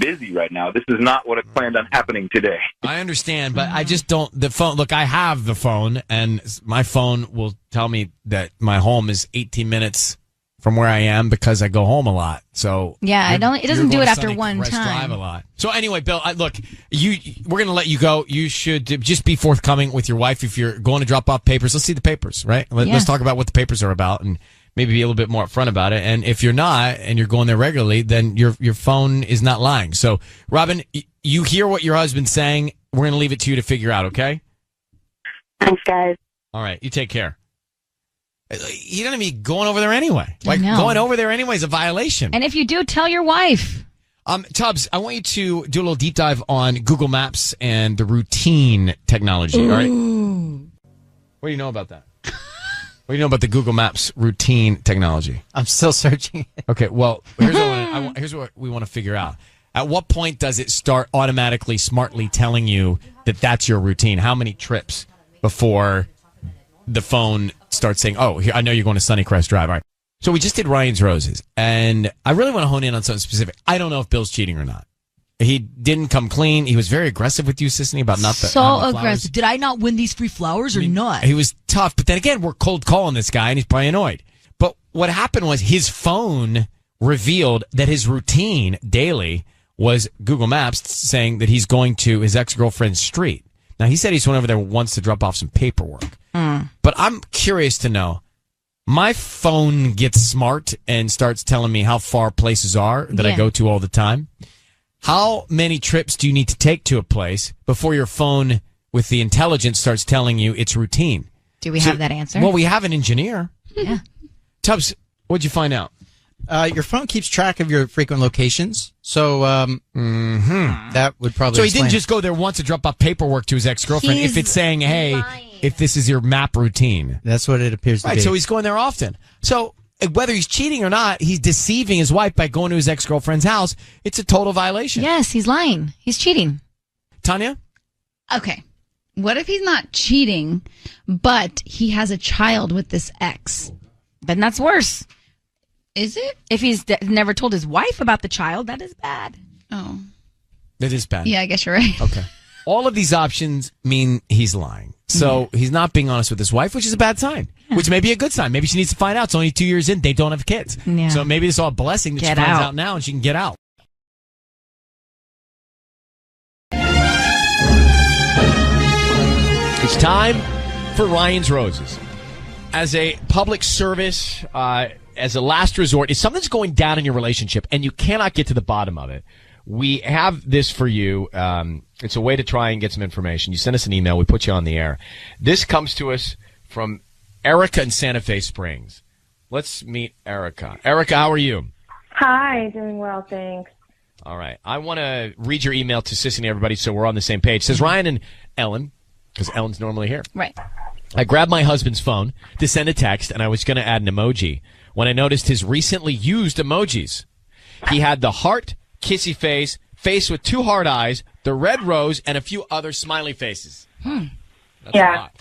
[SPEAKER 7] busy right now. This is not what I planned on happening today.
[SPEAKER 1] I understand, but I just don't. The phone. Look, I have the phone, and my phone will tell me that my home is 18 minutes from where I am because I go home a lot. So
[SPEAKER 4] yeah, it doesn't do it after one time.
[SPEAKER 1] Drive a lot. So anyway, Bill, look, we're going to let you go. You should just be forthcoming with your wife if you're going to drop off papers. Let's see the papers, right? Let's talk about what the papers are about, and maybe be a little bit more upfront about it. And if you're not, and you're going there regularly, then your phone is not lying. So, Robin, you hear what your husband's saying. We're going to leave it to you to figure out, okay?
[SPEAKER 21] Thanks, guys.
[SPEAKER 1] All right, you take care. You don't even be going over there anyway.
[SPEAKER 4] I know.
[SPEAKER 1] Going over there anyway is a violation.
[SPEAKER 4] And if you do, tell your wife.
[SPEAKER 1] Tubbs, I want you to do a little deep dive on Google Maps and the routine technology. All right. What do you know about that? What do you know about the Google Maps routine technology?
[SPEAKER 9] I'm still searching.
[SPEAKER 1] Okay, well, here's what we want to figure out. At what point does it start automatically, smartly telling you that that's your routine? How many trips before the phone starts saying, oh, here, I know you're going to Sunnycrest Drive. All right. So we just did Ryan's Roses, and I really want to hone in on something specific. I don't know if Bill's cheating or not. He didn't come clean. He was very aggressive with you, Sissany, about not the
[SPEAKER 10] So
[SPEAKER 1] the
[SPEAKER 10] aggressive. Did I not win these free flowers or not?
[SPEAKER 1] He was tough, but then again, we're cold calling this guy, and he's probably annoyed. But what happened was his phone revealed that his routine daily was Google Maps saying that he's going to his ex-girlfriend's street. Now, he said he's went over there once to drop off some paperwork. But I'm curious to know, my phone gets smart and starts telling me how far places are that I go to all the time. How many trips do you need to take to a place before your phone with the intelligence starts telling you it's routine?
[SPEAKER 4] Do we have that answer?
[SPEAKER 1] Well, we have an engineer.
[SPEAKER 4] Yeah.
[SPEAKER 1] Tubbs, what'd you find out?
[SPEAKER 9] Your phone keeps track of your frequent locations, so that would probably.
[SPEAKER 1] So he didn't just go there once to drop off paperwork to his ex-girlfriend. If it's saying, "Hey, if this is your map routine,"
[SPEAKER 9] that's what it appears to be.
[SPEAKER 1] Right. So he's going there often. So whether he's cheating or not, he's deceiving his wife by going to his ex-girlfriend's house. It's a total violation.
[SPEAKER 4] Yes, he's lying. He's cheating.
[SPEAKER 1] Tanya?
[SPEAKER 5] Okay. What if he's not cheating, but he has a child with this ex?
[SPEAKER 4] Then that's worse.
[SPEAKER 5] Is it?
[SPEAKER 4] If he's never told his wife about the child, that is bad.
[SPEAKER 5] Oh.
[SPEAKER 1] That is bad.
[SPEAKER 5] Yeah, I guess you're right.
[SPEAKER 1] Okay. All of these options mean he's lying. So he's not being honest with his wife, which is a bad sign, which may be a good sign. Maybe she needs to find out. It's only 2 years in. They don't have kids.
[SPEAKER 4] Yeah.
[SPEAKER 1] So maybe it's all a blessing that she finds out now and she can get out. It's time for Ryan's Roses. As a public service, as a last resort, if something's going down in your relationship and you cannot get to the bottom of it, we have this for you. It's a way to try and get some information. You send us an email. We put you on the air. This comes to us from Erica in Santa Fe Springs. Let's meet Erica. Erica, how are you?
[SPEAKER 13] Hi, doing well, thanks.
[SPEAKER 1] All right. I want to read your email to Sissy and everybody so we're on the same page. It says, Ryan and Ellen, because Ellen's normally here.
[SPEAKER 4] Right.
[SPEAKER 1] I grabbed my husband's phone to send a text, and I was going to add an emoji when I noticed his recently used emojis. He had the heart, kissy face, face with two hard eyes, the red rose, and a few other smiley faces. That's a lot.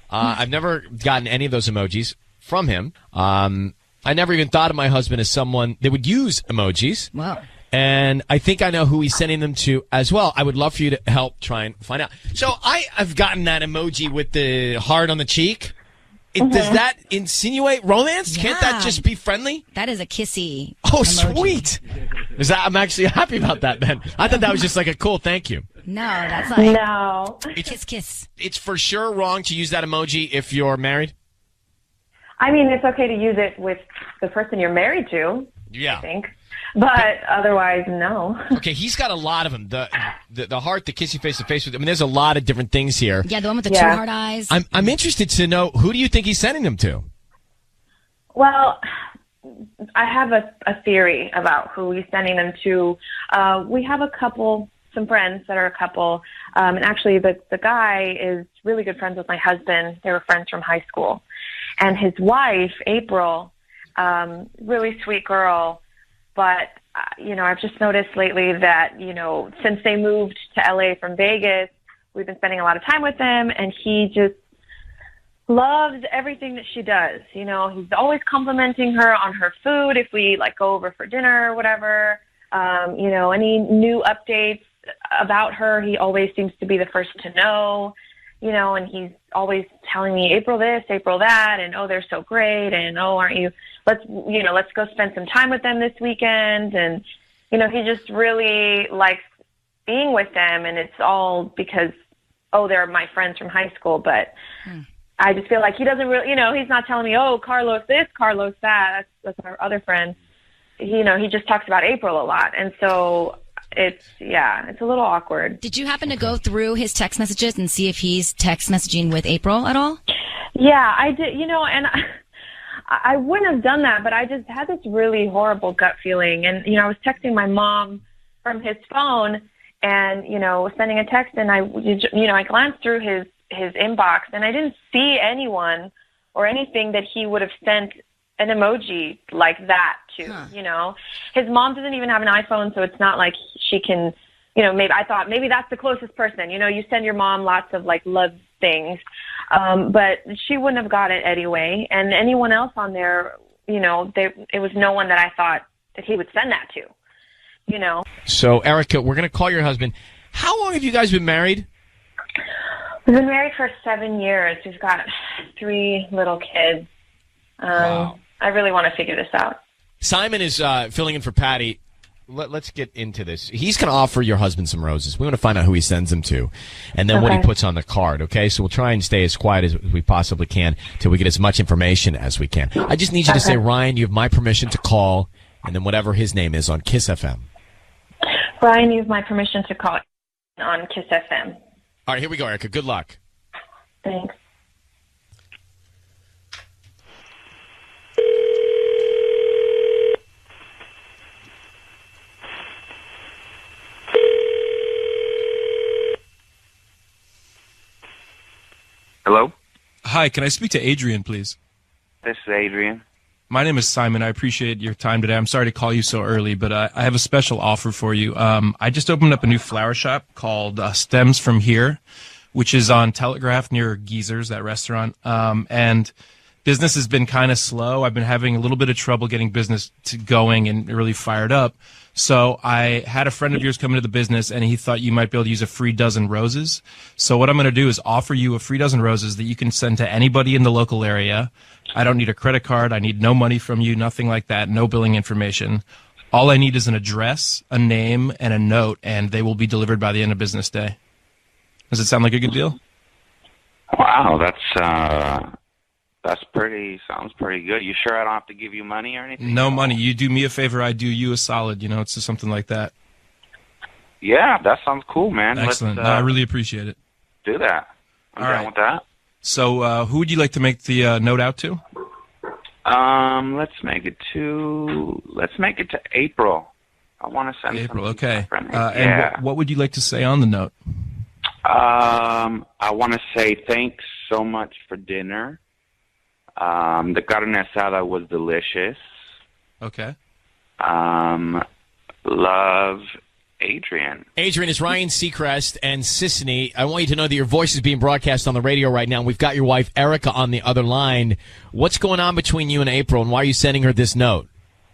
[SPEAKER 1] I've never gotten any of those emojis from him. I never even thought of my husband as someone that would use emojis.
[SPEAKER 4] Wow.
[SPEAKER 1] And I think I know who he's sending them to as well. I would love for you to help try and find out. So I've gotten that emoji with the heart on the cheek. Does that insinuate romance?
[SPEAKER 4] Yeah.
[SPEAKER 1] Can't that just be friendly?
[SPEAKER 4] That is a kissy.
[SPEAKER 1] Oh,
[SPEAKER 4] emoji.
[SPEAKER 1] sweet. I'm actually happy about that, then. I thought that was just like a cool thank you.
[SPEAKER 4] No, that's like
[SPEAKER 13] No.
[SPEAKER 4] Kiss.
[SPEAKER 1] It's for sure wrong to use that emoji if you're married?
[SPEAKER 13] I mean, it's okay to use it with the person you're married to,
[SPEAKER 1] Yeah.
[SPEAKER 13] I think. But otherwise, no.
[SPEAKER 1] Okay, he's got a lot of them. The heart, the kissy face, the face with. I mean, there's a lot of different things here.
[SPEAKER 4] Yeah, the one with the two hard eyes.
[SPEAKER 1] I'm interested to know, who do you think he's sending them to?
[SPEAKER 13] Well, I have a theory about who he's sending them to. We have some friends that are a couple. And actually, the guy is really good friends with my husband. They were friends from high school. And his wife, April, really sweet girl. But, I've just noticed lately that, since they moved to LA from Vegas, we've been spending a lot of time with them, and he just loves everything that she does. He's always complimenting her on her food if we go over for dinner or whatever. Any new updates about her, he always seems to be the first to know. And he's always telling me April this, April that, and oh, they're so great, and oh, aren't you? Let's go spend some time with them this weekend, and he just really likes being with them, and it's all because they're my friends from high school, but I just feel like he doesn't really, he's not telling me, oh, Carlos this, Carlos that. That's our other friend. He just talks about April a lot. And so it's a little awkward.
[SPEAKER 4] Did you happen to go through his text messages and see if he's text messaging with April at all?
[SPEAKER 13] Yeah, I did, and I wouldn't have done that, but I just had this really horrible gut feeling. And, I was texting my mom from his phone and, sending a text, and I glanced through his inbox, and I didn't see anyone or anything that he would have sent an emoji like that to, His mom doesn't even have an iPhone, so it's not like she can, maybe that's the closest person. You send your mom lots of, love things, but she wouldn't have got it anyway. And anyone else on there, it was no one that I thought that he would send that to,
[SPEAKER 1] So, Erica, we're going to call your husband. How long have you guys been married?
[SPEAKER 13] We've been married for 7 years. We've got 3 little kids.
[SPEAKER 1] Wow.
[SPEAKER 13] I really want to figure this out.
[SPEAKER 1] Simon is filling in for Patty. Let's get into this. He's going to offer your husband some roses. We want to find out who he sends them to and then what he puts on the card, okay? So we'll try and stay as quiet as we possibly can till we get as much information as we can. I just need you to say, Ryan, you have my permission to call, and then whatever his name is on Kiss FM.
[SPEAKER 13] Ryan, you have my permission to call on Kiss FM.
[SPEAKER 1] All right, here we go, Erica. Good luck.
[SPEAKER 13] Thanks.
[SPEAKER 15] Hello?
[SPEAKER 17] Hi, can I speak to Adrian, please?
[SPEAKER 15] This is Adrian.
[SPEAKER 17] My name is Simon. I appreciate your time today. I'm sorry to call you so early, but I have a special offer for you. I just opened up a new flower shop called Stems From Here, which is on Telegraph near Geezer's, that restaurant. And business has been kind of slow. I've been having a little bit of trouble getting business going and really fired up. So I had a friend of yours come into the business, and he thought you might be able to use a free dozen roses. So what I'm going to do is offer you a free dozen roses that you can send to anybody in the local area. I don't need a credit card. I need no money from you, nothing like that, no billing information. All I need is an address, a name, and a note, and they will be delivered by the end of business day. Does it sound like a good deal?
[SPEAKER 15] Wow, sounds pretty good. You sure I don't have to give you money or anything?
[SPEAKER 17] No money. You do me a favor, I do you a solid. It's just something like that.
[SPEAKER 15] Yeah, that sounds cool, man.
[SPEAKER 17] Excellent. I really appreciate it.
[SPEAKER 15] Do that. I'm down with that.
[SPEAKER 17] So, who would you like to make the note out to?
[SPEAKER 15] Let's make it to April. I want to send
[SPEAKER 17] April. Okay.
[SPEAKER 15] Yeah.
[SPEAKER 17] And what would you like to say on the note?
[SPEAKER 15] I want to say thanks so much for dinner. The carne asada was delicious.
[SPEAKER 17] Okay.
[SPEAKER 15] Love, Adrian.
[SPEAKER 1] Adrian, is Ryan Seacrest and Sisney. I want you to know that your voice is being broadcast on the radio right now. We've got your wife, Erica, on the other line. What's going on between you and April, and why are you sending her this note?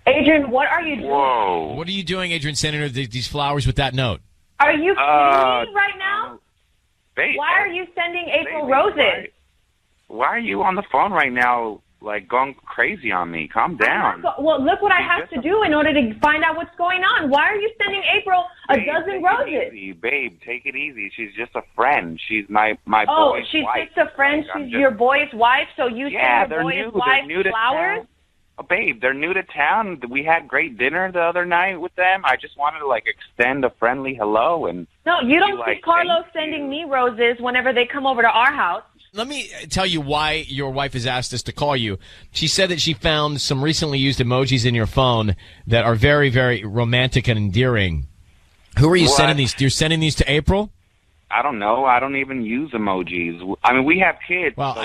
[SPEAKER 13] Adrian, what are you doing?
[SPEAKER 15] Whoa.
[SPEAKER 1] What are you doing, Adrian, sending her these flowers with that note?
[SPEAKER 13] Are you kidding me right now?
[SPEAKER 15] Babe,
[SPEAKER 13] why are you sending April roses?
[SPEAKER 15] Why are you on the phone right now, going crazy on me? Calm down.
[SPEAKER 13] Well, look what I have to do in order to find out what's going on. Why are you sending April a dozen roses?
[SPEAKER 15] Babe, take it easy. She's just a friend. She's my boy's wife.
[SPEAKER 13] Oh, she's just a friend. She's your boy's wife, so you send your boy's wife flowers?
[SPEAKER 15] Oh, babe, they're new to town. We had great dinner the other night with them. I just wanted to extend a friendly hello and.
[SPEAKER 13] No, you don't see Carlos sending me roses whenever they come over to our house.
[SPEAKER 1] Let me tell you why your wife has asked us to call you. She said that she found some recently used emojis in your phone that are very, very romantic and endearing. Who are you sending these? You're sending these to April?
[SPEAKER 15] I don't know. I don't even use emojis. I mean, we have kids.
[SPEAKER 1] Well, so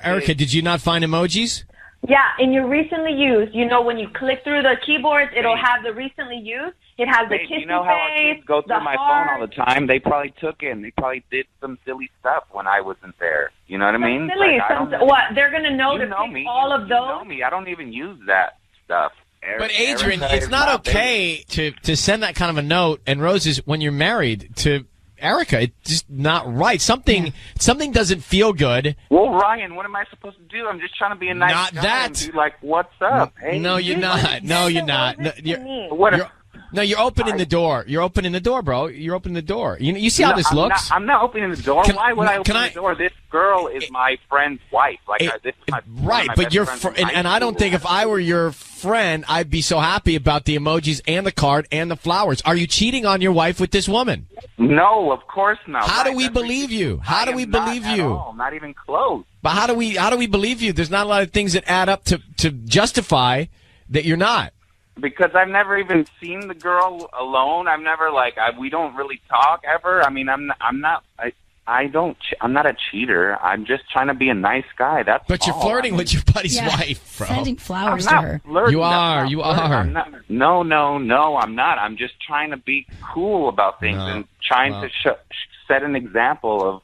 [SPEAKER 1] Erica, did you not find emojis?
[SPEAKER 13] Yeah, in your recently used, when you click through the keyboards, it'll have the recently used. It has the kissy face.
[SPEAKER 15] You know how our kids go through my phone all the time? They probably took it and they probably did some silly stuff when I wasn't there. You know what I mean?
[SPEAKER 13] Silly. What? They're going to know to pick all of those?
[SPEAKER 15] You know me. I don't even use that stuff.
[SPEAKER 1] But Adrian, it's not okay to send that kind of a note and roses when you're married to Erica. It's just not right. Something doesn't feel good.
[SPEAKER 15] Well, Ryan, what am I supposed to do? I'm just trying to be a nice guy and be like, what's up? Hey,
[SPEAKER 1] no, you're not. No, you're not. No, you're opening the door. You're opening the door, bro. You're opening the door. You see how this looks?
[SPEAKER 15] I'm not opening the door. Why would I open the door? This girl is my friend's wife. This is
[SPEAKER 1] right, but you're and I don't think if I were your friend, I'd be so happy about the emojis and the card and the flowers. Are you cheating on your wife with this woman?
[SPEAKER 15] No, of course not.
[SPEAKER 1] How do we believe you? How do we believe you?
[SPEAKER 15] Not even close.
[SPEAKER 1] But how do we believe you? There's not a lot of things that add up to justify that you're not.
[SPEAKER 15] Because I've never even seen the girl alone. I've never we don't really talk ever. I mean, I'm not a cheater. I'm just trying to be a nice guy. But
[SPEAKER 1] you're flirting with your buddy's wife, bro.
[SPEAKER 4] Sending flowers to her.
[SPEAKER 1] You are.
[SPEAKER 15] No, I'm not. I'm just trying to be cool about things and trying to set an example of.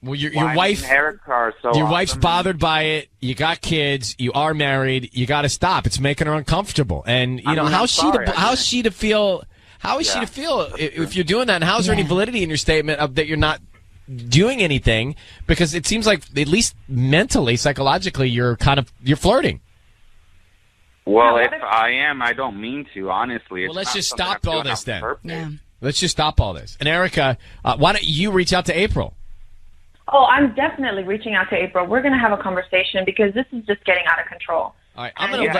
[SPEAKER 1] Well, your wife, your wife's bothered by it. You got kids. You are married. You got to stop. It's making her uncomfortable. And how's she to feel if you're doing that? And how's there any validity in your statement of that you're not doing anything? Because it seems like at least mentally, psychologically, you're flirting.
[SPEAKER 15] Well, if I am, I don't mean to. Honestly,
[SPEAKER 1] well, let's just stop all this then. Yeah. Let's just stop all this. And Erica, why don't you reach out to April?
[SPEAKER 13] Oh, I'm definitely reaching out to April. We're going to have a conversation because this is just getting out of control.
[SPEAKER 1] All right,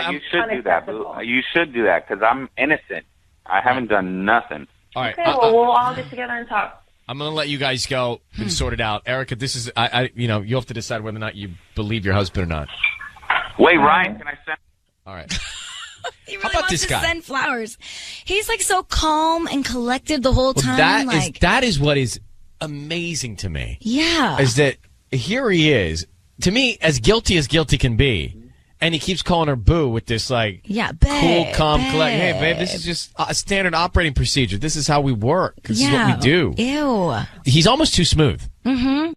[SPEAKER 15] you should do that. You should do that because I'm innocent. I haven't done nothing.
[SPEAKER 1] All right.
[SPEAKER 13] Okay, well, we'll all get together and talk.
[SPEAKER 1] I'm going to let you guys go and sort it out. Erica, this is, you'll have to decide whether or not you believe your husband or not.
[SPEAKER 15] Wait, Ryan, can I send?
[SPEAKER 1] All right.
[SPEAKER 4] He really
[SPEAKER 1] How about
[SPEAKER 4] wants
[SPEAKER 1] this
[SPEAKER 4] to
[SPEAKER 1] guy?
[SPEAKER 4] send flowers. He's so calm and collected the whole time.
[SPEAKER 1] That is what is amazing to me.
[SPEAKER 4] Yeah.
[SPEAKER 1] Is that here he is, to me, as guilty can be, and he keeps calling her boo with this
[SPEAKER 4] babe,
[SPEAKER 1] cool, calm, collect. Hey, babe, this is just a standard operating procedure. This is how we work. This is what we do.
[SPEAKER 4] Ew.
[SPEAKER 1] He's almost too smooth.
[SPEAKER 4] Mm-hmm.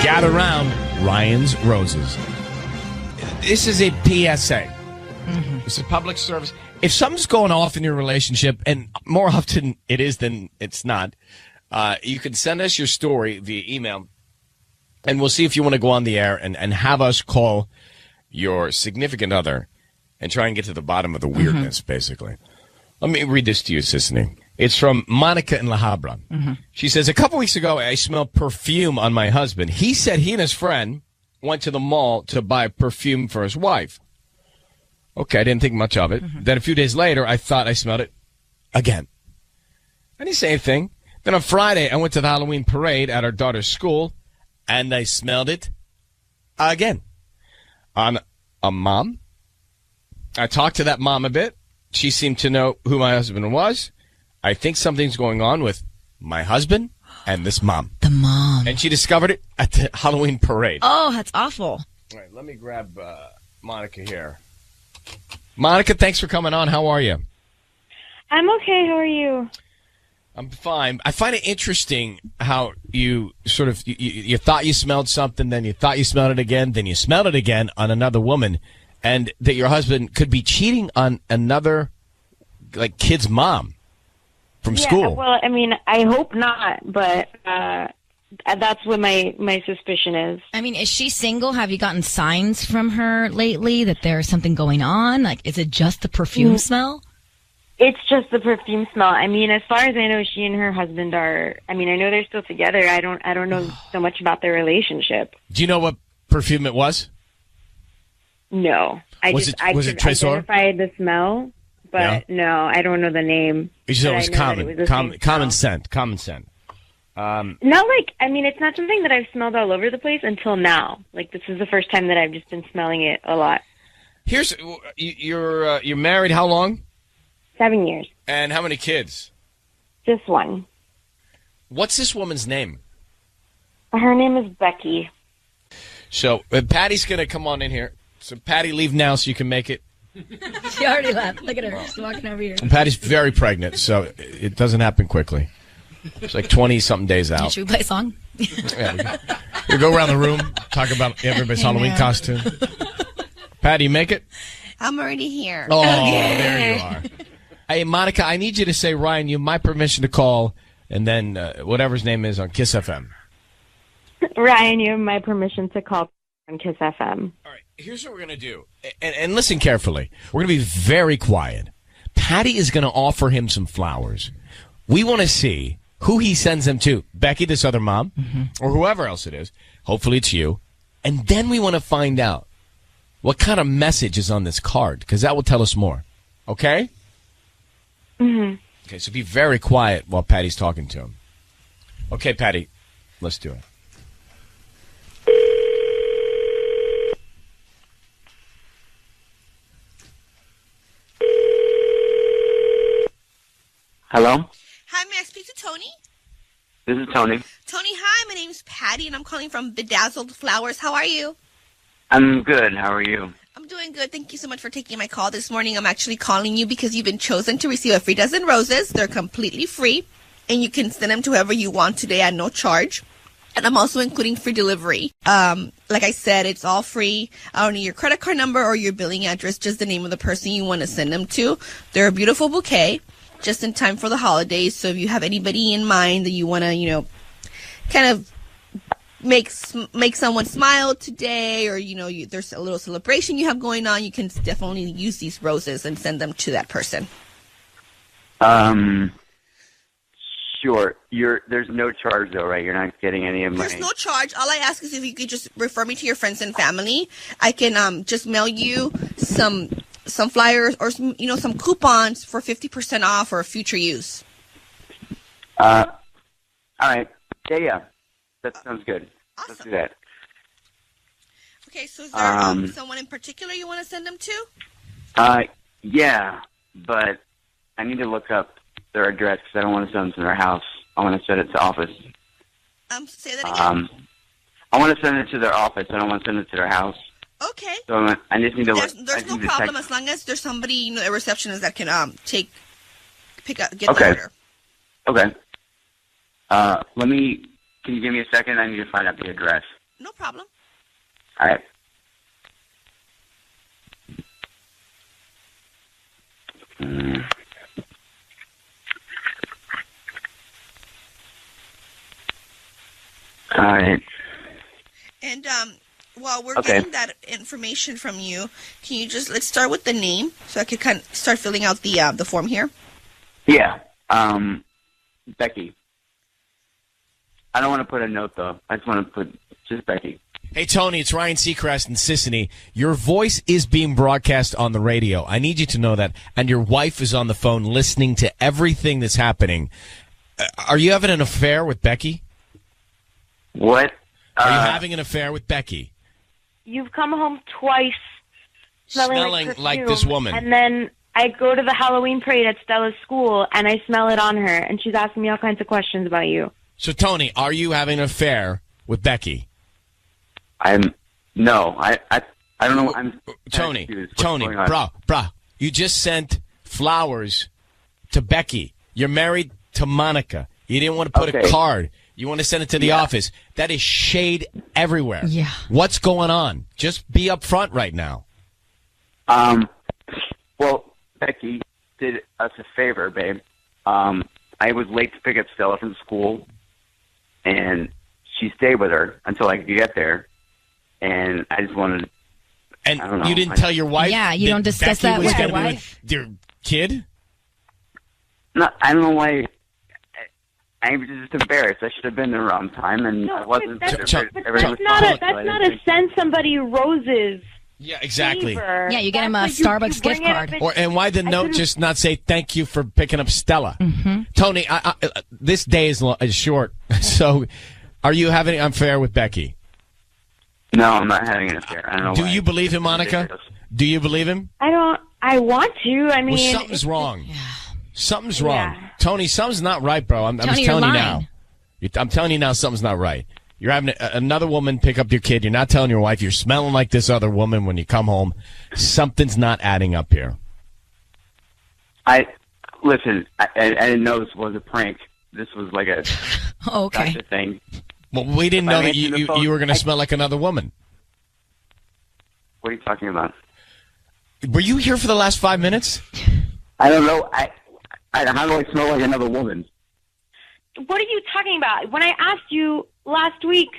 [SPEAKER 1] Gather round, Ryan's Roses. This is a PSA.
[SPEAKER 4] Mm-hmm.
[SPEAKER 1] It's a public service. If something's going off in your relationship, and more often it is than it's not, you can send us your story via email, and we'll see if you want to go on the air and have us call your significant other and try and get to the bottom of the weirdness, basically. Let me read this to you, Sissany. It's from Monica in La Habra. Mm-hmm. She says, a couple weeks ago, I smelled perfume on my husband. He said he and his friend went to the mall to buy perfume for his wife. Okay, I didn't think much of it. Mm-hmm. Then a few days later, I thought I smelled it again. I didn't say anything. Then on Friday, I went to the Halloween parade at our daughter's school, and I smelled it again. On a mom. I talked to that mom a bit. She seemed to know who my husband was. I think something's going on with my husband and this mom.
[SPEAKER 4] The mom.
[SPEAKER 1] And she discovered it at the Halloween parade.
[SPEAKER 4] Oh, that's awful.
[SPEAKER 1] All right, let me grab Monica here. Monica, thanks for coming on. How are you?
[SPEAKER 21] I'm okay. How are you?
[SPEAKER 1] I'm fine. I find it interesting how you sort of you thought you smelled something, then you thought you smelled it again, then you smelled it again on another woman, and that your husband could be cheating on another kid's mom from school.
[SPEAKER 21] Well, I mean, I hope not, but that's what my suspicion is.
[SPEAKER 4] I mean, is she single? Have you gotten signs from her lately that there's something going on? Is it just the perfume smell?
[SPEAKER 21] It's just the perfume smell. I mean, as far as I know, she and her husband are. I mean, I know they're still together. I don't know so much about their relationship.
[SPEAKER 1] Do you know what perfume it was?
[SPEAKER 21] No, I could identify the smell, but no, I don't know the name.
[SPEAKER 1] You said it was common scent.
[SPEAKER 21] I mean, it's not something that I've smelled all over the place until now. This is the first time that I've just been smelling it a lot.
[SPEAKER 1] You're married how long?
[SPEAKER 21] 7 years.
[SPEAKER 1] And how many kids?
[SPEAKER 21] Just one.
[SPEAKER 1] What's this woman's name?
[SPEAKER 21] Her name is Becky.
[SPEAKER 1] So Patty's going to come on in here. So Patty, leave now so you can make it.
[SPEAKER 4] She already left. Look at her. She's walking over here.
[SPEAKER 1] And Patty's very pregnant, so it doesn't happen quickly. It's 20-something days out.
[SPEAKER 4] Should we play a song?
[SPEAKER 1] Yeah, we go around the room, talk about everybody's Halloween costume. Patty, you make it?
[SPEAKER 12] I'm already here.
[SPEAKER 1] Oh, there you are. Hey, Monica, I need you to say, Ryan, you have my permission to call, and then whatever his name is on Kiss FM.
[SPEAKER 21] Ryan, you have my permission to call.
[SPEAKER 12] on Kiss FM.
[SPEAKER 1] All right, here's what we're going to do. And listen carefully. We're going to be very quiet. Patty is going to offer him some flowers. We want to see who he sends them to. Becky, this other mom, or whoever else it is. Hopefully it's you. And then we want to find out what kind of message is on this card, because that will tell us more. Okay?
[SPEAKER 12] Mm-hmm.
[SPEAKER 1] Okay, so be very quiet while Patty's talking to him. Okay, Patty, let's do it.
[SPEAKER 16] Hello?
[SPEAKER 23] Hi, may I speak to Tony?
[SPEAKER 16] This is Tony.
[SPEAKER 23] Tony, hi, my name's Patty, and I'm calling from Bedazzled Flowers. How are you?
[SPEAKER 16] I'm good. How are you?
[SPEAKER 23] I'm doing good. Thank you so much for taking my call this morning. I'm actually calling you because you've been chosen to receive a free dozen roses. They're completely free, and you can send them to whoever you want today at no charge. And I'm also including free delivery. Like I said, it's all free. I don't need your credit card number or your billing address, just the name of the person you want to send them to. They're a beautiful bouquet, just in time for the holidays. So if you have anybody in mind that you want to, kind of make someone smile today, or, there's a little celebration you have going on, you can definitely use these roses and send them to that person.
[SPEAKER 16] Sure. There's no charge though, right? You're not getting any of my...
[SPEAKER 23] There's no charge. All I ask is if you could just refer me to your friends and family. I can just mail you some flyers or some coupons for 50% off or future use.
[SPEAKER 16] All right. Yeah. That sounds good.
[SPEAKER 23] Awesome.
[SPEAKER 16] Let's do that.
[SPEAKER 23] Okay, so is there someone in particular you want to send them to?
[SPEAKER 16] Yeah, but I need to look up their address because I don't want to send them to their house. I want to send it to office.
[SPEAKER 23] Say that again.
[SPEAKER 16] I want to send it to their office. I don't want to send it to their house.
[SPEAKER 23] Okay.
[SPEAKER 16] So I just need to look.
[SPEAKER 23] There's no problem as long as there's somebody, a receptionist that can get the order.
[SPEAKER 16] Okay. Can you give me a second? I need to find out the address.
[SPEAKER 23] No problem.
[SPEAKER 16] All right. All right.
[SPEAKER 23] And while we're getting that information from you, can you let's start with the name so I can kind of start filling out the form here?
[SPEAKER 16] Yeah. Becky. I don't want to put a note, though. I just want to put just Becky.
[SPEAKER 1] Hey, Tony, it's Ryan Seacrest in Sissany. Your voice is being broadcast on the radio. I need you to know that. And your wife is on the phone listening to everything that's happening. Are you having an affair with Becky?
[SPEAKER 16] What?
[SPEAKER 1] Are you having an affair with Becky?
[SPEAKER 12] You've come home twice smelling
[SPEAKER 1] like this woman.
[SPEAKER 12] And then I go to the Halloween parade at Stella's school, and I smell it on her, and she's asking me all kinds of questions about you.
[SPEAKER 1] So, Tony, are you having an affair with Becky?
[SPEAKER 16] No, I don't know.
[SPEAKER 1] Tony, bro, you just sent flowers to Becky. You're married to Monica. You didn't want to put a card. You want to send it to the office. That is shade everywhere.
[SPEAKER 10] Yeah.
[SPEAKER 1] What's going on? Just be upfront right now.
[SPEAKER 16] Well, Becky did us a favor, babe. I was late to pick up Stella from school, and she stayed with her until I could get there. And I just wanted.
[SPEAKER 1] And
[SPEAKER 16] I don't know,
[SPEAKER 1] you didn't tell your wife?
[SPEAKER 4] Yeah, you don't discuss that with your wife.
[SPEAKER 1] With your kid?
[SPEAKER 16] No, I don't know why. I was just embarrassed. I should have been there on time, and I wasn't.
[SPEAKER 12] That's not a send somebody roses.
[SPEAKER 1] Yeah, exactly.
[SPEAKER 12] Favor.
[SPEAKER 4] Yeah, you get him a Starbucks gift card.
[SPEAKER 1] And why the note just not say thank you for picking up Stella?
[SPEAKER 4] Mm-hmm.
[SPEAKER 1] Tony, this day is short, so are you having an affair with Becky?
[SPEAKER 16] No, I'm not having an affair. I don't know.
[SPEAKER 1] Do you believe him, Monica? Do you believe him?
[SPEAKER 12] I want to. I mean,
[SPEAKER 1] well, something's wrong. Something's wrong. Tony, something's not right, bro. I'm just telling you now. I'm telling you now, something's not right. You're having another woman pick up your kid. You're not telling your wife. You're smelling like this other woman when you come home. Something's not adding up here.
[SPEAKER 16] Listen. I didn't know this was a prank. This was like a gotcha thing.
[SPEAKER 1] Well, we didn't know that you were going to smell like another woman.
[SPEAKER 16] What are you talking about?
[SPEAKER 1] Were you here for the last 5 minutes?
[SPEAKER 16] I don't know. How do I smell like another woman?
[SPEAKER 12] What are you talking about? When I asked you last week,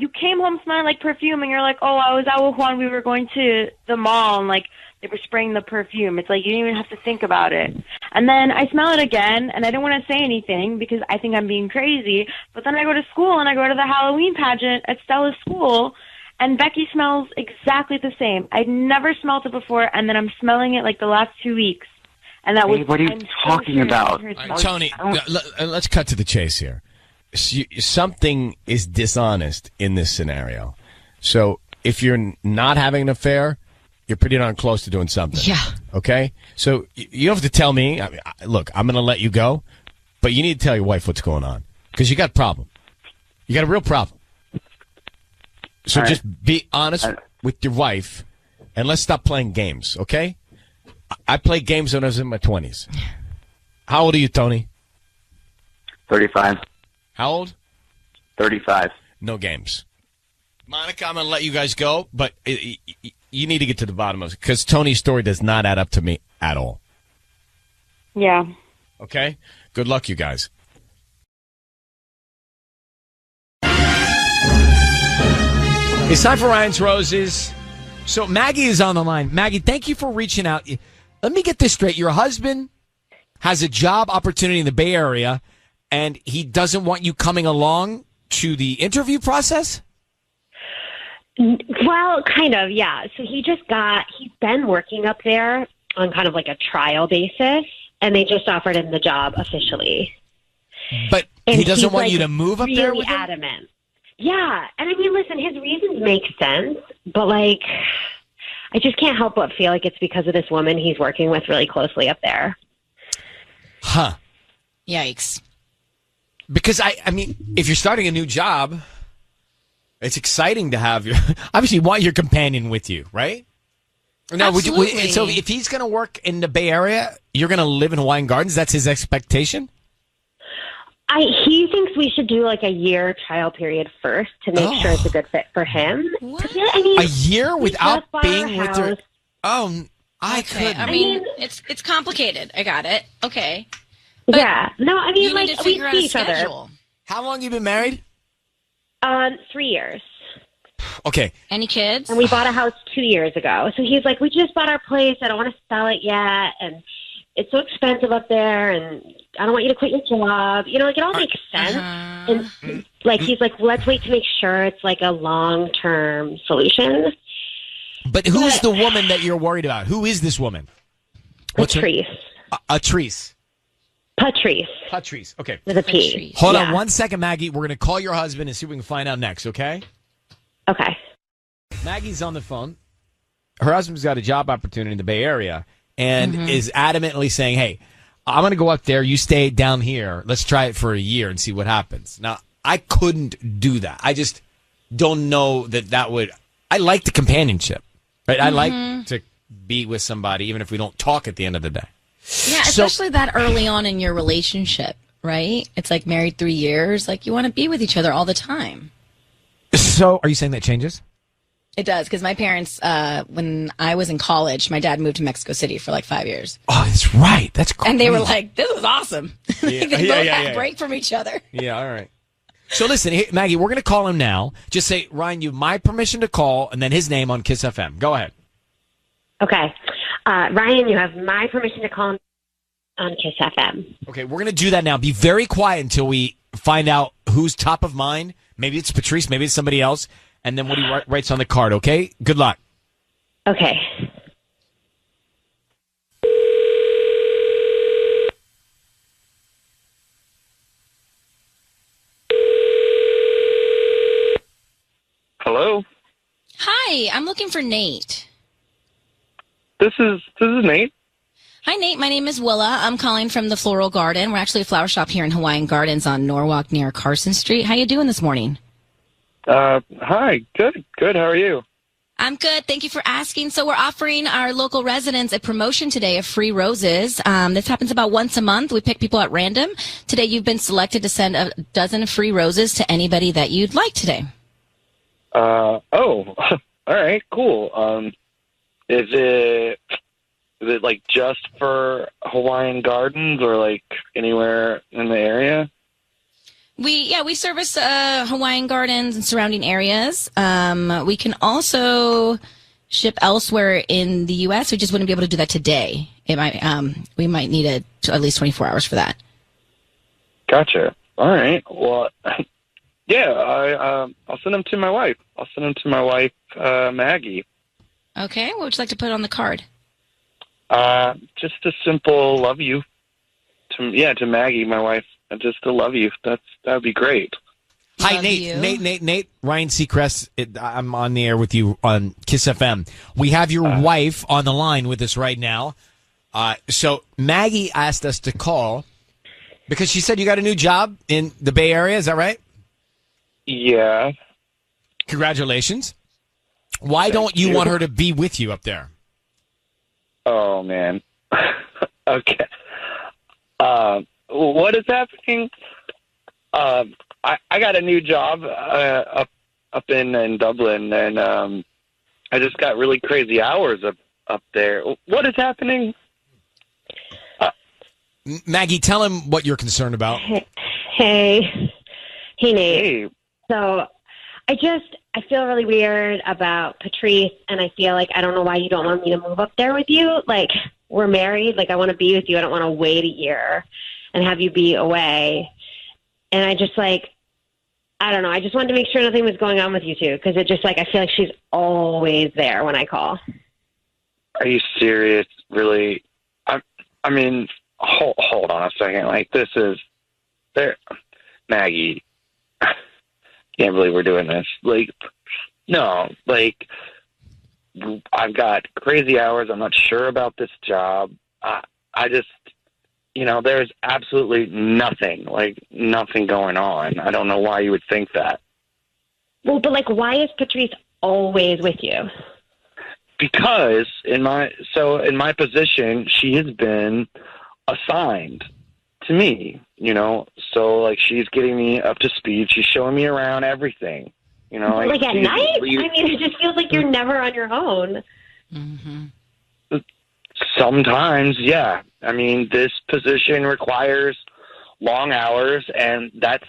[SPEAKER 12] you came home smelling like perfume, and you're like, oh, I was out with Juan. We were going to the mall, and like they were spraying the perfume. It's like you didn't even have to think about it. And then I smell it again, and I didn't want to say anything because I think I'm being crazy. But then I go to school, and I go to the Halloween pageant at Stella's school, and Becky smells exactly the same. I'd never smelled it before, and then I'm smelling it like the last 2 weeks. And that was.
[SPEAKER 3] What are you talking about?
[SPEAKER 1] Tony, let's cut to the chase here. Something is dishonest in this scenario. So if you're not having an affair, you're pretty darn close to doing something.
[SPEAKER 4] Yeah.
[SPEAKER 1] Okay? So you don't have to tell me. I mean, look, I'm going to let you go, but you need to tell your wife what's going on because you got a problem. You got a real problem. So just be honest with your wife, and let's stop playing games, okay? I played games when I was in my 20s. How old are you, Tony?
[SPEAKER 16] 35.
[SPEAKER 1] How old?
[SPEAKER 16] 35.
[SPEAKER 1] No games. Monica, I'm going to let you guys go, but you need to get to the bottom of it because Tony's story does not add up to me at all.
[SPEAKER 12] Yeah.
[SPEAKER 1] Okay? Good luck, you guys. It's time for Ryan's Roses. So Maggie is on the line. Maggie, thank you for reaching out. Let me get this straight. Your husband has a job opportunity in the Bay Area, and he doesn't want you coming along to the interview process?
[SPEAKER 11] Well, kind of, yeah. So he's been working up there on kind of like a trial basis, and they just offered him the job officially.
[SPEAKER 1] But he doesn't want you to move up there
[SPEAKER 11] with him? Really adamant. Yeah. And I mean, listen, his reasons make sense, but like, I just can't help but feel like it's because of this woman he's working with really closely up there.
[SPEAKER 1] Huh.
[SPEAKER 4] Yikes.
[SPEAKER 1] Because, I mean, if you're starting a new job, it's exciting to have obviously you want your companion with you, right? No, so if he's going to work in the Bay Area, you're going to live in Hawaiian Gardens? That's his expectation?
[SPEAKER 11] He thinks we should do like a year trial period first to make sure it's a good fit for him. Yeah, I mean,
[SPEAKER 1] a year without being with her? Oh, I couldn't.
[SPEAKER 4] I mean, it's complicated. I got it. Okay.
[SPEAKER 11] Yeah. No, I mean, like, we see each other.
[SPEAKER 1] How long you been married?
[SPEAKER 11] 3 years.
[SPEAKER 1] Okay.
[SPEAKER 4] Any kids?
[SPEAKER 11] And we bought a house 2 years ago. So he's like, we just bought our place. I don't want to sell it yet. And it's so expensive up there. And I don't want you to quit your job. You know, like, it all makes sense. And, like, he's like, let's wait to make sure it's, like, a long-term solution.
[SPEAKER 1] But who's the woman that you're worried about? Who is this woman?
[SPEAKER 11] Patrice.
[SPEAKER 1] Patrice.
[SPEAKER 11] Patrice.
[SPEAKER 1] Okay.
[SPEAKER 11] With a P.
[SPEAKER 1] Hold on 1 second, Maggie. We're going to call your husband and see what we can find out next, okay?
[SPEAKER 11] Okay.
[SPEAKER 1] Maggie's on the phone. Her husband's got a job opportunity in the Bay Area and is adamantly saying, hey, I'm going to go up there. You stay down here. Let's try it for a year and see what happens. Now, I couldn't do that. I just don't know that would. I like the companionship, right? I like to be with somebody, even if we don't talk at the end of the day.
[SPEAKER 4] Yeah, especially that early on in your relationship, right? It's like married 3 years. Like, you want to be with each other all the time.
[SPEAKER 1] So are you saying that changes?
[SPEAKER 4] It does, because my parents, when I was in college, my dad moved to Mexico City for like 5 years.
[SPEAKER 1] Oh, that's right. That's crazy.
[SPEAKER 4] And they were like, this is awesome.
[SPEAKER 1] Yeah.
[SPEAKER 4] They both had a break from each other.
[SPEAKER 1] Yeah, all right. So listen, Maggie, we're going to call him now. Just say, Ryan, you have my permission to call, and then his name on Kiss FM. Go ahead.
[SPEAKER 11] Okay. Ryan, you have my permission to call on Kiss FM.
[SPEAKER 1] Okay, we're going to do that now. Be very quiet until we find out who's top of mind. Maybe it's Patrice, maybe it's somebody else, and then what he writes on the card, okay? Good luck.
[SPEAKER 11] Okay.
[SPEAKER 14] Hello?
[SPEAKER 4] Hi, I'm looking for Nate.
[SPEAKER 14] This is Nate.
[SPEAKER 4] Hi, Nate. My name is Willa. I'm calling from the Floral Garden. We're actually a flower shop here in Hawaiian Gardens on Norwalk near Carson Street. How you doing this morning?
[SPEAKER 14] Hi. Good. How are you?
[SPEAKER 4] I'm good. Thank you for asking. So we're offering our local residents a promotion today of free roses. This happens about once a month. We pick people at random. Today you've been selected to send a dozen free roses to anybody that you'd like today.
[SPEAKER 14] Oh, all right, cool. Is it like just for Hawaiian Gardens or like anywhere in the area?
[SPEAKER 4] We service Hawaiian Gardens and surrounding areas. We can also ship elsewhere in the U.S. We just wouldn't be able to do that today. It might we might need at least 24 hours for that.
[SPEAKER 14] Gotcha. All right. Well, yeah, I'll send them to my wife. I'll send them to my wife, Maggie.
[SPEAKER 4] Okay. What would you like to put on the card?
[SPEAKER 14] Just a simple "love you" to Maggie, my wife. Just to love you. That would be great.
[SPEAKER 1] Hi,
[SPEAKER 4] Love
[SPEAKER 1] Nate.
[SPEAKER 4] you.
[SPEAKER 1] Nate. Ryan Seacrest. I'm on the air with you on Kiss FM. We have your wife on the line with us right now. So Maggie asked us to call because she said you got a new job in the Bay Area. Is that right?
[SPEAKER 14] Yeah.
[SPEAKER 1] Congratulations. Why don't you want her to be with you up there?
[SPEAKER 14] Oh man. Okay. What is happening? I got a new job up in Dublin, and I just got really crazy hours up there. What is happening?
[SPEAKER 1] Maggie, tell him what you're concerned about.
[SPEAKER 11] Hey, Nate.
[SPEAKER 14] Hey.
[SPEAKER 11] So I feel really weird about Patrice, and I feel like I don't know why you don't want me to move up there with you. Like, we're married. Like, I want to be with you. I don't want to wait a year and have you be away. And I just I don't know. I just wanted to make sure nothing was going on with you two, because it just I feel like she's always there when I call.
[SPEAKER 14] Are you serious? Really? I mean, hold on a second. Like, this is there, Maggie. Can't believe we're doing this. Like, no, like, I've got crazy hours. I'm not sure about this job. I just, there's absolutely nothing going on. I don't know why you would think that.
[SPEAKER 11] Well, but why is Patrice always with you?
[SPEAKER 14] Because in my position, she has been assigned to me, so she's getting me up to speed. She's showing me around everything,
[SPEAKER 11] at night? I mean, it just feels like you're never on your own.
[SPEAKER 4] Mm-hmm.
[SPEAKER 14] Sometimes, yeah. I mean, this position requires long hours, and that's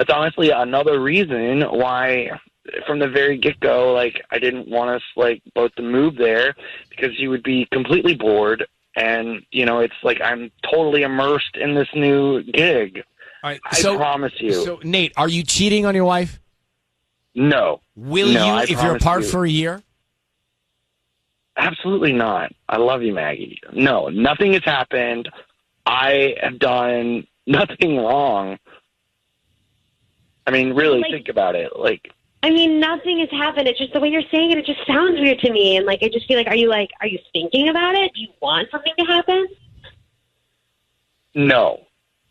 [SPEAKER 14] honestly another reason why from the very get-go, I didn't want us, both to move there, because you would be completely bored, and, it's I'm totally immersed in this new gig.
[SPEAKER 1] All right,
[SPEAKER 14] I promise you.
[SPEAKER 1] So, Nate, are you cheating on your wife?
[SPEAKER 14] No.
[SPEAKER 1] Will you if you're apart for a year?
[SPEAKER 14] Absolutely not. I love you, Maggie. No, nothing has happened. I have done nothing wrong. I mean, really, think about it.
[SPEAKER 11] I mean, nothing has happened. It's just the way you're saying it. It just sounds weird to me. And I just feel are you thinking about it? Do you want something to happen?
[SPEAKER 14] No,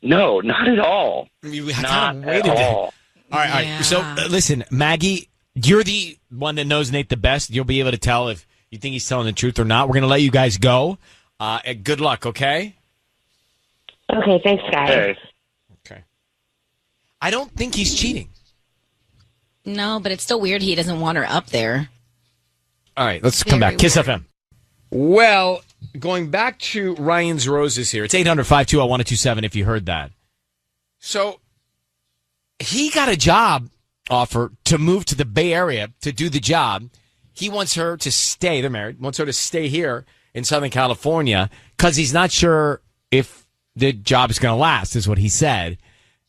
[SPEAKER 14] not at all.
[SPEAKER 1] Not at all. All right. So, listen, Maggie, you're the one that knows Nate the best. You'll be able to tell if you think he's telling the truth or not. We're going to let you guys go. Good luck, okay?
[SPEAKER 11] Okay, thanks, guys.
[SPEAKER 1] Okay. I don't think he's cheating.
[SPEAKER 4] No, but it's still weird he doesn't want her up there.
[SPEAKER 1] All right, let's come back. Kiss FM. Well, going back to Ryan's Roses here. It's 800-520-1027 if you heard that. So he got a job offer to move to the Bay Area to do the job. He wants her to stay. They're married. Wants her to stay here in Southern California because he's not sure if the job is going to last, is what he said.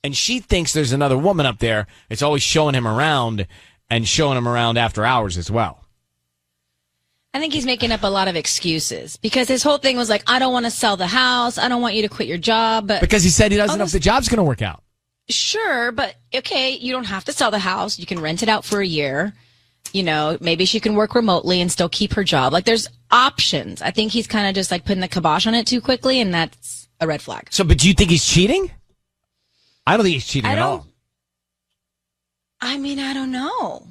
[SPEAKER 1] And she thinks there's another woman up there that's always showing him around and showing him around after hours as well.
[SPEAKER 4] I think he's making up a lot of excuses because his whole thing was I don't want to sell the house. I don't want you to quit your job. But
[SPEAKER 1] because he said he doesn't know if the job's going to work out.
[SPEAKER 4] Sure, but okay, you don't have to sell the house. You can rent it out for a year. Maybe she can work remotely and still keep her job. There's options. I think he's kind of just putting the kibosh on it too quickly, and that's a red flag.
[SPEAKER 1] So, but do you think he's cheating? I don't think he's cheating at all.
[SPEAKER 4] I mean, I don't know.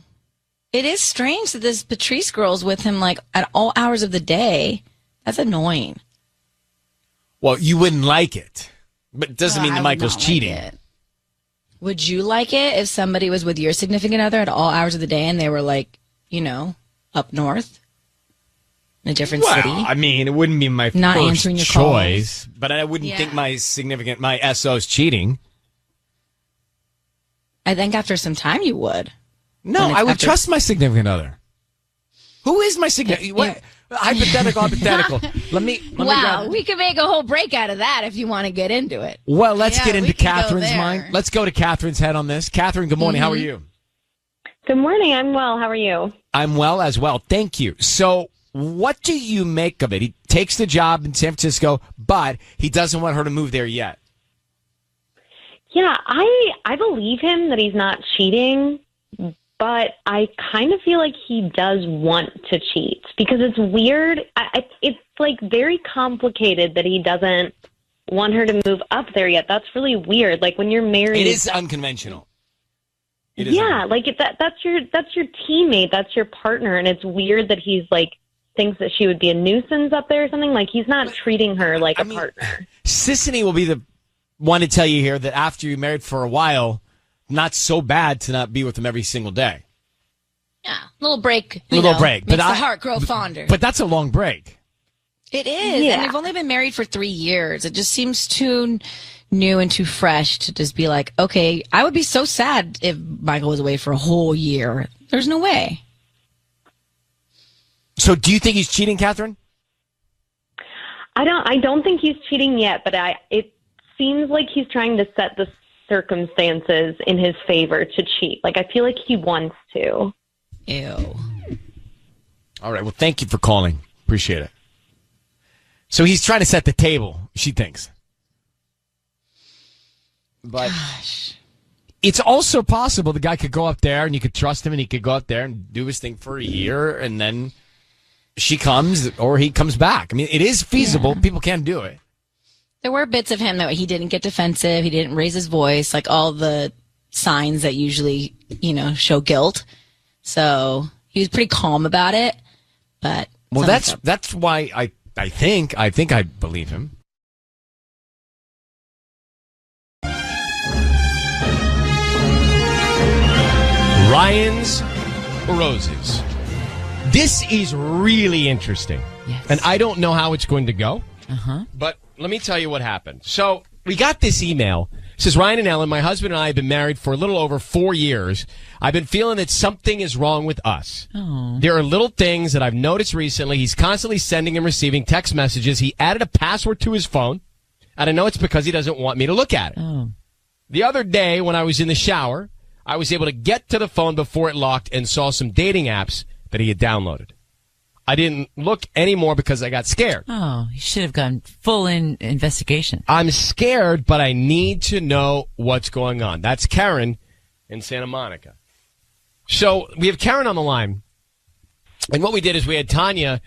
[SPEAKER 4] It is strange that this Patrice girl's with him at all hours of the day. That's annoying.
[SPEAKER 1] Well, you wouldn't like it, but it doesn't mean that Michael's cheating.
[SPEAKER 4] Would you like it if somebody was with your significant other at all hours of the day and they were up north in a different city?
[SPEAKER 1] I mean, it wouldn't be my
[SPEAKER 4] not
[SPEAKER 1] first
[SPEAKER 4] answering your
[SPEAKER 1] choice,
[SPEAKER 4] calls.
[SPEAKER 1] but I wouldn't think my SO is cheating.
[SPEAKER 4] I think after some time you would.
[SPEAKER 1] No, I would trust my significant other. Who is my significant? What? Hypothetical. Let me.
[SPEAKER 4] Wow, we could make a whole break out of that if you want to get into it.
[SPEAKER 1] Well, let's get into Catherine's mind. Let's go to Catherine's head on this. Catherine, good morning. How are you?
[SPEAKER 18] Good morning. I'm well. How are you?
[SPEAKER 1] I'm well as well. Thank you. So, what do you make of it? He takes the job in San Francisco, but he doesn't want her to move there yet.
[SPEAKER 18] Yeah, I believe him that he's not cheating, but I kind of feel like he does want to cheat because it's weird. It's like very complicated that he doesn't want her to move up there yet. That's really weird. Like when you're married,
[SPEAKER 1] it is unconventional.
[SPEAKER 18] Like that's your teammate, that's your partner, and it's weird that he's like thinks that she would be a nuisance up there or something. Like he's not treating her like a partner.
[SPEAKER 1] Sissany will be the one to tell you here that after you're married for a while, not so bad to not be with him every single day.
[SPEAKER 4] Yeah, little break.
[SPEAKER 1] Break.
[SPEAKER 4] Makes the heart grow fonder.
[SPEAKER 1] But that's a long break.
[SPEAKER 4] It is.
[SPEAKER 18] Yeah.
[SPEAKER 4] And we've only been married for 3 years. It just seems too new and too fresh to just be like, okay, I would be so sad if Michael was away for a whole year. There's no way.
[SPEAKER 1] So do you think he's cheating, Catherine?
[SPEAKER 18] I don't think he's cheating yet, but it seems like he's trying to set the circumstances in his favor to cheat. Like I feel like he wants to.
[SPEAKER 4] Ew.
[SPEAKER 1] All right. Well, thank you for calling. Appreciate it. So he's trying to set the table, she thinks. But it's also possible the guy could go up there and you could trust him and he could go up there and do his thing for a year and then she comes or he comes back. I mean, it is feasible. Yeah. People can do it.
[SPEAKER 4] There were bits of him that he didn't get defensive. He didn't raise his voice, like all the signs that usually, show guilt. So he was pretty calm about it. But
[SPEAKER 1] well, that's why I think I believe him. Ryan's Roses. This is really interesting.
[SPEAKER 22] Yes.
[SPEAKER 1] And I don't know how it's going to go.
[SPEAKER 22] Uh-huh.
[SPEAKER 1] But let me tell you what happened. So we got this email. It says, Ryan and Ellen, my husband and I have been married for a little over 4 years. I've been feeling that something is wrong with us.
[SPEAKER 22] Oh.
[SPEAKER 1] There are little things that I've noticed recently. He's constantly sending and receiving text messages. He added a password to his phone. And I know it's because he doesn't want me to look at it.
[SPEAKER 22] Oh.
[SPEAKER 1] The other day when I was in the shower, I was able to get to the phone before it locked and saw some dating apps that he had downloaded. I didn't look anymore because I got scared.
[SPEAKER 22] Oh, you should have gone full investigation.
[SPEAKER 1] I'm scared, but I need to know what's going on. That's Karen in Santa Monica. So we have Karen on the line. And what we did is we had Tanya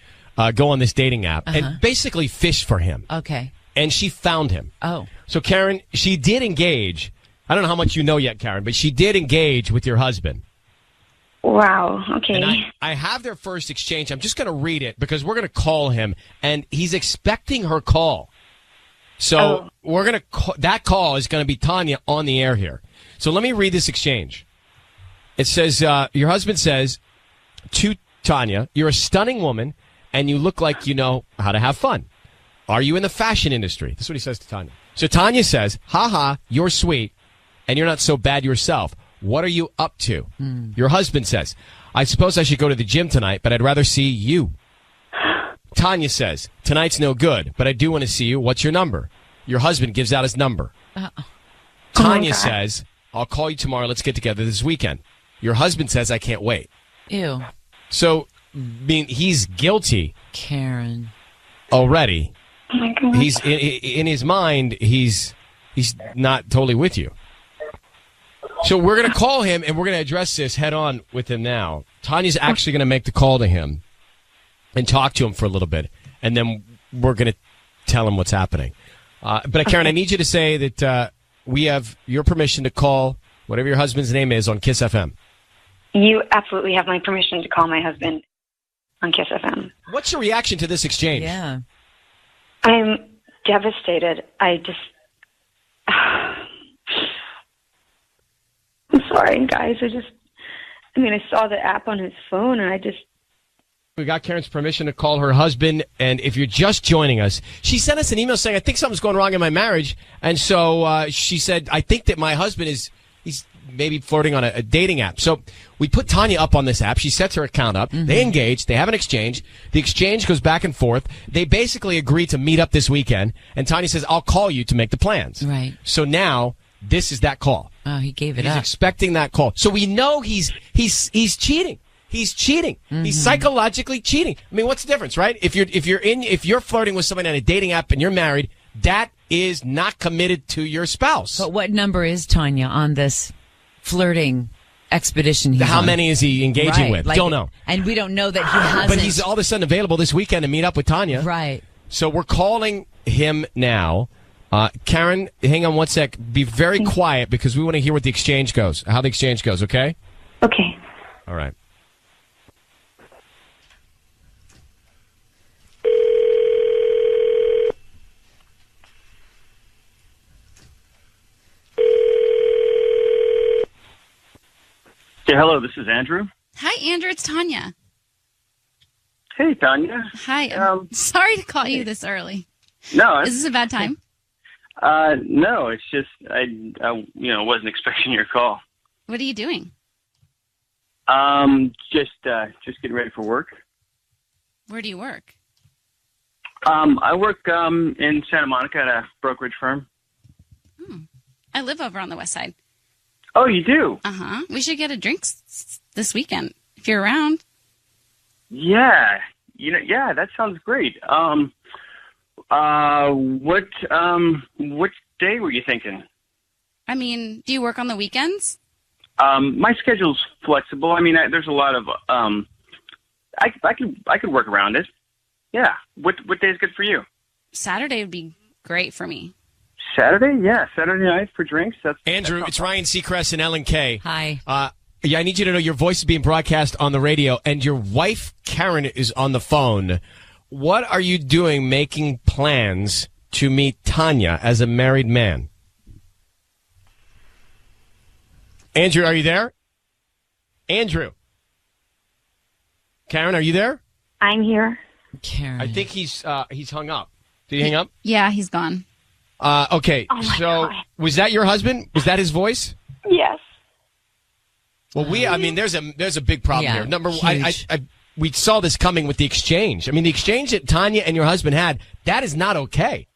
[SPEAKER 1] go on this dating app and basically fish for him.
[SPEAKER 22] Okay.
[SPEAKER 1] And she found him.
[SPEAKER 22] Oh.
[SPEAKER 1] So Karen, she did engage. I don't know how much you know yet, Karen, but she did engage with your husband.
[SPEAKER 2] Wow. Okay.
[SPEAKER 1] And I have their first exchange. I'm just going to read it because we're going to call him, and he's expecting her call. So we're going to that call is going to be Tanya on the air here. So let me read this exchange. It says, your husband says to Tanya, you're a stunning woman, and you look like you know how to have fun. Are you in the fashion industry? That's what he says to Tanya. So Tanya says, haha, you're sweet, and you're not so bad yourself. What are you up to? Your husband says, I suppose I should go to the gym tonight, but I'd rather see you. Tanya says, tonight's no good, but I do want to see you. What's your number? Your husband gives out his number. Tanya says, I'll call you tomorrow. Let's get together this weekend. Your husband says, I can't wait.
[SPEAKER 22] Ew.
[SPEAKER 1] So, he's guilty.
[SPEAKER 22] Karen.
[SPEAKER 1] Already.
[SPEAKER 2] Oh my God.
[SPEAKER 1] He's in his mind, he's not totally with you. So we're going to call him, and we're going to address this head on with him now. Tanya's actually going to make the call to him and talk to him for a little bit, and then we're going to tell him what's happening. But, Karen, I need you to say that we have your permission to call whatever your husband's name is on Kiss FM.
[SPEAKER 2] You absolutely have my permission to call my husband on Kiss FM.
[SPEAKER 1] What's your reaction to this exchange?
[SPEAKER 22] Yeah.
[SPEAKER 2] I'm devastated. I'm sorry, guys. I saw the app on his phone, and
[SPEAKER 1] we got Karen's permission to call her husband, and if you're just joining us, she sent us an email saying, I think something's going wrong in my marriage, and so she said, I think that my husband he's maybe flirting on a dating app. So we put Tanya up on this app. She sets her account up.
[SPEAKER 22] Mm-hmm.
[SPEAKER 1] They engage. They have an exchange. The exchange goes back and forth. They basically agree to meet up this weekend. And Tanya says, I'll call you to make the plans.
[SPEAKER 22] Right.
[SPEAKER 1] So now this is that call.
[SPEAKER 22] Oh, he gave it
[SPEAKER 1] He's
[SPEAKER 22] up.
[SPEAKER 1] expecting that call. So we know he's cheating. He's cheating. He's psychologically cheating. I mean, what's the difference, right? If you're flirting with somebody on a dating app and you're married, that is not committed to your spouse.
[SPEAKER 22] But what number is Tanya on this flirting expedition?
[SPEAKER 1] How many is he engaging with? Don't know.
[SPEAKER 22] And we don't know that he hasn't.
[SPEAKER 1] But he's all of a sudden available this weekend to meet up with Tanya.
[SPEAKER 22] Right.
[SPEAKER 1] So we're calling him now. Karen, hang on one sec. Be very quiet because we want to hear what the exchange goes, how the exchange goes, okay?
[SPEAKER 21] Okay.
[SPEAKER 1] All right.
[SPEAKER 8] Yeah, hello, this is Andrew.
[SPEAKER 5] Hi, Andrew. It's Tanya.
[SPEAKER 8] Hey, Tanya.
[SPEAKER 5] Hi. I'm sorry to call you this early.
[SPEAKER 8] No,
[SPEAKER 5] Is this a bad time?
[SPEAKER 8] no, it's just I wasn't expecting your call.
[SPEAKER 5] What are you doing?
[SPEAKER 8] Just getting ready for work.
[SPEAKER 5] Where do you work?
[SPEAKER 8] I work in Santa Monica at a brokerage firm.
[SPEAKER 5] I live over on the west side.
[SPEAKER 8] Oh, you do?
[SPEAKER 5] Uh-huh. We should get a drink this weekend if you're around.
[SPEAKER 8] Yeah, yeah, that sounds great. What day were you thinking?
[SPEAKER 5] I mean, do you work on the weekends?
[SPEAKER 8] My schedule's flexible. I mean, there's a lot of I could work around it. Yeah. What day is good for you?
[SPEAKER 5] Saturday would be great for me.
[SPEAKER 8] Saturday? Yeah, Saturday night for drinks.
[SPEAKER 1] Andrew, it's Ryan Seacrest and Ellen K.
[SPEAKER 22] Hi.
[SPEAKER 1] Yeah, I need you to know your voice is being broadcast on the radio, and your wife, Karen, is on the phone. What are you doing making plans to meet Tanya as a married man? Andrew, are you there? Andrew. Karen, are you there?
[SPEAKER 21] I'm here.
[SPEAKER 22] Karen.
[SPEAKER 1] I think he's hung up. Did he hang up?
[SPEAKER 5] Yeah, he's gone.
[SPEAKER 1] Okay,
[SPEAKER 21] Oh, my
[SPEAKER 1] so
[SPEAKER 21] God.
[SPEAKER 1] was that your husband? Was that his voice?
[SPEAKER 21] Yes.
[SPEAKER 1] Well, there's a big problem
[SPEAKER 22] Yeah,
[SPEAKER 1] here. Number one,
[SPEAKER 22] huge.
[SPEAKER 1] we saw this coming with the exchange. I mean, the exchange that Tanya and your husband had, that is not okay.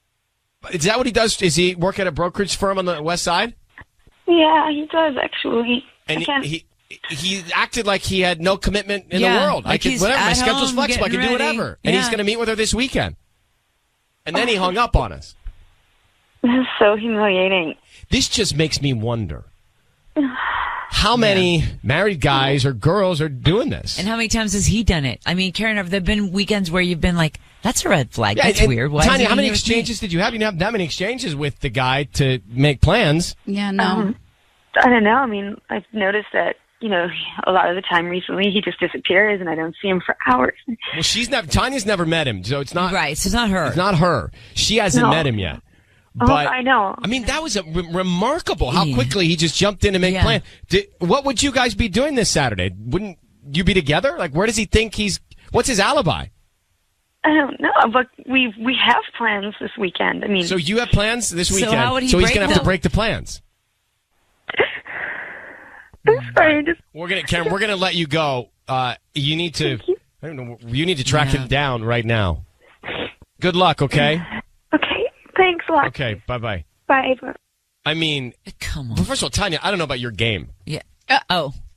[SPEAKER 1] Is that what he does? Is he work at a brokerage firm on the west side?
[SPEAKER 21] Yeah, he does actually.
[SPEAKER 1] And
[SPEAKER 21] I can't-
[SPEAKER 1] he acted like he had no commitment in the
[SPEAKER 22] Yeah,
[SPEAKER 1] world.
[SPEAKER 22] like he's
[SPEAKER 1] whatever. My
[SPEAKER 22] at
[SPEAKER 1] schedule's
[SPEAKER 22] home,
[SPEAKER 1] flexible. I can do
[SPEAKER 22] getting ready.
[SPEAKER 1] whatever. And he's
[SPEAKER 22] Yeah.
[SPEAKER 1] going to meet with her this weekend. And then he hung up on us.
[SPEAKER 21] This is so humiliating.
[SPEAKER 1] This just makes me wonder how many married guys or girls are doing this.
[SPEAKER 22] And how many times has he done it? I mean, Karen, have there been weekends where you've been like, that's a red flag. That's
[SPEAKER 1] and
[SPEAKER 22] weird. Why is
[SPEAKER 1] Tanya,
[SPEAKER 22] he
[SPEAKER 1] how many
[SPEAKER 22] here with me?
[SPEAKER 1] exchanges did you have? You didn't have that many exchanges with the guy to make plans.
[SPEAKER 5] Yeah, no.
[SPEAKER 21] I don't know. I mean, I've noticed that, a lot of the time recently he just disappears and I don't see him for hours.
[SPEAKER 1] Well, Tanya's never met him, so it's not
[SPEAKER 22] right. So it's not her.
[SPEAKER 1] It's not her. She hasn't
[SPEAKER 21] No.
[SPEAKER 1] met him yet.
[SPEAKER 21] Oh,
[SPEAKER 1] But
[SPEAKER 21] I know.
[SPEAKER 1] I mean, that was remarkable how quickly he just jumped in to make plans. What would you guys be doing this Saturday? Wouldn't you be together? Like, where does he think what's his alibi?
[SPEAKER 21] I don't know, but we have plans this weekend. I mean,
[SPEAKER 1] So you have plans this
[SPEAKER 21] So
[SPEAKER 1] weekend.
[SPEAKER 21] how would he
[SPEAKER 1] he's
[SPEAKER 21] break
[SPEAKER 1] going to have to
[SPEAKER 21] them?
[SPEAKER 1] break the plans.
[SPEAKER 21] I'm sorry.
[SPEAKER 1] Karen, we're gonna let you go. You need to. I don't know. You need to track him down right now. Good luck. Okay.
[SPEAKER 21] Okay. Thanks a lot.
[SPEAKER 1] Okay. Bye.
[SPEAKER 21] Bye.
[SPEAKER 1] I mean,
[SPEAKER 22] come
[SPEAKER 1] on. Well, first of all, Tanya, I don't know about your game.
[SPEAKER 22] Yeah.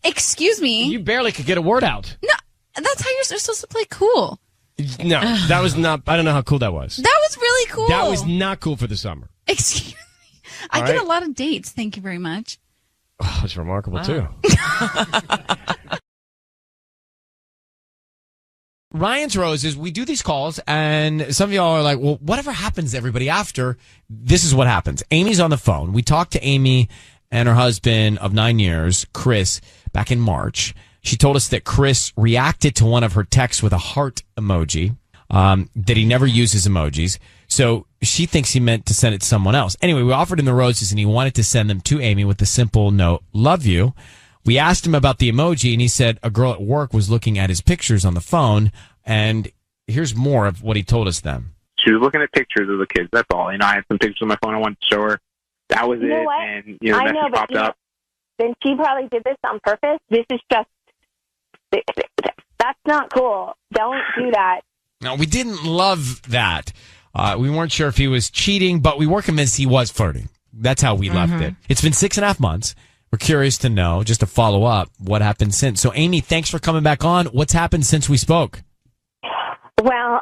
[SPEAKER 5] Excuse me.
[SPEAKER 1] You barely could get a word out.
[SPEAKER 5] No, that's how you're supposed to play cool.
[SPEAKER 1] No, that was not. I don't know how cool that was.
[SPEAKER 5] That was really cool.
[SPEAKER 1] That was not cool for the summer.
[SPEAKER 5] Excuse me. I
[SPEAKER 1] All
[SPEAKER 5] get
[SPEAKER 1] right.
[SPEAKER 5] a lot of dates. Thank you very much.
[SPEAKER 1] Oh, it's remarkable too. Ryan's Roses, we do these calls, and some of y'all are like, well, whatever happens to everybody after, this is what happens. Amy's on the phone. We talked to Amy and her husband of 9 years, Chris, back in March. She told us that Chris reacted to one of her texts with a heart emoji, that he never uses emojis. So she thinks he meant to send it to someone else. Anyway, we offered him the roses, and he wanted to send them to Amy with the simple note, love you. We asked him about the emoji, and he said a girl at work was looking at his pictures on the phone, and here's more of what he told us then.
[SPEAKER 19] She was looking at pictures of the kids. That's all. I had some pictures on my phone. I wanted to show her. That was
[SPEAKER 21] You know
[SPEAKER 19] it.
[SPEAKER 21] what?
[SPEAKER 19] And the
[SPEAKER 21] I
[SPEAKER 19] message
[SPEAKER 21] know, but
[SPEAKER 19] popped up.
[SPEAKER 21] then she probably did this on purpose. This is just, that's not cool. Don't do that.
[SPEAKER 1] No, we didn't love that. We weren't sure if he was cheating, but we were convinced he was flirting. That's how we left it. It's been 6.5 months. We're curious to know, just to follow up, what happened since. So, Amy, thanks for coming back on. What's happened since we spoke?
[SPEAKER 21] Well,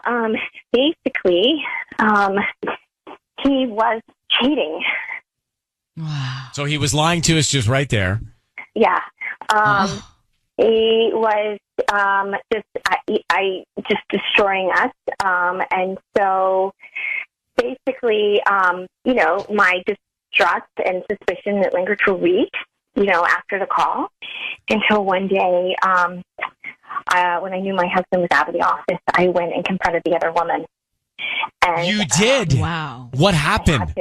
[SPEAKER 21] basically, he was cheating.
[SPEAKER 10] Wow.
[SPEAKER 1] So he was lying to us just right there.
[SPEAKER 21] Yeah. He was just destroying us. And so basically, my distrust and suspicion that lingered for weeks, after the call, until one day, when I knew my husband was out of the office, I went and confronted the other woman. And,
[SPEAKER 1] you did?
[SPEAKER 10] Wow.
[SPEAKER 1] What happened?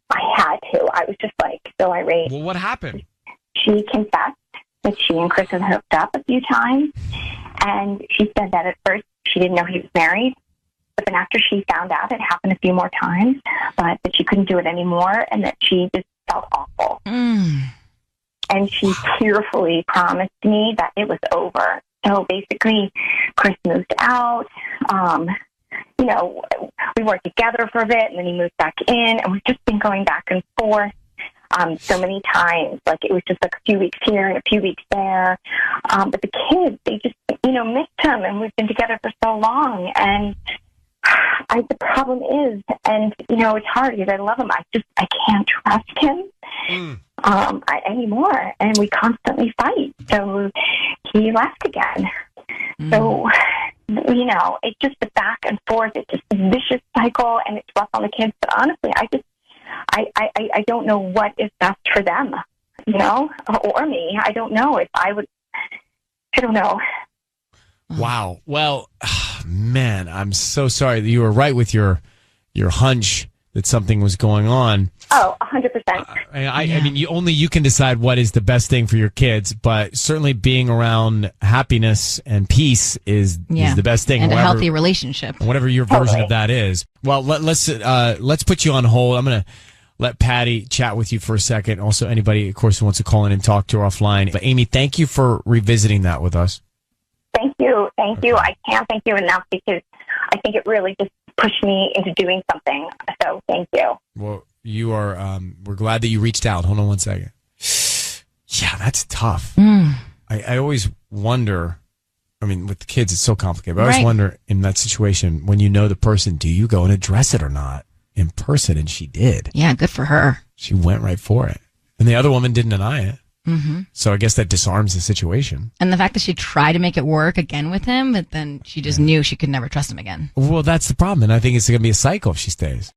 [SPEAKER 21] I had to. I was just so irate.
[SPEAKER 1] Well, what happened?
[SPEAKER 21] She confessed that she and Chris had hooked up a few times, and she said that at first she didn't know he was married, but then after she found out, it happened a few more times, but that she couldn't do it anymore, and that she just felt awful. And she tearfully promised me that it was over. So basically, Chris moved out. We worked together for a bit, and then he moved back in, and we've just been going back and forth so many times. Like, it was just a few weeks here and a few weeks there. But the kids, they just, missed him, and we've been together for so long. And the problem is, and, it's hard because I love him. I can't trust him anymore, and we constantly fight. So he left again. So, it's just the back and forth. It's just a vicious cycle, and it's rough on the kids. But honestly, I don't know what is best for them, or me. I don't know if I don't know.
[SPEAKER 1] Wow. Well, man, I'm so sorry that you were right with your hunch that something was going on.
[SPEAKER 21] Oh, 100%.
[SPEAKER 1] I mean, you can decide what is the best thing for your kids, but certainly being around happiness and peace is the best thing.
[SPEAKER 4] And a healthy relationship.
[SPEAKER 1] Whatever your version of that is. Well, let's put you on hold. I'm going to let Patty chat with you for a second. Also, anybody, of course, who wants to call in and talk to her offline. But Amy, thank you for revisiting that with us.
[SPEAKER 21] Thank you. Thank you. I can't thank you enough because I think it really just pushed me into doing something. So thank you.
[SPEAKER 1] Well, you are, we're glad that you reached out. Hold on one second. Yeah, that's tough. I always wonder, with the kids, it's so complicated, but I always wonder in that situation, when you know the person, do you go and address it or not in person? And she did.
[SPEAKER 4] Yeah, good for her.
[SPEAKER 1] She went right for it. And the other woman didn't deny it. So I guess that disarms the situation.
[SPEAKER 4] And the fact that she tried to make it work again with him, but then she just knew she could never trust him again.
[SPEAKER 1] Well, that's the problem. And I think it's going to be a cycle if she stays.